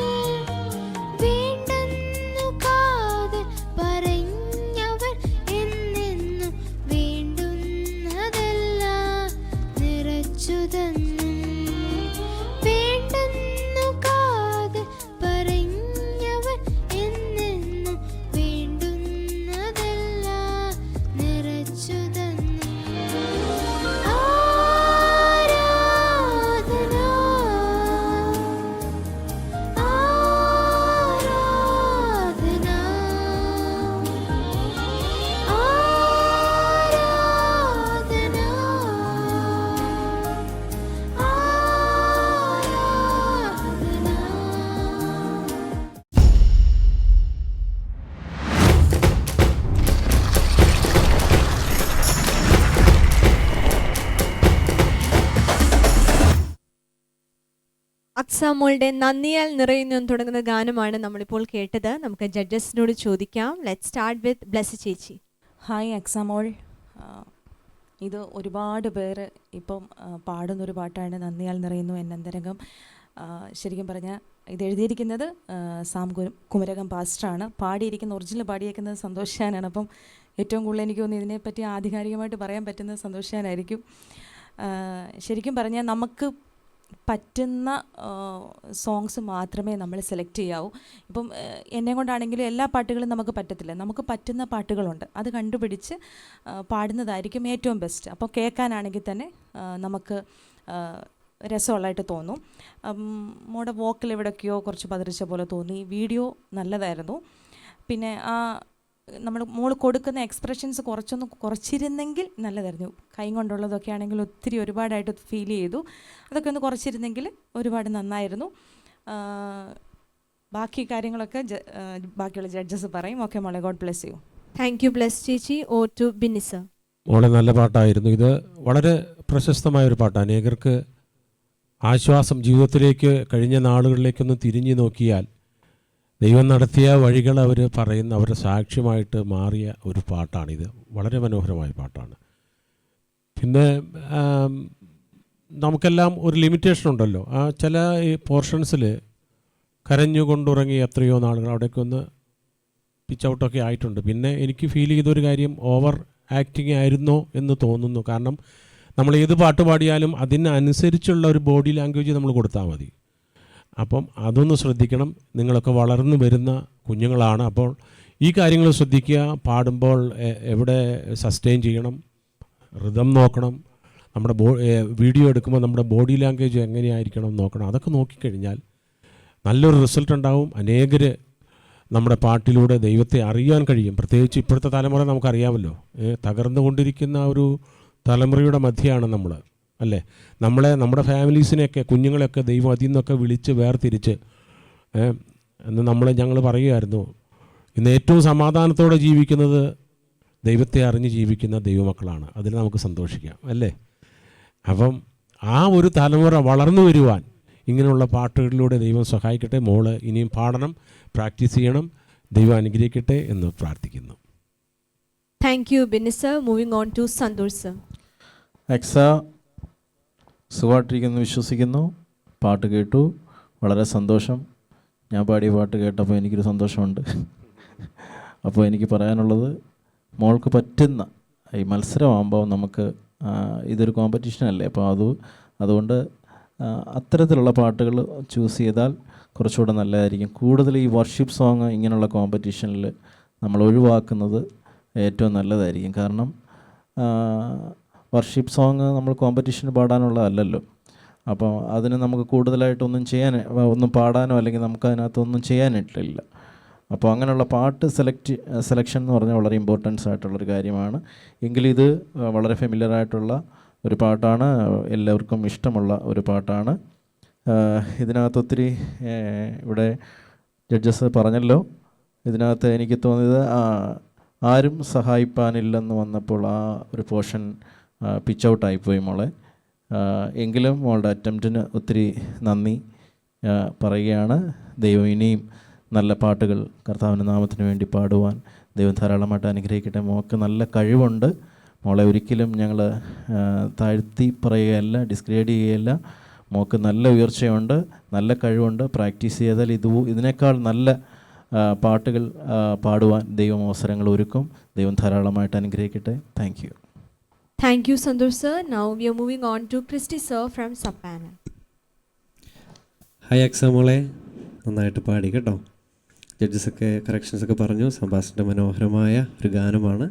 G: വേണ്ടെന്നു കാതിൽ പറഞ്ഞവർ എന്നെന്നു വേണ്ടുന്നതെല്ലാം നിറച്ചു തന്നു വേണ്ടെന്നു കാതിൽ പറഞ്ഞവർ എന്നെന്നു വേണ്ടുന്നതെല്ലാം നിറച്ചു തന്നു ആരാധന ആരാധന ആരാധന ആരാധന
A: അക്സാമോളുടെ നന്ദിയാൽ നിറയുന്നു എന്ന് തുടങ്ങുന്ന ഗാനമാണ് നമ്മളിപ്പോൾ കേട്ടത്. നമുക്ക് ജഡ്ജസിനോട് ചോദിക്കാം. ലെറ്റ് സ്റ്റാർട്ട് വിത്ത് ബ്ലെസ് ചേച്ചി.
E: ഹായ് അക്സാമോൾ. ഇത് ഒരുപാട് പേര് ഇപ്പം പാടുന്നൊരു പാട്ടാണ് നന്ദിയാൽ നിറയുന്നു എന്നന്തരംഗം. ശരിക്കും പറഞ്ഞാൽ ഇത് എഴുതിയിരിക്കുന്നത് സാം കുമരകം പാസ്റ്ററാണ്. പാടിയിരിക്കുന്ന ഒറിജിനൽ പാടിയേക്കുന്നത് സന്തോഷാനാണ്. അപ്പം ഏറ്റവും കൂടുതൽ എനിക്ക് തോന്നുന്നു ഇതിനെപ്പറ്റി ആധികാരികമായിട്ട് പറയാൻ പറ്റുന്നത് സന്തോഷാനായിരിക്കും. ശരിക്കും പറഞ്ഞാൽ നമുക്ക് പറ്റുന്ന സോങ്സ് മാത്രമേ നമ്മൾ സെലക്ട് ചെയ്യാവൂ. ഇപ്പം എന്നെ കൊണ്ടാണെങ്കിലും എല്ലാ പാട്ടുകളും നമുക്ക് പറ്റത്തില്ല. നമുക്ക് പറ്റുന്ന പാട്ടുകളുണ്ട്, അത് കണ്ടുപിടിച്ച് പാടുന്നതായിരിക്കും ഏറ്റവും ബെസ്റ്റ്. അപ്പോൾ കേൾക്കാനാണെങ്കിൽ തന്നെ നമുക്ക് രസമുള്ളതായിട്ട് തോന്നും. മോടെ വോക്കൽ എവിടെയൊക്കെയോ കുറച്ച് പതറിച്ച പോലെ തോന്നി. വീഡിയോ നല്ലതായിരുന്നു. പിന്നെ ആ നമ്മൾ മോള് കൊടുക്കുന്ന എക്സ്പ്രഷൻസ് കുറച്ചിരുന്നെങ്കിൽ നല്ലതായിരുന്നു. കൈ കൊണ്ടുള്ളതൊക്കെ ആണെങ്കിൽ ഒത്തിരി ഒരുപാടായിട്ട് ഫീൽ ചെയ്തു. അതൊക്കെ ഒന്ന് കുറച്ചിരുന്നെങ്കിൽ ഒരുപാട് നന്നായിരുന്നു. ബാക്കി കാര്യങ്ങളൊക്കെ ബാക്കിയുള്ള ജഡ്ജസ് പറയും. ഓക്കെ മോളെ, God bless you.
A: Thank you Bless ചേച്ചി. ഓ ടു ബിന്നി സർ.
D: മോളെ നല്ല പാട്ടായിരുന്നു. ഇത് വളരെ പ്രശസ്തമായൊരു പാട്ടാണ്. അനേകർക്ക് ആശ്വാസം, ജീവിതത്തിലേക്ക് കഴിഞ്ഞ നാളുകളിലേക്കൊന്ന് തിരിഞ്ഞു നോക്കിയാൽ ദൈവം നടത്തിയ വഴികൾ അവർ പറയുന്ന അവരുടെ സാക്ഷ്യമായിട്ട് മാറിയ ഒരു പാട്ടാണിത്. വളരെ മനോഹരമായ പാട്ടാണ്. പിന്നെ നമുക്കെല്ലാം ഒരു ലിമിറ്റേഷൻ ഉണ്ടല്ലോ. ആ ചില ഈ പോർഷൻസിൽ കരഞ്ഞുകൊണ്ടുറങ്ങി എത്രയോ നാളുകൾ അവിടേക്ക് ഒന്ന് പിച്ച് ഔട്ടൊക്കെ ആയിട്ടുണ്ട്. പിന്നെ എനിക്ക് ഫീൽ ചെയ്തൊരു കാര്യം ഓവർ ആക്ടിങ് ആയിരുന്നോ എന്ന് തോന്നുന്നു. കാരണം നമ്മൾ ഏത് പാട്ട് പാടിയാലും അതിനനുസരിച്ചുള്ള ഒരു ബോഡി ലാംഗ്വേജ് നമ്മൾ കൊടുത്താൽ മതി. അപ്പം അതൊന്ന് ശ്രദ്ധിക്കണം. നിങ്ങളൊക്കെ വളർന്നു വരുന്ന കുഞ്ഞുങ്ങളാണ്. അപ്പോൾ ഈ കാര്യങ്ങൾ ശ്രദ്ധിക്കുക. പാടുമ്പോൾ എവിടെ സസ്റ്റെയിൻ ചെയ്യണം, റിതം നോക്കണം, നമ്മുടെ വീഡിയോ എടുക്കുമ്പോൾ നമ്മുടെ ബോഡി ലാംഗ്വേജ് എങ്ങനെയായിരിക്കണം നോക്കണം. അതൊക്കെ നോക്കിക്കഴിഞ്ഞാൽ നല്ലൊരു റിസൾട്ട് ഉണ്ടാവും. അനേകർ നമ്മുടെ പാട്ടിലൂടെ ദൈവത്തെ അറിയാൻ കഴിയും. പ്രത്യേകിച്ച് ഇപ്പോഴത്തെ തലമുറ നമുക്കറിയാമല്ലോ, തകർന്നുകൊണ്ടിരിക്കുന്ന ഒരു തലമുറയുടെ മധ്യയാണ് നമ്മൾ, അല്ലേ? നമ്മുടെ ഫാമിലീസിനെയൊക്കെ, കുഞ്ഞുങ്ങളെയൊക്കെ ദൈവം അതിൽ നിന്നൊക്കെ വിളിച്ച് വേർതിരിച്ച് എന്ന് ഞങ്ങൾ പറയുമായിരുന്നു, ഇന്ന് ഏറ്റവും സമാധാനത്തോടെ ജീവിക്കുന്നത് ദൈവത്തെ അറിഞ്ഞ് ജീവിക്കുന്ന ദൈവമക്കളാണ്. അതിൽ നമുക്ക് സന്തോഷിക്കാം, അല്ലേ? അപ്പം ആ ഒരു തലമുറ വളർന്നു വരുവാൻ ഇങ്ങനെയുള്ള പാട്ടുകളിലൂടെ ദൈവം സഹായിക്കട്ടെ. മോള് ഇനിയും പാടണം, പ്രാക്ടീസ് ചെയ്യണം. ദൈവം അനുഗ്രഹിക്കട്ടെ എന്ന് പ്രാർത്ഥിക്കുന്നു.
A: Thank you Bini sir. Moving on to Santhosh sir.
C: എക്സ സുഖമായിട്ടിരിക്കുന്നു വിശ്വസിക്കുന്നു. പാട്ട് കേട്ടു, വളരെ സന്തോഷം. ഞാൻ പാടിയ പാട്ട് കേട്ടപ്പോൾ എനിക്കൊരു സന്തോഷമുണ്ട്. അപ്പോൾ എനിക്ക് പറയാനുള്ളത്, മോൾക്ക് പറ്റുന്ന ഈ മത്സരമാകുമ്പോൾ നമുക്ക് ഇതൊരു കോമ്പറ്റീഷനല്ലേ, അപ്പോൾ അതുകൊണ്ട് അത്തരത്തിലുള്ള പാട്ടുകൾ ചൂസ് ചെയ്താൽ കുറച്ചുകൂടെ നല്ലതായിരിക്കും. കൂടുതൽ ഈ വർഷിപ്പ് സോങ് ഇങ്ങനെയുള്ള കോമ്പറ്റീഷനിൽ നമ്മൾ ഒഴിവാക്കുന്നത് ഏറ്റവും നല്ലതായിരിക്കും. കാരണം വർഷിപ്പ് സോങ് നമ്മൾ കോമ്പറ്റീഷന് പാടാനുള്ളതല്ലല്ലോ. അപ്പോൾ അതിന് നമുക്ക് കൂടുതലായിട്ടൊന്നും ഒന്നും പാടാനോ അല്ലെങ്കിൽ നമുക്ക് അതിനകത്തൊന്നും ചെയ്യാനായിട്ടില്ല. അപ്പോൾ അങ്ങനെയുള്ള പാട്ട് സെലക്ഷൻ എന്ന് പറഞ്ഞാൽ വളരെ ഇമ്പോർട്ടൻസ് ആയിട്ടുള്ളൊരു കാര്യമാണ്. എങ്കിലും ഇത് വളരെ ഫെമിലിയറായിട്ടുള്ള ഒരു പാട്ടാണ്, എല്ലാവർക്കും ഇഷ്ടമുള്ള ഒരു പാട്ടാണ്. ഇതിനകത്ത് ഒത്തിരി ഇവിടെ ജഡ്ജസ് പറഞ്ഞല്ലോ, ഇതിനകത്ത് എനിക്ക് തോന്നിയത് ആരും സഹായിപ്പാനില്ലെന്ന് വന്നപ്പോൾ ആ ഒരു പോർഷൻ പിച്ച് ഔട്ടായിപ്പോയി മോളെ. എങ്കിലും മോളുടെ അറ്റംപ്റ്റിന് ഒത്തിരി നന്ദി പറയുകയാണ്. ദൈവം ഇനിയും നല്ല പാട്ടുകൾ കർത്താവിൻ്റെ നാമത്തിന് വേണ്ടി പാടുവാൻ ദൈവം ധാരാളമായിട്ട് അനുഗ്രഹിക്കട്ടെ. മോൾക്ക് നല്ല കഴിവുണ്ട്. മോളെ ഒരിക്കലും ഞങ്ങൾ താഴ്ത്തി പറയുകയല്ല, ഡിസ്ഗ്രേഡ് ചെയ്യുകയല്ല. മോൾക്ക് നല്ല ഉയർച്ചയുണ്ട്, നല്ല കഴിവുണ്ട്. പ്രാക്ടീസ് ചെയ്താൽ ഇതിനേക്കാൾ നല്ല പാട്ടുകൾ പാടുവാൻ ദൈവം അവസരങ്ങൾ ഒരുക്കും. ദൈവം ധാരാളമായിട്ട് അനുഗ്രഹിക്കട്ടെ. Thank U.
A: Thank you, Santosh sir. Now we are moving on to Christy sir from sub-panel.
H: Hi Aksa മോളെ, നന്നായിട്ട് പാടി കേട്ടോ. ജഡ്ജസൊക്കെ കറക്ഷൻസൊക്കെ പറഞ്ഞു. സംഭാഷണൻ്റെ മനോഹരമായ ഒരു ഗാനമാണ്.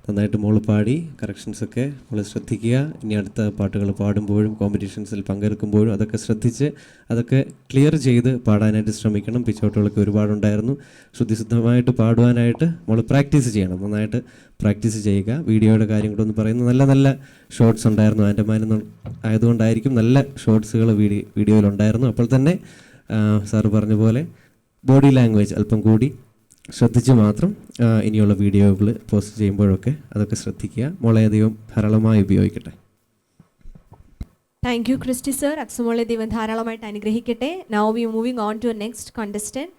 H: നന്നായിട്ട് മോള് പാടി. കറക്ഷൻസൊക്കെ മോള് ശ്രദ്ധിക്കുക. ഇനി അടുത്ത പാട്ടുകൾ പാടുമ്പോഴും കോമ്പറ്റീഷൻസിൽ പങ്കെടുക്കുമ്പോഴും അതൊക്കെ ശ്രദ്ധിച്ച് അതൊക്കെ ക്ലിയർ ചെയ്ത് പാടാനായിട്ട് ശ്രമിക്കണം. പിച്ചൗട്ടുകളൊക്കെ ഒരുപാടുണ്ടായിരുന്നു. ശുദ്ധിശുദ്ധമായിട്ട് പാടുവാനായിട്ട് മോള് പ്രാക്ടീസ് ചെയ്യണം. നന്നായിട്ട് പ്രാക്ടീസ് ചെയ്യുക. വീഡിയോയുടെ കാര്യം കൂടെ ഒന്ന് പറയുന്നു. നല്ല നല്ല ഷോർട്സ് ഉണ്ടായിരുന്നു. ആൻഡമാൻ ആയതുകൊണ്ടായിരിക്കും നല്ല ഷോർട്സുകൾ വീഡിയോയിലുണ്ടായിരുന്നു. അപ്പോൾ തന്നെ സാറ് പറഞ്ഞ പോലെ ബോഡി ലാംഗ്വേജ് അല്പം കൂടി ശ്രദ്ധിച്ച് മാത്രം ഇനിയുള്ള വീഡിയോകൾ പോസ്റ്റ് ചെയ്യുമ്പോഴൊക്കെ അതൊക്കെ ശ്രദ്ധിക്കുക. മോളെ ദൈവം ധാരാളമായി ഉപയോഗിക്കട്ടെ.
A: Thank you Christy sir. അക്സുമോളെ ദൈവം ധാരാളമായിട്ട് അനുഗ്രഹിക്കട്ടെ. Now we moving on to next contestant,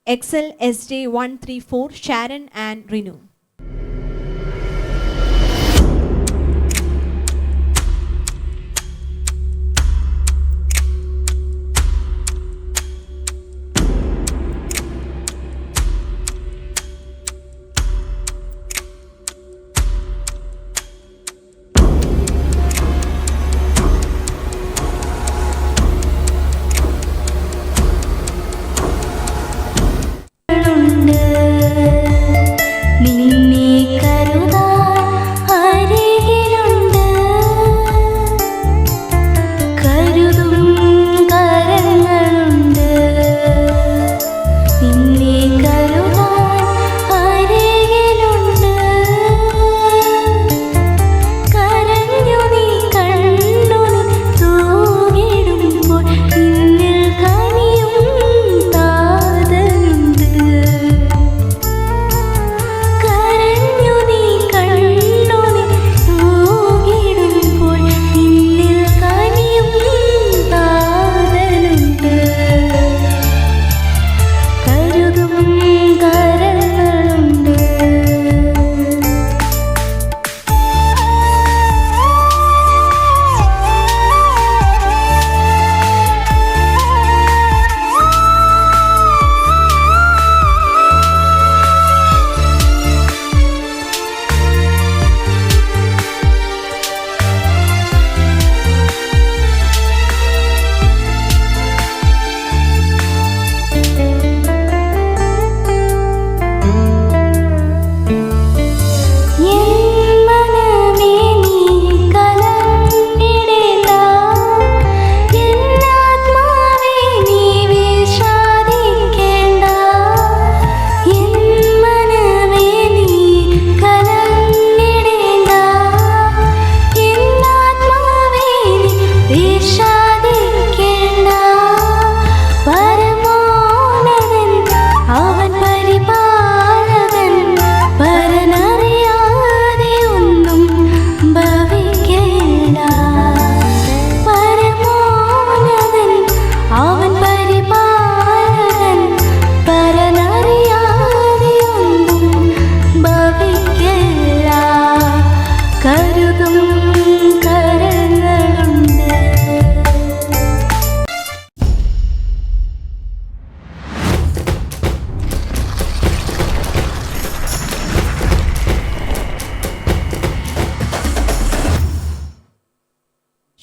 A: Excel SJ 134 Sharon and Renu.
G: നിന്നെ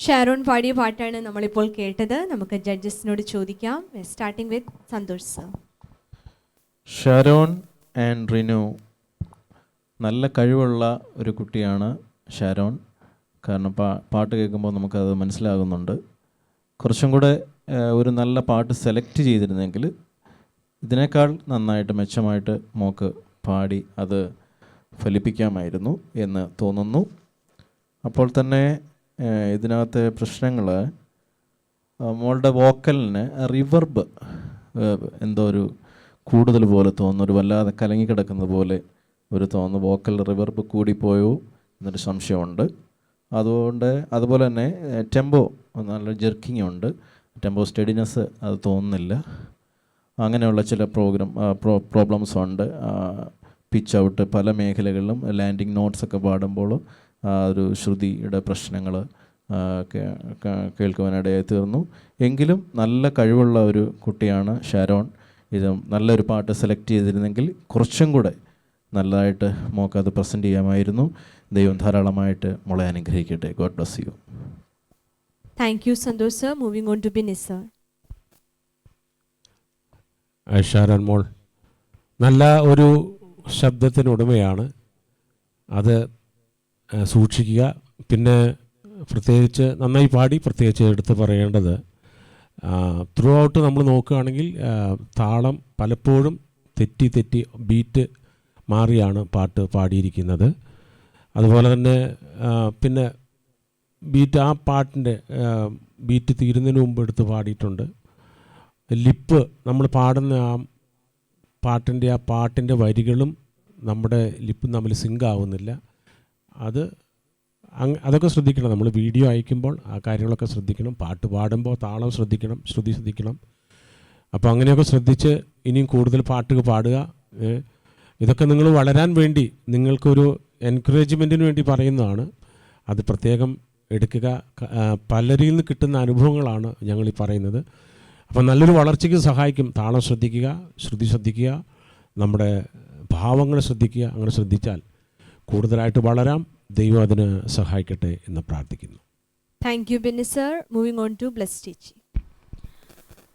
A: ഷാരോൺ പാടിയ പാട്ടാണ് നമ്മളിപ്പോൾ കേട്ടത്. നമുക്ക് ജഡ്ജസിനോട് ചോദിക്കാം. Starting with Santosh sir.
C: Sharon and Rinu, നല്ല കഴിവുള്ള ഒരു കുട്ടിയാണ് ഷാരോൺ. കാരണം പാട്ട് കേൾക്കുമ്പോൾ നമുക്കത് മനസ്സിലാകുന്നുണ്ട്. കുറച്ചും കൂടെ ഒരു നല്ല പാട്ട് സെലക്ട് ചെയ്തിരുന്നെങ്കിൽ ഇതിനേക്കാൾ നന്നായിട്ട് മെച്ചമായിട്ട് മോക്ക് പാടി അത് ഫലിപ്പിക്കാമായിരുന്നു എന്ന് തോന്നുന്നു. അപ്പോൾ തന്നെ ഇതിനകത്തെ പ്രശ്നങ്ങൾ, മോളുടെ വോക്കലിന് റിവർബ് എന്തോ ഒരു കൂടുതൽ പോലെ തോന്നുന്നു, ഒരു വല്ലാതെ കലങ്ങിക്കിടക്കുന്നത് പോലെ ഒരു തോന്നുന്നു. വോക്കൽ റിവർബ് കൂടിപ്പോയോ എന്നൊരു സംശയമുണ്ട്. അതുപോലെ തന്നെ ടെമ്പോ നല്ല ജെർക്കിങ് ഉണ്ട്, ടെമ്പോ സ്റ്റഡിനെസ് അത് തോന്നുന്നില്ല. അങ്ങനെയുള്ള ചില പ്രോബ്ലംസ് ഉണ്ട്. പിച്ച് ഔട്ട് പല മേഖലകളിലും ലാൻഡിങ് നോട്ട്സൊക്കെ പാടുമ്പോൾ ഒരു ശ്രുതിയുടെ പ്രശ്നങ്ങൾ കേൾക്കുവാനിടയായി തീർന്നു. എങ്കിലും നല്ല കഴിവുള്ള ഒരു കുട്ടിയാണ് ഷാരോൺ. ഇത് നല്ലൊരു പാട്ട് സെലക്ട് ചെയ്തിരുന്നെങ്കിൽ കുറച്ചും കൂടെ നല്ലതായിട്ട് മോക്ക് അത് പ്രസൻറ്റ് ചെയ്യാമായിരുന്നു. ദൈവം ധാരാളമായിട്ട് മോളെ അനുഗ്രഹിക്കട്ടെ. God bless you.
A: Thank you Santhosh sir. Moving on to Bini sir.
D: Sharon മോൾ നല്ല ഒരു ശബ്ദത്തിനുടമയാണ്. അത് സൂക്ഷിക്കുക. പിന്നെ പ്രത്യേകിച്ച് നന്നായി പാടി പ്രത്യേകിച്ച് എടുത്ത് പറയേണ്ടത്, ത്രൂ ഔട്ട് നമ്മൾ നോക്കുകയാണെങ്കിൽ താളം പലപ്പോഴും തെറ്റി ബീറ്റ് മാറിയാണ് പാട്ട് പാടിയിരിക്കുന്നത്. അതുപോലെ തന്നെ പിന്നെ ആ പാട്ടിൻ്റെ ബീറ്റ് തീരുന്നതിന് മുമ്പ് എടുത്ത് പാടിയിട്ടുണ്ട്. ലിപ്പ് നമ്മൾ പാടുന്ന പാട്ടിൻ്റെ വരികളും നമ്മുടെ ലിപ്പും തമ്മിൽ സിങ്ക് ആവുന്നില്ല. അതൊക്കെ ശ്രദ്ധിക്കണം. നമ്മൾ വീഡിയോ അയക്കുമ്പോൾ ആ കാര്യങ്ങളൊക്കെ ശ്രദ്ധിക്കണം. പാട്ട് പാടുമ്പോൾ താളം ശ്രദ്ധിക്കണം, ശ്രുതി ശ്രദ്ധിക്കണം. അപ്പോൾ അങ്ങനെയൊക്കെ ശ്രദ്ധിച്ച് ഇനിയും കൂടുതൽ പാട്ടുകൾ പാടുക. ഇതൊക്കെ നിങ്ങൾ വളരാൻ വേണ്ടി, നിങ്ങൾക്കൊരു എൻകറേജ്മെൻറ്റിന് വേണ്ടി പറയുന്നതാണ്. അത് പ്രത്യേകം എടുക്കുക. പലരിൽ നിന്ന് കിട്ടുന്ന അനുഭവങ്ങളാണ് ഞങ്ങളീ പറയുന്നത്. അപ്പം നല്ലൊരു വളർച്ചയ്ക്ക് സഹായിക്കും. താളം ശ്രദ്ധിക്കുക, ശ്രുതി ശ്രദ്ധിക്കുക, നമ്മുടെ ഭാവങ്ങൾ ശ്രദ്ധിക്കുക. അങ്ങനെ ശ്രദ്ധിച്ചാൽ കൂടുതലായിട്ട് വളരാം. ദൈവം അതിന് സഹായിക്കട്ടെ എന്ന് പ്രാർത്ഥിക്കുന്നു.
A: Thank you Bini sir. Moving on to Bless ചേച്ചി.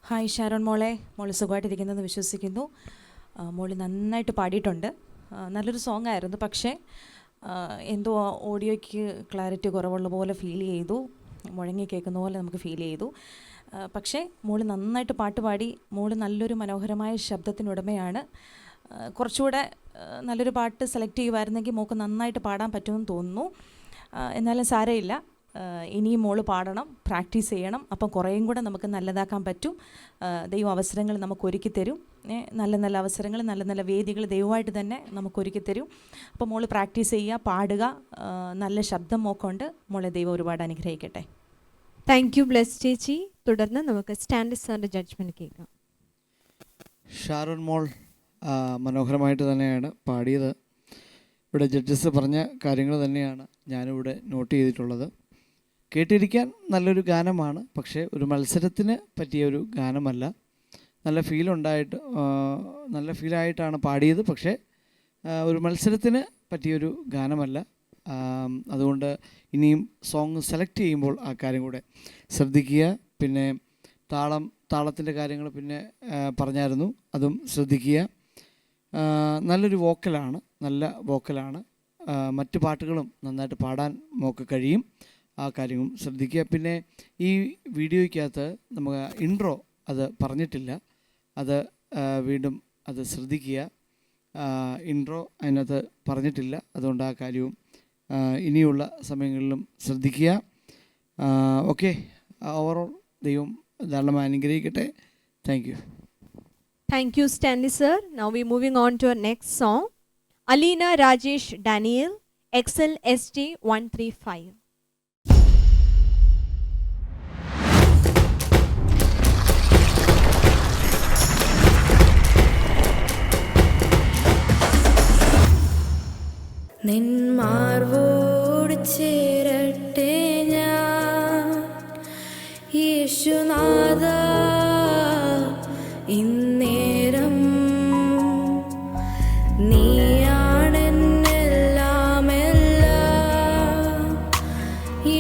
E: ഹായ് ഷാരോൺ മോളെ, മോള് സുഖമായിട്ടിരിക്കുന്നതെന്ന് വിശ്വസിക്കുന്നു. മോള് നന്നായിട്ട് പാടിയിട്ടുണ്ട്. നല്ലൊരു സോങ് ആയിരുന്നു. പക്ഷേ എന്തോ ഓഡിയോയ്ക്ക് ക്ലാരിറ്റി കുറവുള്ള പോലെ ഫീൽ ചെയ്തു, മുഴങ്ങി കേൾക്കുന്ന പോലെ നമുക്ക് ഫീൽ ചെയ്തു. പക്ഷേ മോള് നന്നായിട്ട് പാട്ട് പാടി. മോള് നല്ലൊരു മനോഹരമായ ശബ്ദത്തിനുടമയാണ്. കുറച്ചുകൂടെ നല്ലൊരു പാട്ട് സെലക്ട് ചെയ്യുമായിരുന്നെങ്കിൽ മോൾക്ക് നന്നായിട്ട് പാടാൻ പറ്റുമെന്ന് തോന്നുന്നു. എന്നാലും സാരമില്ല, ഇനിയും മോള് പാടണം, പ്രാക്ടീസ് ചെയ്യണം. അപ്പം കുറേയും കൂടെ നമുക്ക് നല്ലതാക്കാൻ പറ്റും. ദൈവം അവസരങ്ങൾ നമുക്ക് ഒരുക്കി തരും. നല്ല നല്ല അവസരങ്ങൾ, നല്ല നല്ല വേദികൾ ദൈവമായിട്ട് തന്നെ നമുക്ക് ഒരുക്കി തരും. അപ്പോൾ മോള് പ്രാക്ടീസ് ചെയ്യുക, പാടുക. നല്ല ശബ്ദം മോക്കുണ്ട്. മോളെ ദൈവം ഒരുപാട് അനുഗ്രഹിക്കട്ടെ.
A: താങ്ക് യു ബ്ലസ് ചേച്ചി. തുടർന്ന് നമുക്ക് സ്റ്റാൻലി സാറിൻ്റെ ജഡ്ജ്മെൻറ്റ് കേൾക്കാം.
F: ഷാരോൺ മോൾ മനോഹരമായിട്ട് തന്നെയാണ് പാടിയത്. ഇവിടെ ജഡ്ജസ് പറഞ്ഞ കാര്യങ്ങൾ തന്നെയാണ് ഞാനിവിടെ നോട്ട് ചെയ്തിട്ടുള്ളത്. കേട്ടിരിക്കാൻ നല്ലൊരു ഗാനമാണ്, പക്ഷേ ഒരു മത്സരത്തിന് പറ്റിയ ഒരു ഗാനമല്ല. നല്ല ഫീലായിട്ടാണ് പാടിയത്, പക്ഷേ ഒരു മത്സരത്തിന് പറ്റിയൊരു ഗാനമല്ല. അതുകൊണ്ട് ഇനിയും സോങ് സെലക്ട് ചെയ്യുമ്പോൾ ആ കാര്യം കൂടെ ശ്രദ്ധിക്കുക. പിന്നെ താളത്തിൻ്റെ കാര്യങ്ങൾ പിന്നെ പറഞ്ഞായിരുന്നു, അതും ശ്രദ്ധിക്കുക. നല്ലൊരു നല്ല വോക്കലാണ്. മറ്റു പാട്ടുകളും നന്നായിട്ട് പാടാൻ മോക്ക് കഴിയും. ആ കാര്യവും ശ്രദ്ധിക്കുക. പിന്നെ ഈ വീഡിയോയ്ക്കകത്ത് നമുക്ക് ഇൻട്രോ അത് പറഞ്ഞിട്ടില്ല, അത് വീണ്ടും അത് ശ്രദ്ധിക്കുക. ഇൻട്രോ അതിനകത്ത് പറഞ്ഞിട്ടില്ല, അതുകൊണ്ട് ആ കാര്യവും ഇനിയുള്ള സമയങ്ങളിലും ശ്രദ്ധിക്കുക. ഓക്കെ, ഓവറോൾ ദൈവം ധാരാളമായി അനുഗ്രഹിക്കട്ടെ. Thank U.
A: Thank you, Stanley sir. Now we're moving on to our next song. Alina Rajesh Daniel, Excel ST 135.
J: നിൻ മാർവോട് ചേരട്ടെ ഞാൻ യേശുനാഥ, ഇന്നേരം നീയാണെന്നെല്ലാം,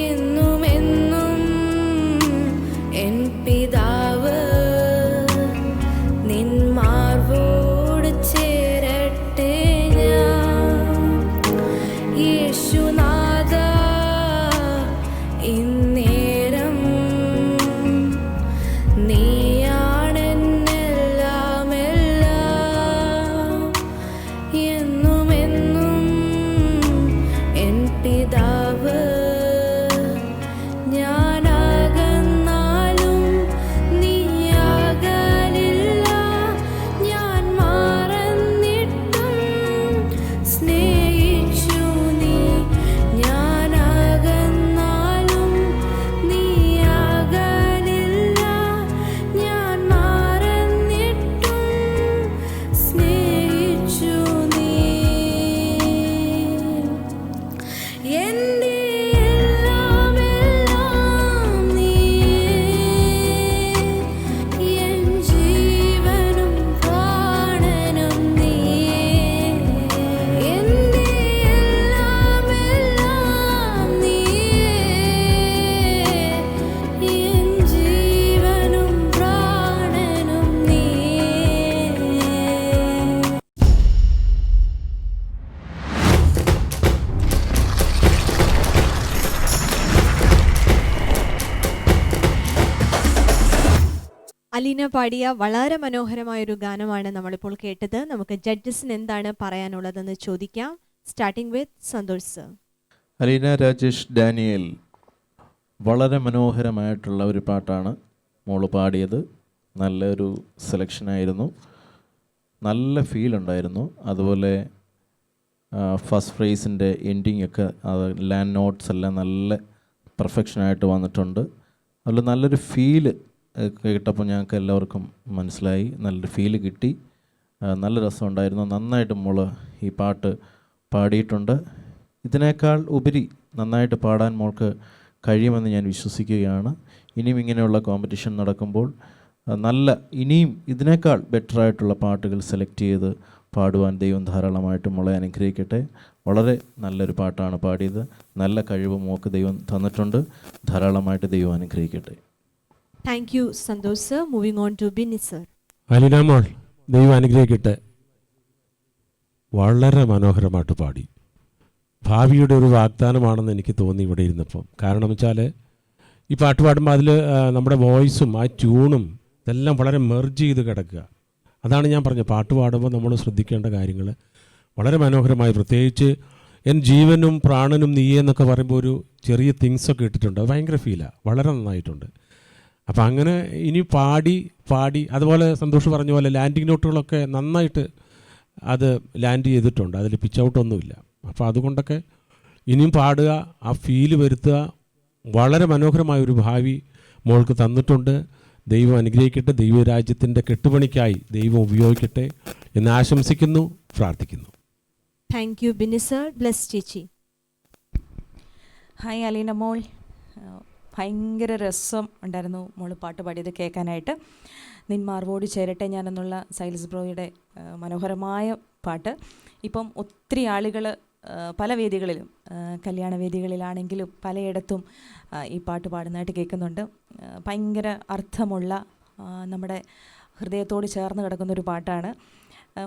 J: എന്നും എന്നും
A: അലീന പാടിയ വളരെ മനോഹരമായൊരു ഗാനമാണ് നമ്മളിപ്പോൾ കേട്ടത്. നമുക്ക് ജഡ്ജസിന് എന്താണ് പറയാനുള്ളതെന്ന് ചോദിക്കാം. Starting with Santosh sir.
C: Aleena Rajesh Daniel, വളരെ മനോഹരമായിട്ടുള്ള ഒരു പാട്ടാണ് മോള് പാടിയത്. നല്ലൊരു സെലക്ഷനായിരുന്നു, നല്ല ഫീൽ ഉണ്ടായിരുന്നു. അതുപോലെ ഫസ്റ്റ് ഫ്രേസിൻ്റെ എൻഡിങ് ഒക്കെ ലാൻഡ് നോട്ട്സ് എല്ലാം നല്ല പെർഫെക്ഷനായിട്ട് വന്നിട്ടുണ്ട്. അതുപോലെ നല്ലൊരു ഫീല് കേട്ടപ്പോൾ ഞങ്ങൾക്ക് എല്ലാവർക്കും മനസ്സിലായി, നല്ലൊരു ഫീല് കിട്ടി, നല്ല രസമുണ്ടായിരുന്നു. നന്നായിട്ട് മോള് ഈ പാട്ട് പാടിയിട്ടുണ്ട്. ഇതിനേക്കാൾ ഉപരി നന്നായിട്ട് പാടാൻ മോൾക്ക് കഴിയുമെന്ന് ഞാൻ വിശ്വസിക്കുകയാണ്. ഇനിയും ഇങ്ങനെയുള്ള കോമ്പറ്റീഷൻ നടക്കുമ്പോൾ ഇനിയും ഇതിനേക്കാൾ ബെറ്ററായിട്ടുള്ള പാട്ടുകൾ സെലക്ട് ചെയ്ത് പാടുവാൻ ദൈവം ധാരാളമായിട്ട് മോളെ അനുഗ്രഹിക്കട്ടെ. വളരെ നല്ലൊരു പാട്ടാണ് പാടിയത്. നല്ല കഴിവ് മോൾക്ക് ദൈവം തന്നിട്ടുണ്ട്. ധാരാളമായിട്ട് ദൈവം അനുഗ്രഹിക്കട്ടെ.
A: Thank you Santhosh sir. Moving on to Binny sir.
D: Aleena മോൾ, ദൈവം അനുഗ്രഹിക്കട്ടെ. വളരെ മനോഹരമായിട്ട് പാടി. ഭാവിയുടെ ഒരു വാഗ്ദാനമാണെന്ന് എനിക്ക് തോന്നി ഇവിടെ ഇരുന്നപ്പം. കാരണം വെച്ചാൽ ഈ പാട്ട് പാടുമ്പോൾ അതിൽ നമ്മുടെ വോയിസും ആ ട്യൂണും ഇതെല്ലാം വളരെ മെർജ് ചെയ്ത് കിടക്കുക. അതാണ് ഞാൻ പറഞ്ഞത്, പാട്ട് പാടുമ്പോൾ നമ്മൾ ശ്രദ്ധിക്കേണ്ട കാര്യങ്ങൾ വളരെ മനോഹരമായി. പ്രത്യേകിച്ച് എൻ ജീവനും പ്രാണനും നീയേ എന്നൊക്കെ പറയുമ്പോൾ ഒരു ചെറിയ തിങ്സൊക്കെ ഇട്ടിട്ടുണ്ട്. അത് ഭയങ്കര ഫീലാണ്, വളരെ നന്നായിട്ടുണ്ട്. അപ്പം അങ്ങനെ ഇനി പാടി അതുപോലെ സന്തോഷ് പറഞ്ഞ പോലെ ലാൻഡിങ് നോട്ടുകളൊക്കെ നന്നായിട്ട് അത് ലാൻഡ് ചെയ്തിട്ടുണ്ട്. അതിൽ പിച്ച് ഔട്ടൊന്നുമില്ല. അപ്പോൾ അതുകൊണ്ടൊക്കെ ഇനിയും പാടുക, ആ ഫീല് വരുത്തുക. വളരെ മനോഹരമായൊരു ഭാവി മോൾക്ക് തന്നിട്ടുണ്ട്. ദൈവം അനുഗ്രഹിക്കട്ടെ. ദൈവരാജ്യത്തിൻ്റെ കെട്ടുപണിക്കായി ദൈവം ഉപയോഗിക്കട്ടെ എന്ന് ആശംസിക്കുന്നു, പ്രാർത്ഥിക്കുന്നു.
A: Thank you Binny sir. Bless ചേച്ചി.
E: ഹായ് അലീന മോൾ, ഭയങ്കര രസം ഉണ്ടായിരുന്നു മോൾ പാട്ട് പാടിയത് കേൾക്കാനായിട്ട്. നിന്മാർവോട് ചേരട്ടെ ഞാൻ എന്നുള്ള സൈലസ് ബ്രോയുടെ മനോഹരമായ പാട്ട് ഇപ്പം ഒത്തിരി ആളുകൾ പല വേദികളിലും, കല്യാണ വേദികളിലാണെങ്കിലും പലയിടത്തും ഈ പാട്ട് പാടുന്നതായിട്ട് കേൾക്കുന്നുണ്ട്. ഭയങ്കര അർത്ഥമുള്ള, നമ്മുടെ ഹൃദയത്തോട് ചേർന്ന് കിടക്കുന്നൊരു പാട്ടാണ്.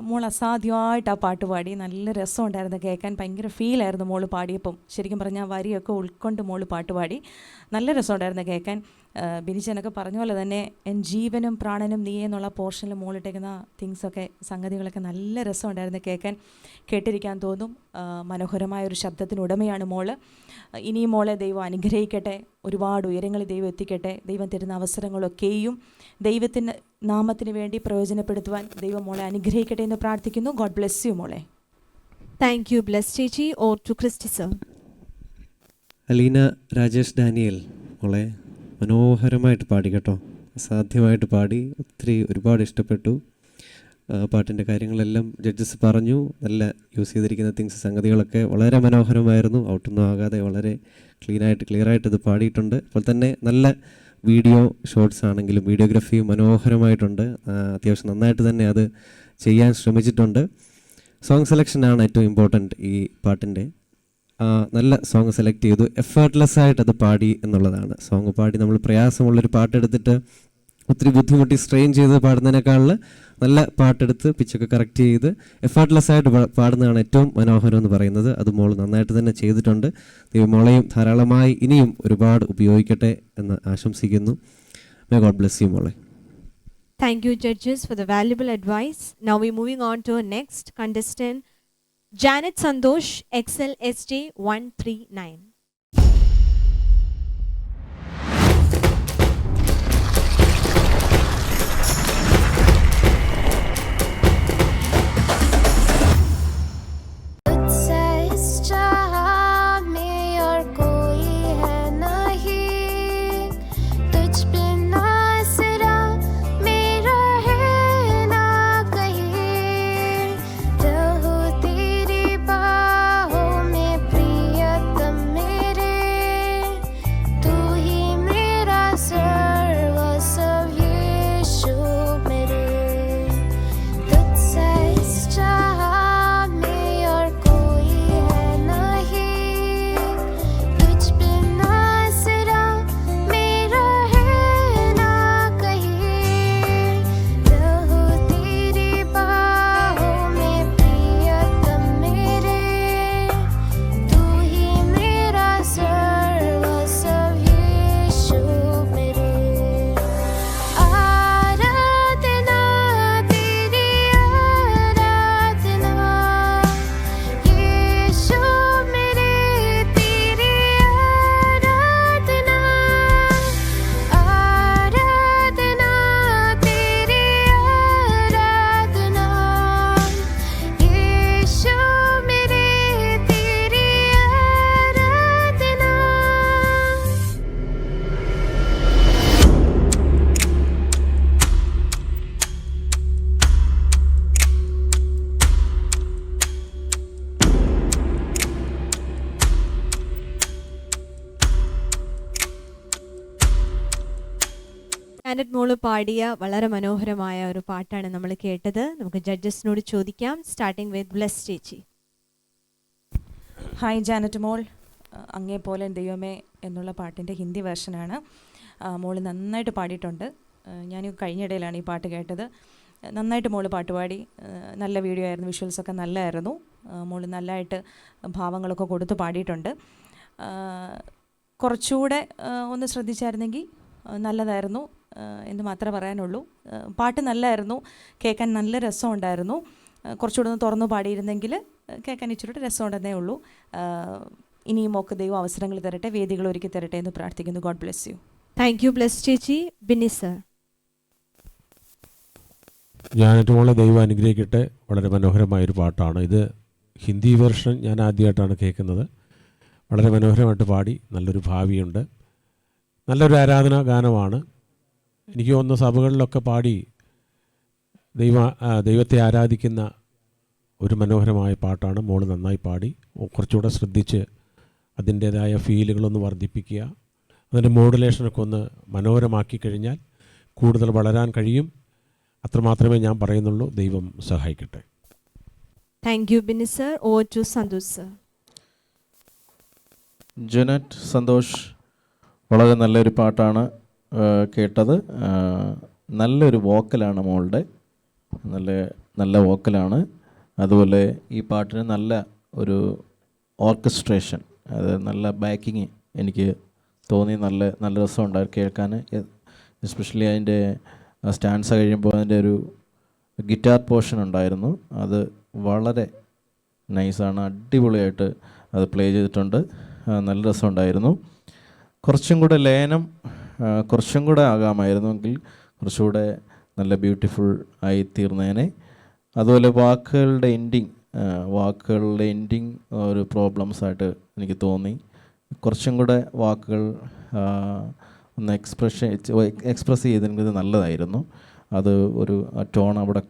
E: മോൾ അസാധ്യമായിട്ട് ആ പാട്ട് പാടി. നല്ല രസമുണ്ടായിരുന്നു കേൾക്കാൻ. ഭയങ്കര ഫീലായിരുന്നു മോൾ പാടിയപ്പം. ശരിക്കും പറഞ്ഞാൽ വരിയൊക്കെ ഉൾക്കൊണ്ട് മോൾ പാട്ട് പാടി. നല്ല രസമുണ്ടായിരുന്നു കേൾക്കാൻ. ബിനിച്ചനൊക്കെ പറഞ്ഞ പോലെ തന്നെ എൻ ജീവനും പ്രാണനും നീ എന്നുള്ള പോർഷനിൽ മോളിട്ടേക്കുന്ന തിങ്സൊക്കെ, സംഗതികളൊക്കെ നല്ല രസമുണ്ടായിരുന്നു കേൾക്കാൻ. കേട്ടിരിക്കാൻ തോന്നും. മനോഹരമായൊരു ശബ്ദത്തിന് ഉടമയാണ് മോള്. ഇനിയും മോളെ ദൈവം അനുഗ്രഹിക്കട്ടെ. ഒരുപാട് ഉയരങ്ങളിൽ ദൈവം എത്തിക്കട്ടെ. ദൈവം തരുന്ന അവസരങ്ങളൊക്കെയും ദൈവത്തിൻ്റെ നാമത്തിന് വേണ്ടി പ്രയോജനപ്പെടുത്തുവാൻ ദൈവം മോളെ അനുഗ്രഹിക്കട്ടെ എന്ന് പ്രാർത്ഥിക്കുന്നു. ഗോഡ് ബ്ലെസ് യു മോളെ.
A: താങ്ക് യു ബ്ലെസ് ചേച്ചി. Over to Christy sir.
H: Aleena Rajesh Daniel, മോളെ മനോഹരമായിട്ട് പാടി കേട്ടോ. അസാധ്യമായിട്ട് പാടി. ഒരുപാട് ഇഷ്ടപ്പെട്ടു. പാട്ടിൻ്റെ കാര്യങ്ങളെല്ലാം ജഡ്ജസ് പറഞ്ഞു. നല്ല യൂസ് ചെയ്തിരിക്കുന്ന സംഗതികളൊക്കെ വളരെ മനോഹരമായിരുന്നു. ഔട്ടൊന്നും ആകാതെ വളരെ ക്ലിയറായിട്ട് ഇത് പാടിയിട്ടുണ്ട്. അപ്പോൾ തന്നെ നല്ല വീഡിയോ ഷോട്ട്സ് ആണെങ്കിലും വീഡിയോഗ്രാഫിയും മനോഹരമായിട്ടുണ്ട്. അത്യാവശ്യം നന്നായിട്ട് തന്നെ അത് ചെയ്യാൻ ശ്രമിച്ചിട്ടുണ്ട്. സോങ് സെലക്ഷനാണ് ഏറ്റവും ഇമ്പോർട്ടൻറ്റ് ഈ പാട്ടിൻ്റെ. നല്ല സോങ് സെലക്ട് ചെയ്തു. എഫേർട്ട്ലെസ് ആയിട്ട് അത് പാടി എന്നുള്ളതാണ്. സോങ് പാടി നമ്മൾ പ്രയാസമുള്ളൊരു പാട്ടെടുത്തിട്ട് ഒത്തിരി ബുദ്ധിമുട്ടി സ്ട്രെയിൻ ചെയ്ത് പാടുന്നതിനേക്കാൾ നല്ല പാട്ടെടുത്ത് പിച്ചൊക്കെ കറക്റ്റ് ചെയ്ത് എഫേർട്ട്ലെസ് ആയിട്ട് പാടുന്നതാണ് ഏറ്റവും മനോഹരം എന്ന് പറയുന്നത്. അത് മോൾ നന്നായിട്ട് തന്നെ ചെയ്തിട്ടുണ്ട്. ദൈവം മോളെയും ധാരാളമായി ഇനിയും ഒരുപാട് ഉപയോഗിക്കട്ടെ എന്ന് ആശംസിക്കുന്നു. മേ ഗോഡ് ബ്ലെസ് യു മോളെ.
A: Thank you judges for the valuable advice. Now we're moving on to our next contestant, Janet Santosh, XLSJ 139.
G: रहो तेरी बाहों में प्रियतम में
A: ജാനറ്റ് മോള് പാടിയ വളരെ മനോഹരമായ ഒരു പാട്ടാണ് നമ്മൾ കേട്ടത്. നമുക്ക് ജഡ്ജസിനോട് ചോദിക്കാം, സ്റ്റാർട്ടിംഗ് വിത്ത് ബ്ലെസ് ചേച്ചി.
E: ഹായ് ജാനറ്റ് മോൾ, അങ്ങേ പോലെ ദൈവമേ എന്നുള്ള പാട്ടിൻ്റെ ഹിന്ദി വേർഷനാണ്. മോൾ നന്നായിട്ട് പാടിയിട്ടുണ്ട്. ഞാൻ കഴിഞ്ഞിടയിലാണ് ഈ പാട്ട് കേട്ടത്. നന്നായിട്ട് മോൾ പാട്ട് പാടി. നല്ല വീഡിയോ ആയിരുന്നു, വിഷ്വൽസൊക്കെ നല്ലതായിരുന്നു. മോൾ നല്ലതായിട്ട് ഭാവങ്ങളൊക്കെ കൊടുത്ത് പാടിയിട്ടുണ്ട്. കുറച്ചുകൂടെ ഒന്ന് ശ്രദ്ധിച്ചായിരുന്നെങ്കിൽ നല്ലതായിരുന്നു എന്ന് മാത്രമേ പറയാനുള്ളൂ. പാട്ട് നല്ലതായിരുന്നു, കേൾക്കാൻ നല്ല രസമുണ്ടായിരുന്നു. കുറച്ചുകൂടെ ഒന്ന് തുറന്നു പാടിയിരുന്നെങ്കിൽ കേൾക്കാൻ ഇച്ചിരി രസമുണ്ടെന്നേ ഉള്ളൂ. ഇനിയും ഒക്കെ ദൈവം അവസരങ്ങൾ തരട്ടെ, വേദികൾ ഒരുക്കി തരട്ടെ എന്ന് പ്രാർത്ഥിക്കുന്നു. God bless you.
A: Thank you Bless ചേച്ചി. ബിന്നി സർ.
D: ജാനറ്റ് മോളെ ദൈവം അനുഗ്രഹിക്കട്ടെ. വളരെ മനോഹരമായൊരു പാട്ടാണ് ഇത്. ഹിന്ദി വെർഷൻ ഞാൻ ആദ്യമായിട്ടാണ് കേൾക്കുന്നത്. വളരെ മനോഹരമായിട്ട് പാടി. നല്ലൊരു ഭാവിയുണ്ട്. നല്ലൊരു ആരാധനാ ഗാനമാണ്. എനിക്ക് തോന്നുന്ന സഭകളിലൊക്കെ പാടി ദൈവത്തെ ആരാധിക്കുന്ന ഒരു മനോഹരമായ പാട്ടാണ്. മോള് നന്നായി പാടി. കുറച്ചുകൂടെ ശ്രദ്ധിച്ച് അതിൻ്റേതായ ഫീലുകളൊന്ന് വർദ്ധിപ്പിക്കുക. അതിൻ്റെ മോഡുലേഷനൊക്കെ ഒന്ന് മനോഹരമാക്കി കഴിഞ്ഞാൽ കൂടുതൽ വളരാൻ കഴിയും. അത്രമാത്രമേ ഞാൻ പറയുന്നുള്ളൂ. ദൈവം സഹായിക്കട്ടെ.
A: Thank you Binny sir. Over to Santhosh sir.
C: Janet Santosh, വളരെ നല്ലൊരു പാട്ടാണ് കേട്ടത്. നല്ലൊരു വോക്കലാണ് മോളുടെ, നല്ല വോക്കലാണ്. അതുപോലെ ഈ പാട്ടിന് നല്ല ഒരു ഓർക്കസ്ട്രേഷൻ, അത് നല്ല ബാക്കിങ് എനിക്ക് തോന്നി. നല്ല രസമുണ്ടായി കേൾക്കാൻ. എസ്പെഷ്യലി അതിൻ്റെ സ്റ്റാൻസ് കഴിയുമ്പോൾ അതിൻ്റെ ഒരു ഗിറ്റാർ പോർഷൻ ഉണ്ടായിരുന്നു. അത് വളരെ നൈസാണ്, അടിപൊളിയായിട്ട് അത് പ്ലേ ചെയ്തിട്ടുണ്ട്. നല്ല രസമുണ്ടായിരുന്നു. കുറച്ചും കൂടെ ലയനം കുറച്ചും കൂടെ ആകാമായിരുന്നെങ്കിൽ കുറച്ചുകൂടെ നല്ല ബ്യൂട്ടിഫുൾ ആയി തീർന്നേനെ. അതുപോലെ വാക്കുകളുടെ എൻഡിങ് ഒരു പ്രോബ്ലംസ് ആയിട്ട് എനിക്ക് തോന്നി. കുറച്ചും കൂടെ വാക്കുകൾ ഒന്ന് എക്സ്പ്രസ് ചെയ്തെങ്കിൽ നല്ലതായിരുന്നു. അത് ഒരു ടോൺ അവിടെ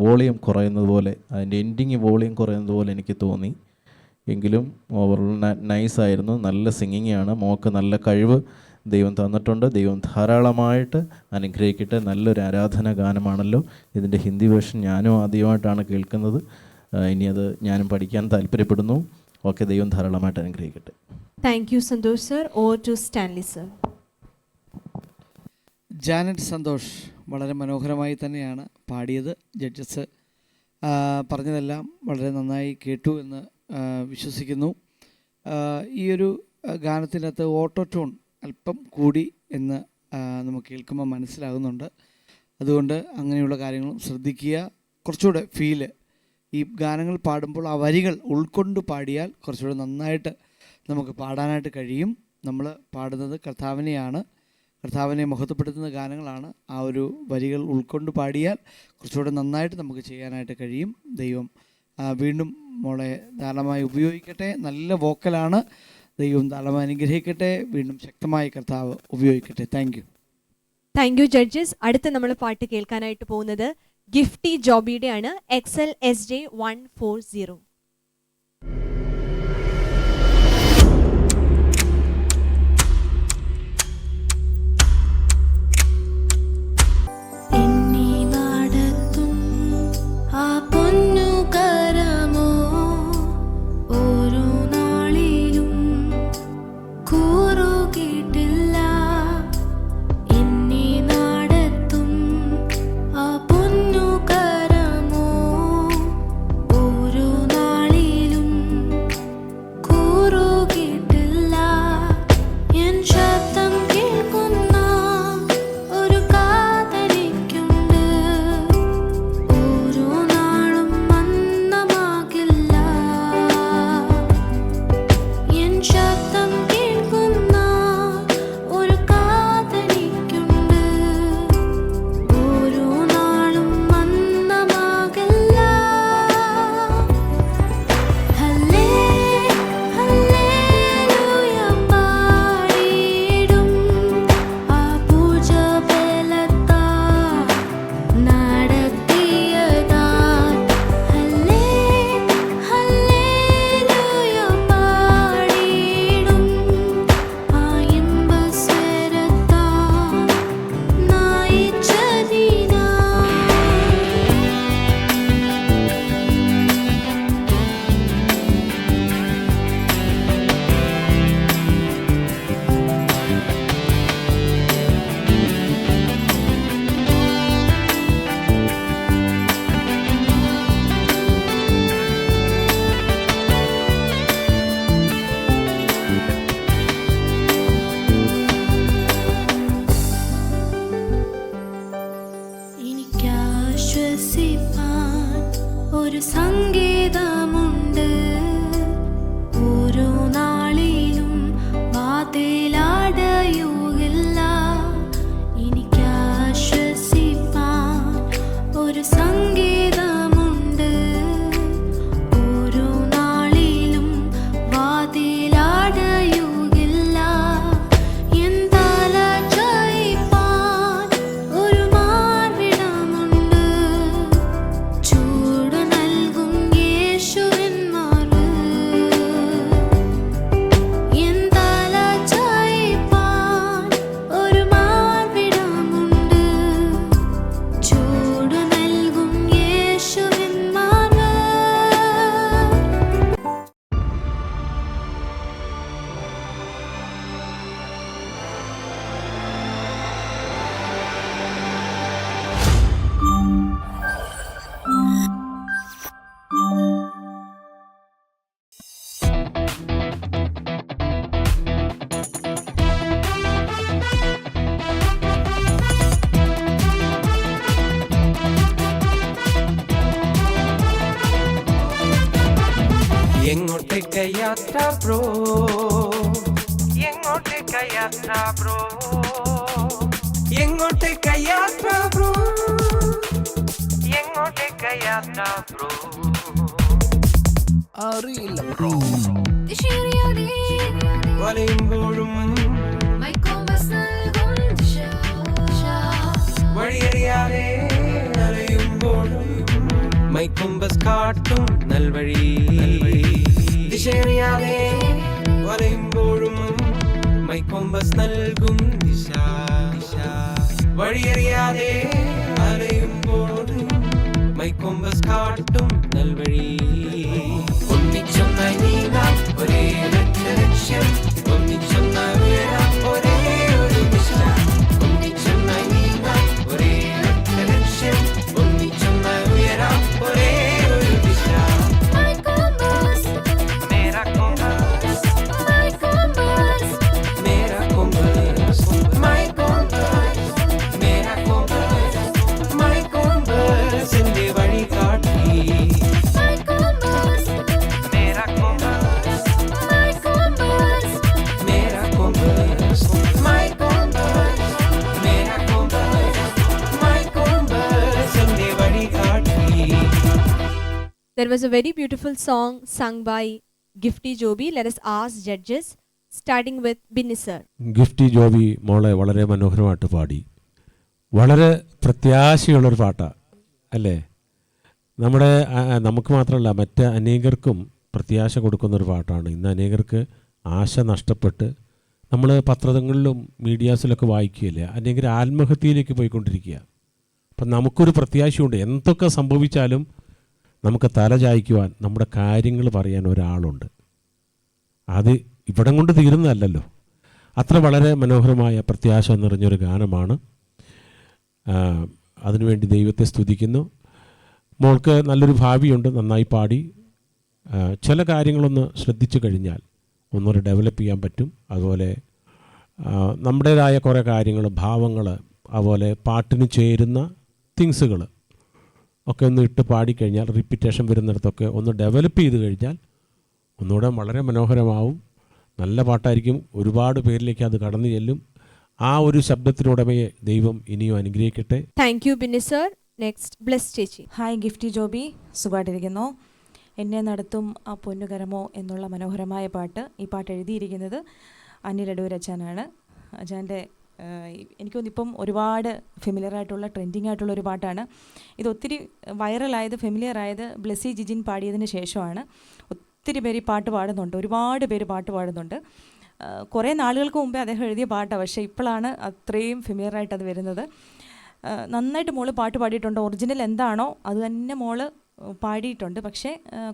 C: വോളിയം കുറയുന്നത് പോലെ, അതിൻ്റെ എൻഡിങ് വോളിയം കുറയുന്നത് പോലെ എനിക്ക് തോന്നി. എങ്കിലും ഓവറോൾ നൈസായിരുന്നു. നല്ല സിംഗിങ് ആണ്. മോൾക്ക് നല്ല കഴിവ് ദൈവം തന്നിട്ടുണ്ട്. ദൈവം ധാരാളമായിട്ട് അനുഗ്രഹിക്കട്ടെ. നല്ലൊരു ആരാധന ഗാനമാണല്ലോ. ഇതിൻ്റെ ഹിന്ദി വേർഷൻ ഞാനും ആദ്യമായിട്ടാണ് കേൾക്കുന്നത്. ഇനി അത് ഞാനും പഠിക്കാൻ താല്പര്യപ്പെടുന്നു. ഓക്കെ, ദൈവം ധാരാളമായിട്ട് അനുഗ്രഹിക്കട്ടെ.
A: Thank you Santhosh sir. Over to Stanley sir.
F: Janet Santosh വളരെ മനോഹരമായി തന്നെയാണ് പാടിയത്. ജഡ്ജസ് പറഞ്ഞതെല്ലാം വളരെ നന്നായി കേട്ടു എന്ന് വിശ്വസിക്കുന്നു. ഈ ഒരു ഗാനത്തിനകത്ത് ഓട്ടോ ടോൺ അല്പം കൂടി എന്ന് നമുക്ക് കേൾക്കുമ്പോൾ മനസ്സിലാകുന്നുണ്ട്. അതുകൊണ്ട് അങ്ങനെയുള്ള കാര്യങ്ങളും ശ്രദ്ധിക്കുക. കുറച്ചുകൂടെ ഫീല് ഈ ഗാനങ്ങൾ പാടുമ്പോൾ ആ വരികൾ ഉൾക്കൊണ്ട് പാടിയാൽ കുറച്ചുകൂടെ നന്നായിട്ട് നമുക്ക് പാടാനായിട്ട് കഴിയും. നമ്മൾ പാടുന്നത് കർത്താവിനെയാണ്, കർത്താവിനെ മഹത്വപ്പെടുത്തുന്ന ഗാനങ്ങളാണ്. ആ ഒരു വരികൾ ഉൾക്കൊണ്ട് പാടിയാൽ കുറച്ചുകൂടെ നന്നായിട്ട് നമുക്ക് ചെയ്യാനായിട്ട് കഴിയും. ദൈവം വീണ്ടും മോളെ ധാരാളമായി ഉപയോഗിക്കട്ടെ. നല്ല വോക്കലാണ്. ദൈവം ധാരാളമായി അനുഗ്രഹിക്കട്ടെ. വീണ്ടും ശക്തമായി കർത്താവ് ഉപയോഗിക്കട്ടെ.
A: Thank you judges. അടുത്ത നമ്മൾ പാട്ട് കേൾക്കാനായിട്ട് പോകുന്നത് ഗിഫ്റ്റി ജോബിയുടെ ആണ്. XLSJ 140.
J: ഒരു ഒരു സംഗീതമുണ്ട്. ഓരോ നാളിലും വാതിലടയുകില്ല. എനിക്കാശ്വസിപ്പാൻ ഒരു സംഗീതമുണ്ട്. ഓരോ നാളിലും വാതിലടയുകില്ല. എന്താല ജയിപ്പാൻ ഒരു മാർവിടമുണ്ട്. ചൂട് നൽകും യേശുവിൻ മാർവ്. എന്താല ജയിപ്പാൻ ഒരു മാർവിടമുണ്ട്. ചൂട് നൽകും യേശുവിൻ മാർവ്.
I: എങ്ങോട്ടേക്ക യാത്ര ബ്രോ, എങ്ങോട്ടേക്ക യാത്ര ബ്രോ, എങ്ങോട്ടേക്ക യാത്ര ബ്രോ, എങ്ങോട്ടേക്ക യാത്ര ബ്രോ. അറിയില്ല ബ്രോ. വലയുമ്പോഴും വഴിയറിയാതെ അലയുമ്പോഴും മൈക്കൊമ്പസ് കാട്ടും നൽവഴി. ദിശയറിയാതെ വലയുമ്പോഴും മൈക്കൊമ്പസ് നൽകും ദിശ. വഴിയറിയാതെ അലയുമ്പോഴും മൈക്കൊമ്പസ് കാട്ടും നൽവഴി. ഒന്നിച്ചൊന്നായി നീങ്ങാം ഒരേ ലക്ഷ്യം, ഒന്നിച്ചൊന്നായി ഉയരാം ഒരേ ഒരു ദിശ. ഒന്നിച്ചൊന്നായി നീങ്ങാം ഒരേ ലക്ഷ്യം, ഒന്നിച്ചൊന്നായി ഉയരാം ഒരേ ഒരു ദിശ. മേരാ കോമ്പസ്, മേരാ കോമ്പസ്, മൈ കോമ്പസ്, മേരാ കോമ്പസ്, മൈ കോമ്പസ് എന്റെ വഴി കാട്ടി. മേരാ കോമ്പസ്, മേരാ കോമ്പസ്, മൈ കോമ്പസ്, മേരാ കോമ്പസ്, മൈ കോമ്പസ് എന്റെ വഴി കാട്ടി.
A: There was a very beautiful song sung by Gifty Joby. Let us ask judges, starting with Binny sir.
D: Gifty Joby മോളെ വളരെ മനോഹരമായിട്ട് പാടി. വളരെ പ്രത്യാശയുള്ളൊരു പാട്ടാണ് അല്ലേ? നമ്മുടെ നമുക്ക് മാത്രമല്ല മറ്റ് അനേകർക്കും പ്രത്യാശ കൊടുക്കുന്നൊരു പാട്ടാണ്. ഇന്ന് അനേകർക്ക് ആശ നഷ്ടപ്പെട്ട് നമ്മൾ പത്രങ്ങളിലും മീഡിയാസിലൊക്കെ വായിക്കുകയില്ലേ, അനേകർ ആത്മഹത്യയിലേക്ക് പോയിക്കൊണ്ടിരിക്കുക. അപ്പം നമുക്കൊരു പ്രത്യാശയുണ്ട്. എന്തൊക്കെ സംഭവിച്ചാലും നമുക്ക് തല ചായ്ക്കുവാൻ, നമ്മുടെ കാര്യങ്ങൾ പറയാൻ ഒരാളുണ്ട്. അത് ഇവിടം കൊണ്ട് തീരുന്നതല്ലല്ലോ. അത്ര വളരെ മനോഹരമായ പ്രത്യാശ നിറഞ്ഞൊരു ഗാനമാണ്. അതിനുവേണ്ടി ദൈവത്തെ സ്തുതിക്കുന്നു. മോൾക്ക് നല്ലൊരു ഭാവിയുണ്ട്, നന്നായി പാടി. ചില കാര്യങ്ങളൊന്ന് ശ്രദ്ധിച്ചു കഴിഞ്ഞാൽ ഒന്നുകൂടെ ഡെവലപ്പ് ചെയ്യാൻ പറ്റും. അതുപോലെ നമ്മുടേതായ കുറേ കാര്യങ്ങൾ, ഭാവങ്ങൾ, അതുപോലെ പാട്ടിന് ചേരുന്ന തിങ്സുകൾ ഒക്കെ ഒന്ന് ഇട്ട് പാടിക്കഴിഞ്ഞാൽ, റിപ്പീറ്റേഷൻ വരുന്നിടത്തൊക്കെ ഒന്ന് ഡെവലപ്പ് ചെയ്ത് കഴിഞ്ഞാൽ ഒന്നുകൂടെ വളരെ മനോഹരമാവും. നല്ല പാട്ടായിരിക്കും. ഒരുപാട് പേരിലേക്ക് അത് കടന്നു ചെല്ലും. ആ ഒരു ശബ്ദത്തിനുടമയെ ദൈവം ഇനിയും അനുഗ്രഹിക്കട്ടെ.
A: Thank you, Binny sir. Next, Bless ചേച്ചി.
E: ഹായ് ഗിഫ്റ്റി ജോബി, സുഖമായിട്ടിരിക്കുന്നു. എന്നെ നടത്തും ആ പൊന്നുകരമോ എന്നുള്ള മനോഹരമായ പാട്ട്. ഈ പാട്ട് എഴുതിയിരിക്കുന്നത് അനിൽ അടൂർ അച്ഛനാണ്. അച്ഛൻ്റെ എനിക്കൊന്ന് ഇപ്പം ഒരുപാട് ഫെമിലിയർ ആയിട്ടുള്ള, ട്രെൻഡിങ് ആയിട്ടുള്ള ഒരു പാട്ടാണ് ഇത്. ഒത്തിരി വൈറലായത്, ഫെമിലിയർ ആയത് ബ്ലെസ്സി ജിജിൻ പാടിയതിന് ശേഷമാണ്. ഒത്തിരി പേര് ഈ പാട്ട് പാടുന്നുണ്ട്, ഒരുപാട് പേര് പാട്ട് പാടുന്നുണ്ട്. കുറേ നാളുകൾക്ക് മുമ്പേ അദ്ദേഹം എഴുതിയ പാട്ടാണ്, പക്ഷേ ഇപ്പോഴാണ് അത്രയും ഫെമിലിയറായിട്ട് അത് വരുന്നത്. നന്നായിട്ട് മോള് പാട്ട് പാടിയിട്ടുണ്ട്. ഒറിജിനൽ എന്താണോ അത് തന്നെ മോള് പാടിയിട്ടുണ്ട്. പക്ഷേ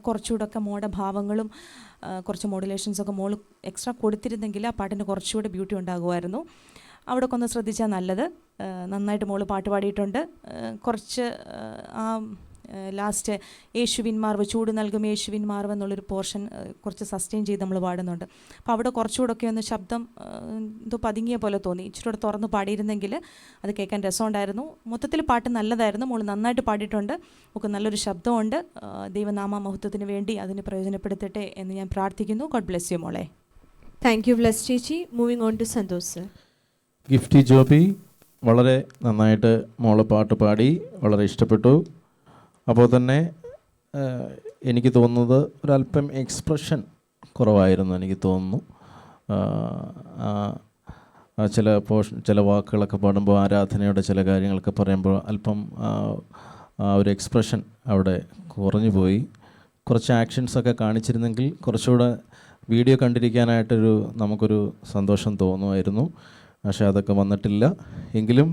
E: കുറച്ചുകൂടെയൊക്കെ മോളുടെ ഭാവങ്ങളും കുറച്ച് മോഡുലേഷൻസൊക്കെ മോള് എക്സ്ട്രാ കൊടുത്തിരുന്നെങ്കിൽ ആ പാട്ടിന് കുറച്ചുകൂടെ ബ്യൂട്ടി ഉണ്ടാകുമായിരുന്നു. അവിടെ ഒന്ന് ശ്രദ്ധിച്ചാൽ നല്ലത്. നന്നായിട്ട് മോള് പാട്ട് പാടിയിട്ടുണ്ട്. കുറച്ച് ആ ലാസ്റ്റ് യേശുവിൻ മാർവ് ചൂട് നൽകും യേശുവിൻ മാർവ് എന്നുള്ളൊരു പോർഷൻ കുറച്ച് സസ്റ്റെയിൻ ചെയ്ത് നമ്മൾ പാടുന്നുണ്ട്. അപ്പോൾ അവിടെ കുറച്ചുകൂടെയൊക്കെ ഒന്ന് ശബ്ദം എന്തോ പതുങ്ങിയ പോലെ തോന്നി. ഇച്ചിരി കൂടെ തുറന്ന് പാടിയിരുന്നെങ്കിൽ അത് കേൾക്കാൻ രസമുണ്ടായിരുന്നു. മൊത്തത്തിൽ പാട്ട് നല്ലതായിരുന്നു. മോൾ നന്നായിട്ട് പാടിയിട്ടുണ്ട്. നമുക്ക് നല്ലൊരു ശബ്ദമുണ്ട്. ദൈവനാമ മഹത്വത്തിന് വേണ്ടി അതിന് പ്രയോജനപ്പെടുത്തട്ടെ എന്ന് ഞാൻ പ്രാർത്ഥിക്കുന്നു. ഗോഡ് ബ്ലെസ് യു മോളെ.
A: താങ്ക് യു ബ്ലെസ് ചേച്ചി. Moving on to Santhosh sir.
C: Gifty Joby വളരെ നന്നായിട്ട് മോള് പാട്ട് പാടി, വളരെ ഇഷ്ടപ്പെട്ടു. അപ്പോൾ തന്നെ എനിക്ക് തോന്നുന്നത് ഒരല്പം എക്സ്പ്രഷൻ കുറവായിരുന്നു എനിക്ക് തോന്നുന്നു. ചില വാക്കുകളൊക്കെ പാടുമ്പോൾ, ആരാധനയുടെ ചില കാര്യങ്ങളൊക്കെ പറയുമ്പോൾ അല്പം ഒരു എക്സ്പ്രഷൻ അവിടെ കുറഞ്ഞു പോയി. കുറച്ച് ആക്ഷൻസൊക്കെ കാണിച്ചിരുന്നെങ്കിൽ കുറച്ചുകൂടെ വീഡിയോ നമുക്കൊരു സന്തോഷം തോന്നുമായിരുന്നു. പക്ഷേ അതൊക്കെ വന്നിട്ടില്ല. എങ്കിലും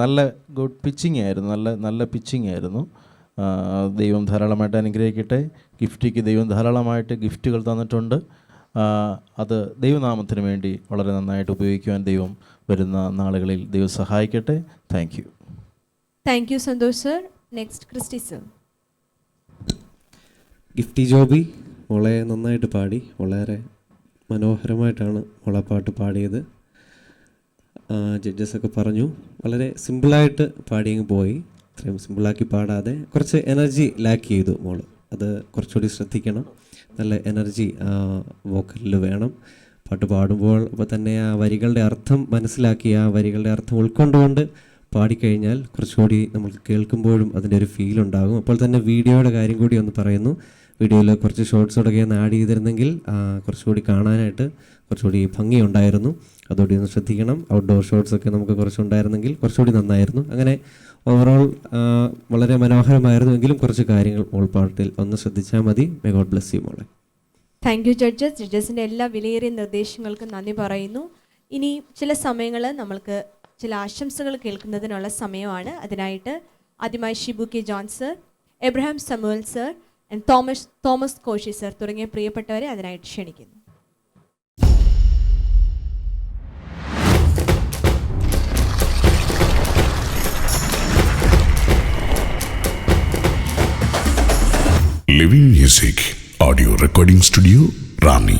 C: നല്ല ഗുഡ് പിച്ചിങ് ആയിരുന്നു, നല്ല പിച്ചിങ് ആയിരുന്നു. ദൈവം ധാരാളമായിട്ട് അനുഗ്രഹിക്കട്ടെ. ഗിഫ്റ്റിക്ക് ദൈവം ധാരാളമായിട്ട് ഗിഫ്റ്റുകൾ തന്നിട്ടുണ്ട്. അത് ദൈവനാമത്തിന് വേണ്ടി വളരെ നന്നായിട്ട് ഉപയോഗിക്കുവാൻ ദൈവം വരുന്ന നാളുകളിൽ ദൈവം സഹായിക്കട്ടെ. Thank you.
A: Thank you Santhosh sir. Next Christy sir.
H: Gifty Joby മോളെ നന്നായിട്ട് പാടി, വളരെ മനോഹരമായിട്ടാണ് മോളെ പാട്ട് പാടിയത്. ജഡ്ജസൊക്കെ പറഞ്ഞു വളരെ സിമ്പിളായിട്ട് പാടിയങ്ങ് പോയി. ഇത്രയും സിമ്പിളാക്കി പാടാതെ കുറച്ച് എനർജി ലാക്ക് ചെയ്തു മോള്. അത് കുറച്ചുകൂടി ശ്രദ്ധിക്കണം. നല്ല എനർജി വോക്കലിൽ വേണം പാട്ട് പാടുമ്പോൾ. അപ്പോൾ തന്നെ ആ വരികളുടെ അർത്ഥം മനസ്സിലാക്കി ആ വരികളുടെ അർത്ഥം ഉൾക്കൊണ്ടുകൊണ്ട് പാടിക്കഴിഞ്ഞാൽ കുറച്ചുകൂടി നമുക്ക് കേൾക്കുമ്പോഴും അതിൻ്റെ ഒരു ഫീൽ ഉണ്ടാകും. അപ്പോൾ തന്നെ വീഡിയോയുടെ കാര്യം കൂടി ഒന്ന് പറയുന്നു. വീഡിയോയിൽ കുറച്ച് ഷോർട്സോടൊക്കെ ഒന്ന് ആഡ് ചെയ്തിരുന്നെങ്കിൽ കുറച്ചുകൂടി കാണാനായിട്ട് കുറച്ചുകൂടി ഭംഗിയുണ്ടായിരുന്നു. അതുകൂടി ഒന്ന് ശ്രദ്ധിക്കണം. ഔട്ട്ഡോർ ഷോട്ട്സൊക്കെ നമുക്ക് കുറച്ചുണ്ടായിരുന്നെങ്കിൽ കുറച്ചുകൂടി നന്നായിരുന്നു. അങ്ങനെ ഓവറോൾ വളരെ മനോഹരമായിരുന്നു. എങ്കിലും കുറച്ച് കാര്യങ്ങൾ മോൾ പാട്ടിൽ ഒന്ന് ശ്രദ്ധിച്ചാൽ മതി. മേ ഗോഡ് ബ്ലെസ് യു മോളെ.
A: Thank you judges. ജഡ്ജസിൻ്റെ എല്ലാ വിലയേറിയ നിർദ്ദേശങ്ങൾക്കും നന്ദി പറയുന്നു. ഇനി ചില സമയങ്ങൾ നമ്മൾക്ക് ചില ആശംസകൾ കേൾക്കുന്നതിനുള്ള സമയമാണ്. അതിനായിട്ട് ആദ്യമായി Shibu K John sir, Abraham Samuel sir, Thomas Koshy sir തുടങ്ങിയ പ്രിയപ്പെട്ടവരെ അതിനായിട്ട് ക്ഷണിക്കുന്നു.
K: Living Music Audio Recording Studio, Rani.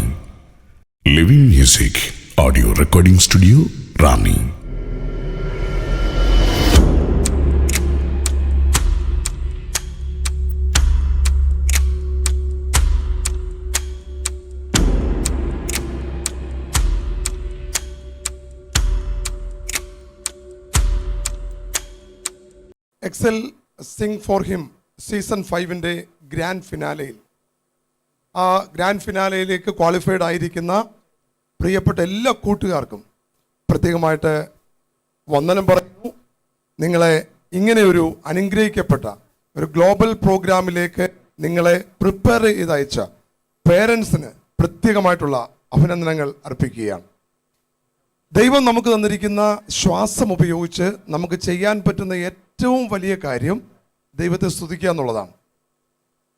K: Living Music Audio Recording Studio, Rani.
L: Excel sing for him season 5-ൻ്റെ ഗ്രാൻഡ് ഫിനാലയിൽ ആ ഗ്രാൻഡ് ഫിനാലയിലേക്ക് ക്വാളിഫൈഡ് ആയിരിക്കുന്ന പ്രിയപ്പെട്ട എല്ലാ കൂട്ടുകാർക്കും പ്രത്യേകമായിട്ട് വന്ദനം പറയുന്നു. നിങ്ങളെ ഇങ്ങനെ ഒരു അനുഗ്രഹിക്കപ്പെട്ട ഒരു ഗ്ലോബൽ പ്രോഗ്രാമിലേക്ക് നിങ്ങളെ പ്രിപ്പയർ ചെയ്തയച്ച പേരൻസിന് പ്രത്യേകമായിട്ടുള്ള അഭിനന്ദനങ്ങൾ അർപ്പിക്കുകയാണ്. ദൈവം നമുക്ക് തന്നിരിക്കുന്ന ശ്വാസം ഉപയോഗിച്ച് നമുക്ക് ചെയ്യാൻ പറ്റുന്ന ഏറ്റവും വലിയ കാര്യം ദൈവത്തെ സ്തുതിക്കുക എന്നുള്ളതാണ്.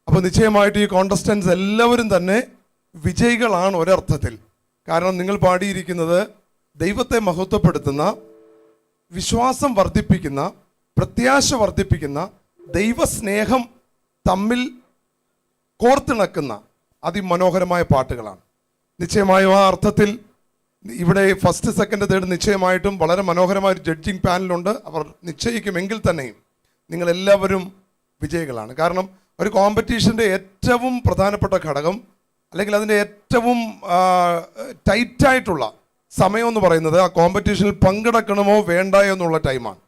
L: അപ്പോൾ നിശ്ചയമായിട്ട് ഈ കോണ്ടസ്റ്റൻസ് എല്ലാവരും തന്നെ വിജയികളാണ് ഒരർത്ഥത്തിൽ. കാരണം നിങ്ങൾ പാടിയിരിക്കുന്നത് ദൈവത്തെ മഹത്വപ്പെടുത്തുന്ന, വിശ്വാസം വർദ്ധിപ്പിക്കുന്ന, പ്രത്യാശ വർദ്ധിപ്പിക്കുന്ന, ദൈവസ്നേഹം തമ്മിൽ കോർത്തിണക്കുന്ന അതിമനോഹരമായ പാട്ടുകളാണ്. നിശ്ചയമായും ആ അർത്ഥത്തിൽ ഇവിടെ ഫസ്റ്റ്, സെക്കൻഡ്, തേർഡ് നിശ്ചയമായിട്ടും വളരെ മനോഹരമായ ഒരു ജഡ്ജിങ് പാനലുണ്ട്. അവർ നിശ്ചയിക്കുമെങ്കിൽ തന്നെയും നിങ്ങളെല്ലാവരും വിജയികളാണ്. കാരണം ഒരു കോമ്പറ്റീഷൻ്റെ ഏറ്റവും പ്രധാനപ്പെട്ട ഘടകം അല്ലെങ്കിൽ അതിൻ്റെ ഏറ്റവും ടൈറ്റായിട്ടുള്ള സമയം എന്ന് പറയുന്നത് ആ കോമ്പറ്റീഷനിൽ പങ്കെടുക്കണമോ വേണ്ടായോ എന്നുള്ള ടൈമാണ്.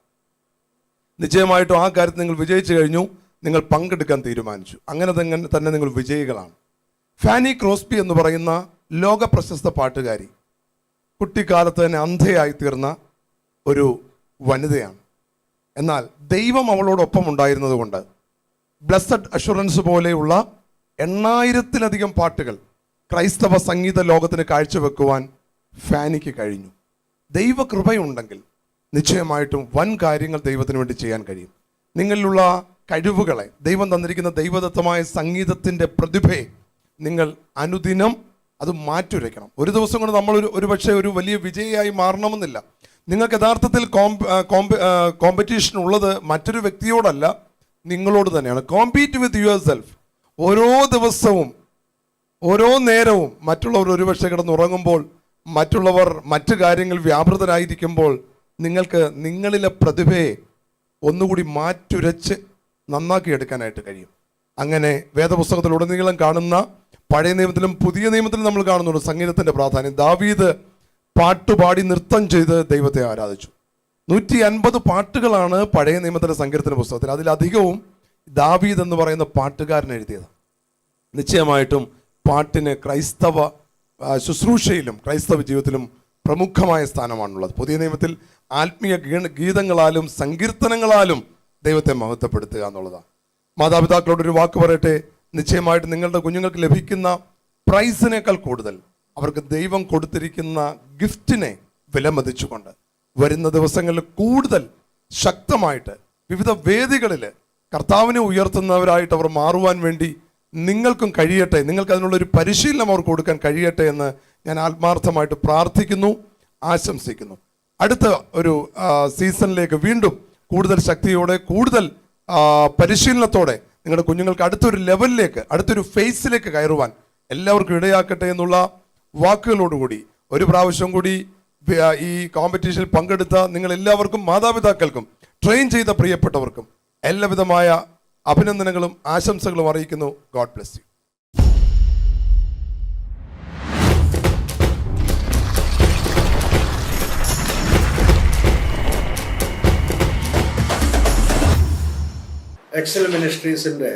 L: നിശ്ചയമായിട്ടും ആ കാര്യത്തിൽ നിങ്ങൾ വിജയിച്ചു കഴിഞ്ഞു, നിങ്ങൾ പങ്കെടുക്കാൻ തീരുമാനിച്ചു. അങ്ങനെ തന്നെ നിങ്ങൾ വിജയികളാണ്. ഫാനി ക്രോസ്ബി എന്ന് പറയുന്ന ലോക പ്രശസ്ത പാട്ടുകാരി കുട്ടിക്കാലത്ത് തന്നെ അന്ധയായി തീർന്ന ഒരു വനിതയാണ്. എന്നാൽ ദൈവം അവളോടൊപ്പം ഉണ്ടായിരുന്നത് കൊണ്ട് ബ്ലെസ്സഡ് അഷുറൻസ് പോലെയുള്ള 8,000-ലധികം പാട്ടുകൾ ക്രൈസ്തവ സംഗീത ലോകത്തിന് കാഴ്ചവെക്കുവാൻ ഫാനിക്ക് കഴിഞ്ഞു. ദൈവകൃപയുണ്ടെങ്കിൽ നിശ്ചയമായിട്ടും വൻ കാര്യങ്ങൾ ദൈവത്തിന് വേണ്ടി ചെയ്യാൻ കഴിയും. നിങ്ങളിലുള്ള കഴിവുകളെ, ദൈവം തന്നിരിക്കുന്ന ദൈവദത്തമായ സംഗീതത്തിൻ്റെ പ്രതിഭയെ നിങ്ങൾ അനുദിനം അത് മാറ്റുരയ്ക്കണം. ഒരു ദിവസം കൊണ്ട് നമ്മൾ ഒരു പക്ഷേ ഒരു വലിയ വിജയിയായി മാറണമെന്നില്ല. നിങ്ങൾക്ക് യഥാർത്ഥത്തിൽ കോമ്പറ്റീഷൻ ഉള്ളത് മറ്റൊരു വ്യക്തിയോടല്ല, നിങ്ങളോട് തന്നെയാണ്. Compete with your self. ഓരോ ദിവസവും ഓരോ നേരവും മറ്റുള്ളവർ ഒരുപക്ഷെ കിടന്നുറങ്ങുമ്പോൾ, മറ്റുള്ളവർ മറ്റു കാര്യങ്ങൾ വ്യാപൃതരായിരിക്കുമ്പോൾ നിങ്ങൾക്ക് നിങ്ങളിലെ പ്രതിഭയെ ഒന്നുകൂടി മാറ്റുരച്ച് നന്നാക്കി എടുക്കാനായിട്ട് കഴിയും. അങ്ങനെ വേദപുസ്തകത്തിലുടനീളം കാണുന്ന, പഴയ നിയമത്തിലും പുതിയ നിയമത്തിലും നമ്മൾ കാണുന്നുണ്ട് സംഗീതത്തിൻ്റെ പ്രാധാന്യം. ദാവീദ് പാട്ടുപാടി നൃത്തം ചെയ്ത് ദൈവത്തെ ആരാധിച്ചു. 150 പാട്ടുകളാണ് പഴയ നിയമത്തിലെ സങ്കീർത്തന പുസ്തകത്തിൽ. അതിലധികവും ദാവീദ് എന്ന് പറയുന്ന പാട്ടുകാരൻ എഴുതിയത്. നിശ്ചയമായിട്ടും പാട്ടിന് ക്രൈസ്തവ ശുശ്രൂഷയിലും ക്രൈസ്തവ ജീവിതത്തിലും പ്രമുഖമായ സ്ഥാനമാണുള്ളത്. പുതിയ നിയമത്തിൽ ആത്മീയ ഗീതങ്ങളാലും സങ്കീർത്തനങ്ങളാലും ദൈവത്തെ മഹത്വപ്പെടുത്തുക എന്നുള്ളതാണ്. മാതാപിതാക്കളോടൊരു വാക്ക് പറയട്ടെ, നിശ്ചയമായിട്ട് നിങ്ങളുടെ കുഞ്ഞുങ്ങൾക്ക് ലഭിക്കുന്ന പ്രൈസിനേക്കാൾ കൂടുതൽ അവർക്ക് ദൈവം കൊടുത്തിരിക്കുന്ന ഗിഫ്റ്റിനെ വിലമതിച്ചുകൊണ്ട് വരുന്ന ദിവസങ്ങളിൽ കൂടുതൽ ശക്തമായിട്ട് വിവിധ വേദികളിൽ കർത്താവിനെ ഉയർത്തുന്നവരായിട്ട് അവർ മാറുവാൻ വേണ്ടി നിങ്ങൾക്കും കഴിയട്ടെ. നിങ്ങൾക്ക് അതിനുള്ളൊരു പരിശീലനം അവർക്ക് കൊടുക്കാൻ കഴിയട്ടെ എന്ന് ഞാൻ ആത്മാർത്ഥമായിട്ട് പ്രാർത്ഥിക്കുന്നു, ആശംസിക്കുന്നു. അടുത്ത ഒരു സീസണിലേക്ക് വീണ്ടും കൂടുതൽ ശക്തിയോടെ, കൂടുതൽ പരിശീലനത്തോടെ നിങ്ങളുടെ കുഞ്ഞുങ്ങൾക്ക് അടുത്തൊരു ലെവലിലേക്ക്, അടുത്തൊരു ഫേസിലേക്ക് കയറുവാൻ എല്ലാവർക്കും ഇടയാക്കട്ടെ എന്നുള്ള വാക്കുകളോടുകൂടി ഒരു പ്രാവശ്യം കൂടി ഈ കോമ്പറ്റീഷനിൽ പങ്കെടുത്ത നിങ്ങൾ എല്ലാവർക്കും, മാതാപിതാക്കൾക്കും ട്രെയിൻ ചെയ്ത പ്രിയപ്പെട്ടവർക്കും എല്ലാവിധമായ അഭിനന്ദനങ്ങളും ആശംസകളും അറിയിക്കുന്നു. God bless you.
M: എക്സൽ മിനിസ്ട്രീസിൻ്റെ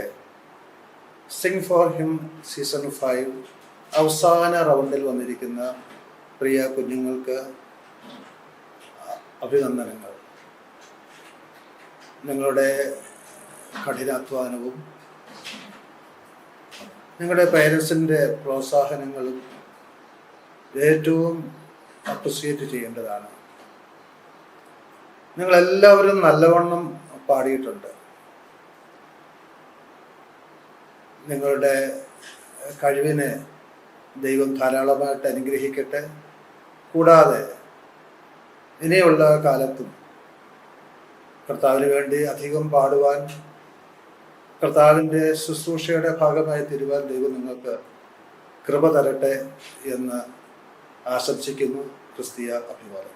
M: സിംഗ് ഫോർ ഹിം സീസൺ 5 അവസാന റൗണ്ടിൽ വന്നിരിക്കുന്ന പ്രിയ കുഞ്ഞുങ്ങൾക്ക് അഭിനന്ദനങ്ങൾ. നിങ്ങളുടെ കഠിനാധ്വാനവും നിങ്ങളുടെ പേരൻസിൻ്റെ പ്രോത്സാഹനങ്ങളും ഏറ്റവും അപ്രിസിയേറ്റ് ചെയ്യേണ്ടതാണ്. നിങ്ങളെല്ലാവരും നല്ലവണ്ണം പാടിയിട്ടുണ്ട്. നിങ്ങളുടെ കഴിവിനെ ദൈവം ധാരാളമായിട്ട് അനുഗ്രഹിക്കട്ടെ. കൂടാതെ ഇനിയുള്ള കാലത്തും കർത്താവിന് വേണ്ടി അധികം പാടുവാൻ, കർത്താവിൻ്റെ ശുശ്രൂഷയുടെ ഭാഗമായി തീരുവാൻ ദൈവം നിങ്ങൾക്ക് കൃപ തരട്ടെ എന്ന് ആശംസിക്കുന്നു. ക്രിസ്തീയ അഭിവാദനങ്ങൾ.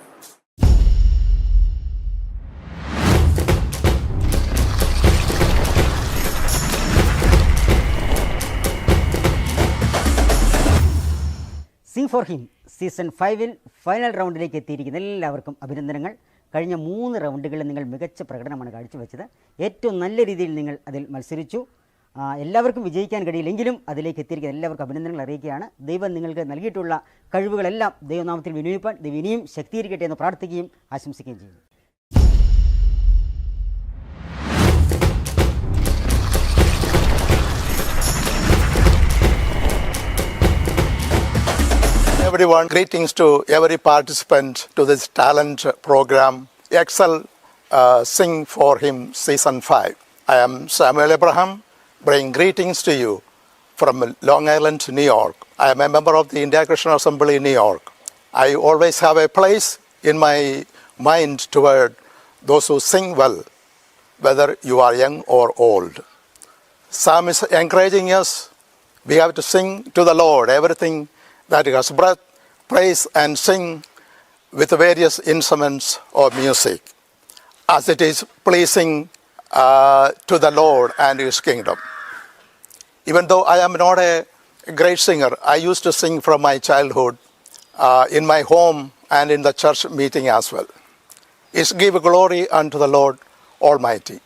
N: Sing for him season 5 final റൗണ്ടിലേക്ക് എത്തിയിരിക്കുന്ന എല്ലാവർക്കും അഭിനന്ദനങ്ങൾ. കഴിഞ്ഞ 3 റൗണ്ടുകളിൽ നിങ്ങൾ മികച്ച പ്രകടനമാണ് കാഴ്ചവെച്ചത്. ഏറ്റവും നല്ല രീതിയിൽ നിങ്ങൾ അതിൽ മത്സരിച്ചു. എല്ലാവർക്കും വിജയിക്കാൻ കഴിയില്ലെങ്കിലും അതിലേക്ക് എത്തിയിരിക്കുന്ന എല്ലാവർക്കും അഭിനന്ദനങ്ങൾ അറിയിക്കുകയാണ്. ദൈവം നിങ്ങൾക്ക് നൽകിയിട്ടുള്ള കഴിവുകളെല്ലാം ദൈവനാമത്തിൽ വിനിയോഗിക്കാൻ ദൈവം ഇനിയും ശക്തീകരിക്കട്ടെ എന്ന് പ്രാർത്ഥിക്കുകയും ആശംസിക്കുകയും ചെയ്യുന്നു.
O: Everyone, greetings to every participant to this talent program, Excel Sing for Him Season 5. I am Samuel Abraham, bringing greetings to you from Long Island, New York. I am a member of the India Christian Assembly in New York. I always have a place in my mind toward those who sing well, whether you are young or old. Sam is encouraging us, we have to sing to the Lord everything that has breath, praise and sing with various instruments or music, as it is pleasing to the Lord and His kingdom. Even though I am not a great singer, I used to sing from my childhood in my home and in the church meeting as well. It's give glory unto the Lord Almighty.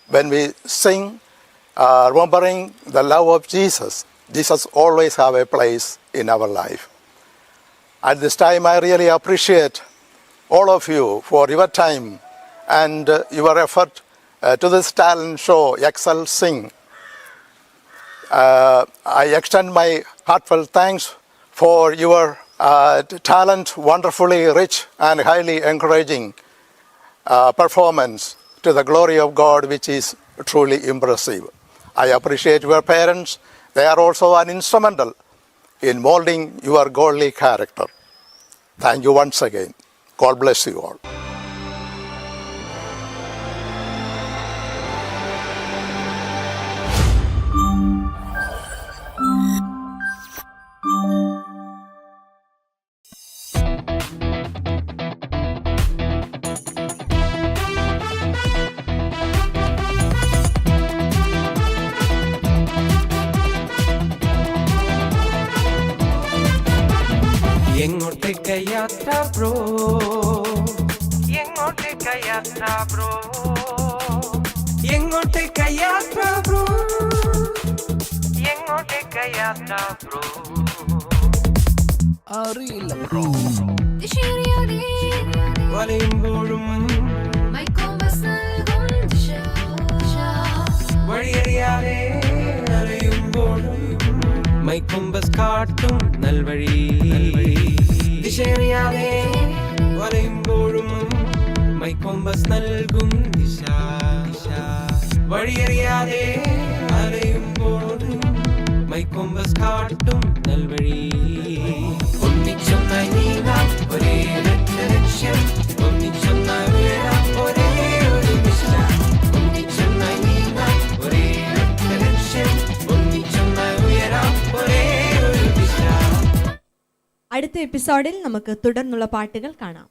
O: When we sing, remembering the love of Jesus, Jesus always have a place in our life. At this time, I really appreciate all of you for your time and your effort to this talent show, Excel Sing. I extend my heartfelt thanks for your talent, wonderfully rich and highly encouraging performance to the glory of God, which is truly impressive. I appreciate your parents. They are also an instrumental in molding your godly character. Thank you once again. God bless you all.
I: എങ്ങോട്ടേക്ക യാത്ര bro എങ്ങോട്ടേക്ക യാത്ര bro എങ്ങോട്ടേക്ക യാത്ര bro എങ്ങോട്ടേക്ക യാത്ര bro അറിയില്ല bro
J: ദിശയറിയാതെ
I: വലയുമ്പോഴും
J: my compass നൽകും ദിശ
I: വഴിയറിയാതെ അറിയുമ്പോഴും my compass കാട്ടും നൽവഴി ദിശയറിയാതെ വലയുമ്പോഴും my compass നൽകും ദിശ വഴിയറിയാതെ അറിയുമ്പോഴും മൈ കോമ്പസ് കാട്ടും നൽവഴി ഒന്നിച്ചൊന്നായി നീങ്ങാം ഒരേ ലക്ഷ്യം ഒന്നിച്ചൊന്നായി ഉയരാം ഒരേ ഒരു ദിശ ഒന്നിച്ചൊന്നായി നീങ്ങാം ഒരേ ലക്ഷ്യം ഒന്നിച്ചൊന്നായി ഉയരാം ഒരേ ഒരു ദിശ.
A: അടുത്ത എപ്പിസോഡിൽ നമുക്ക് തുടർന്നുള്ള പാട്ടുകൾ കാണാം.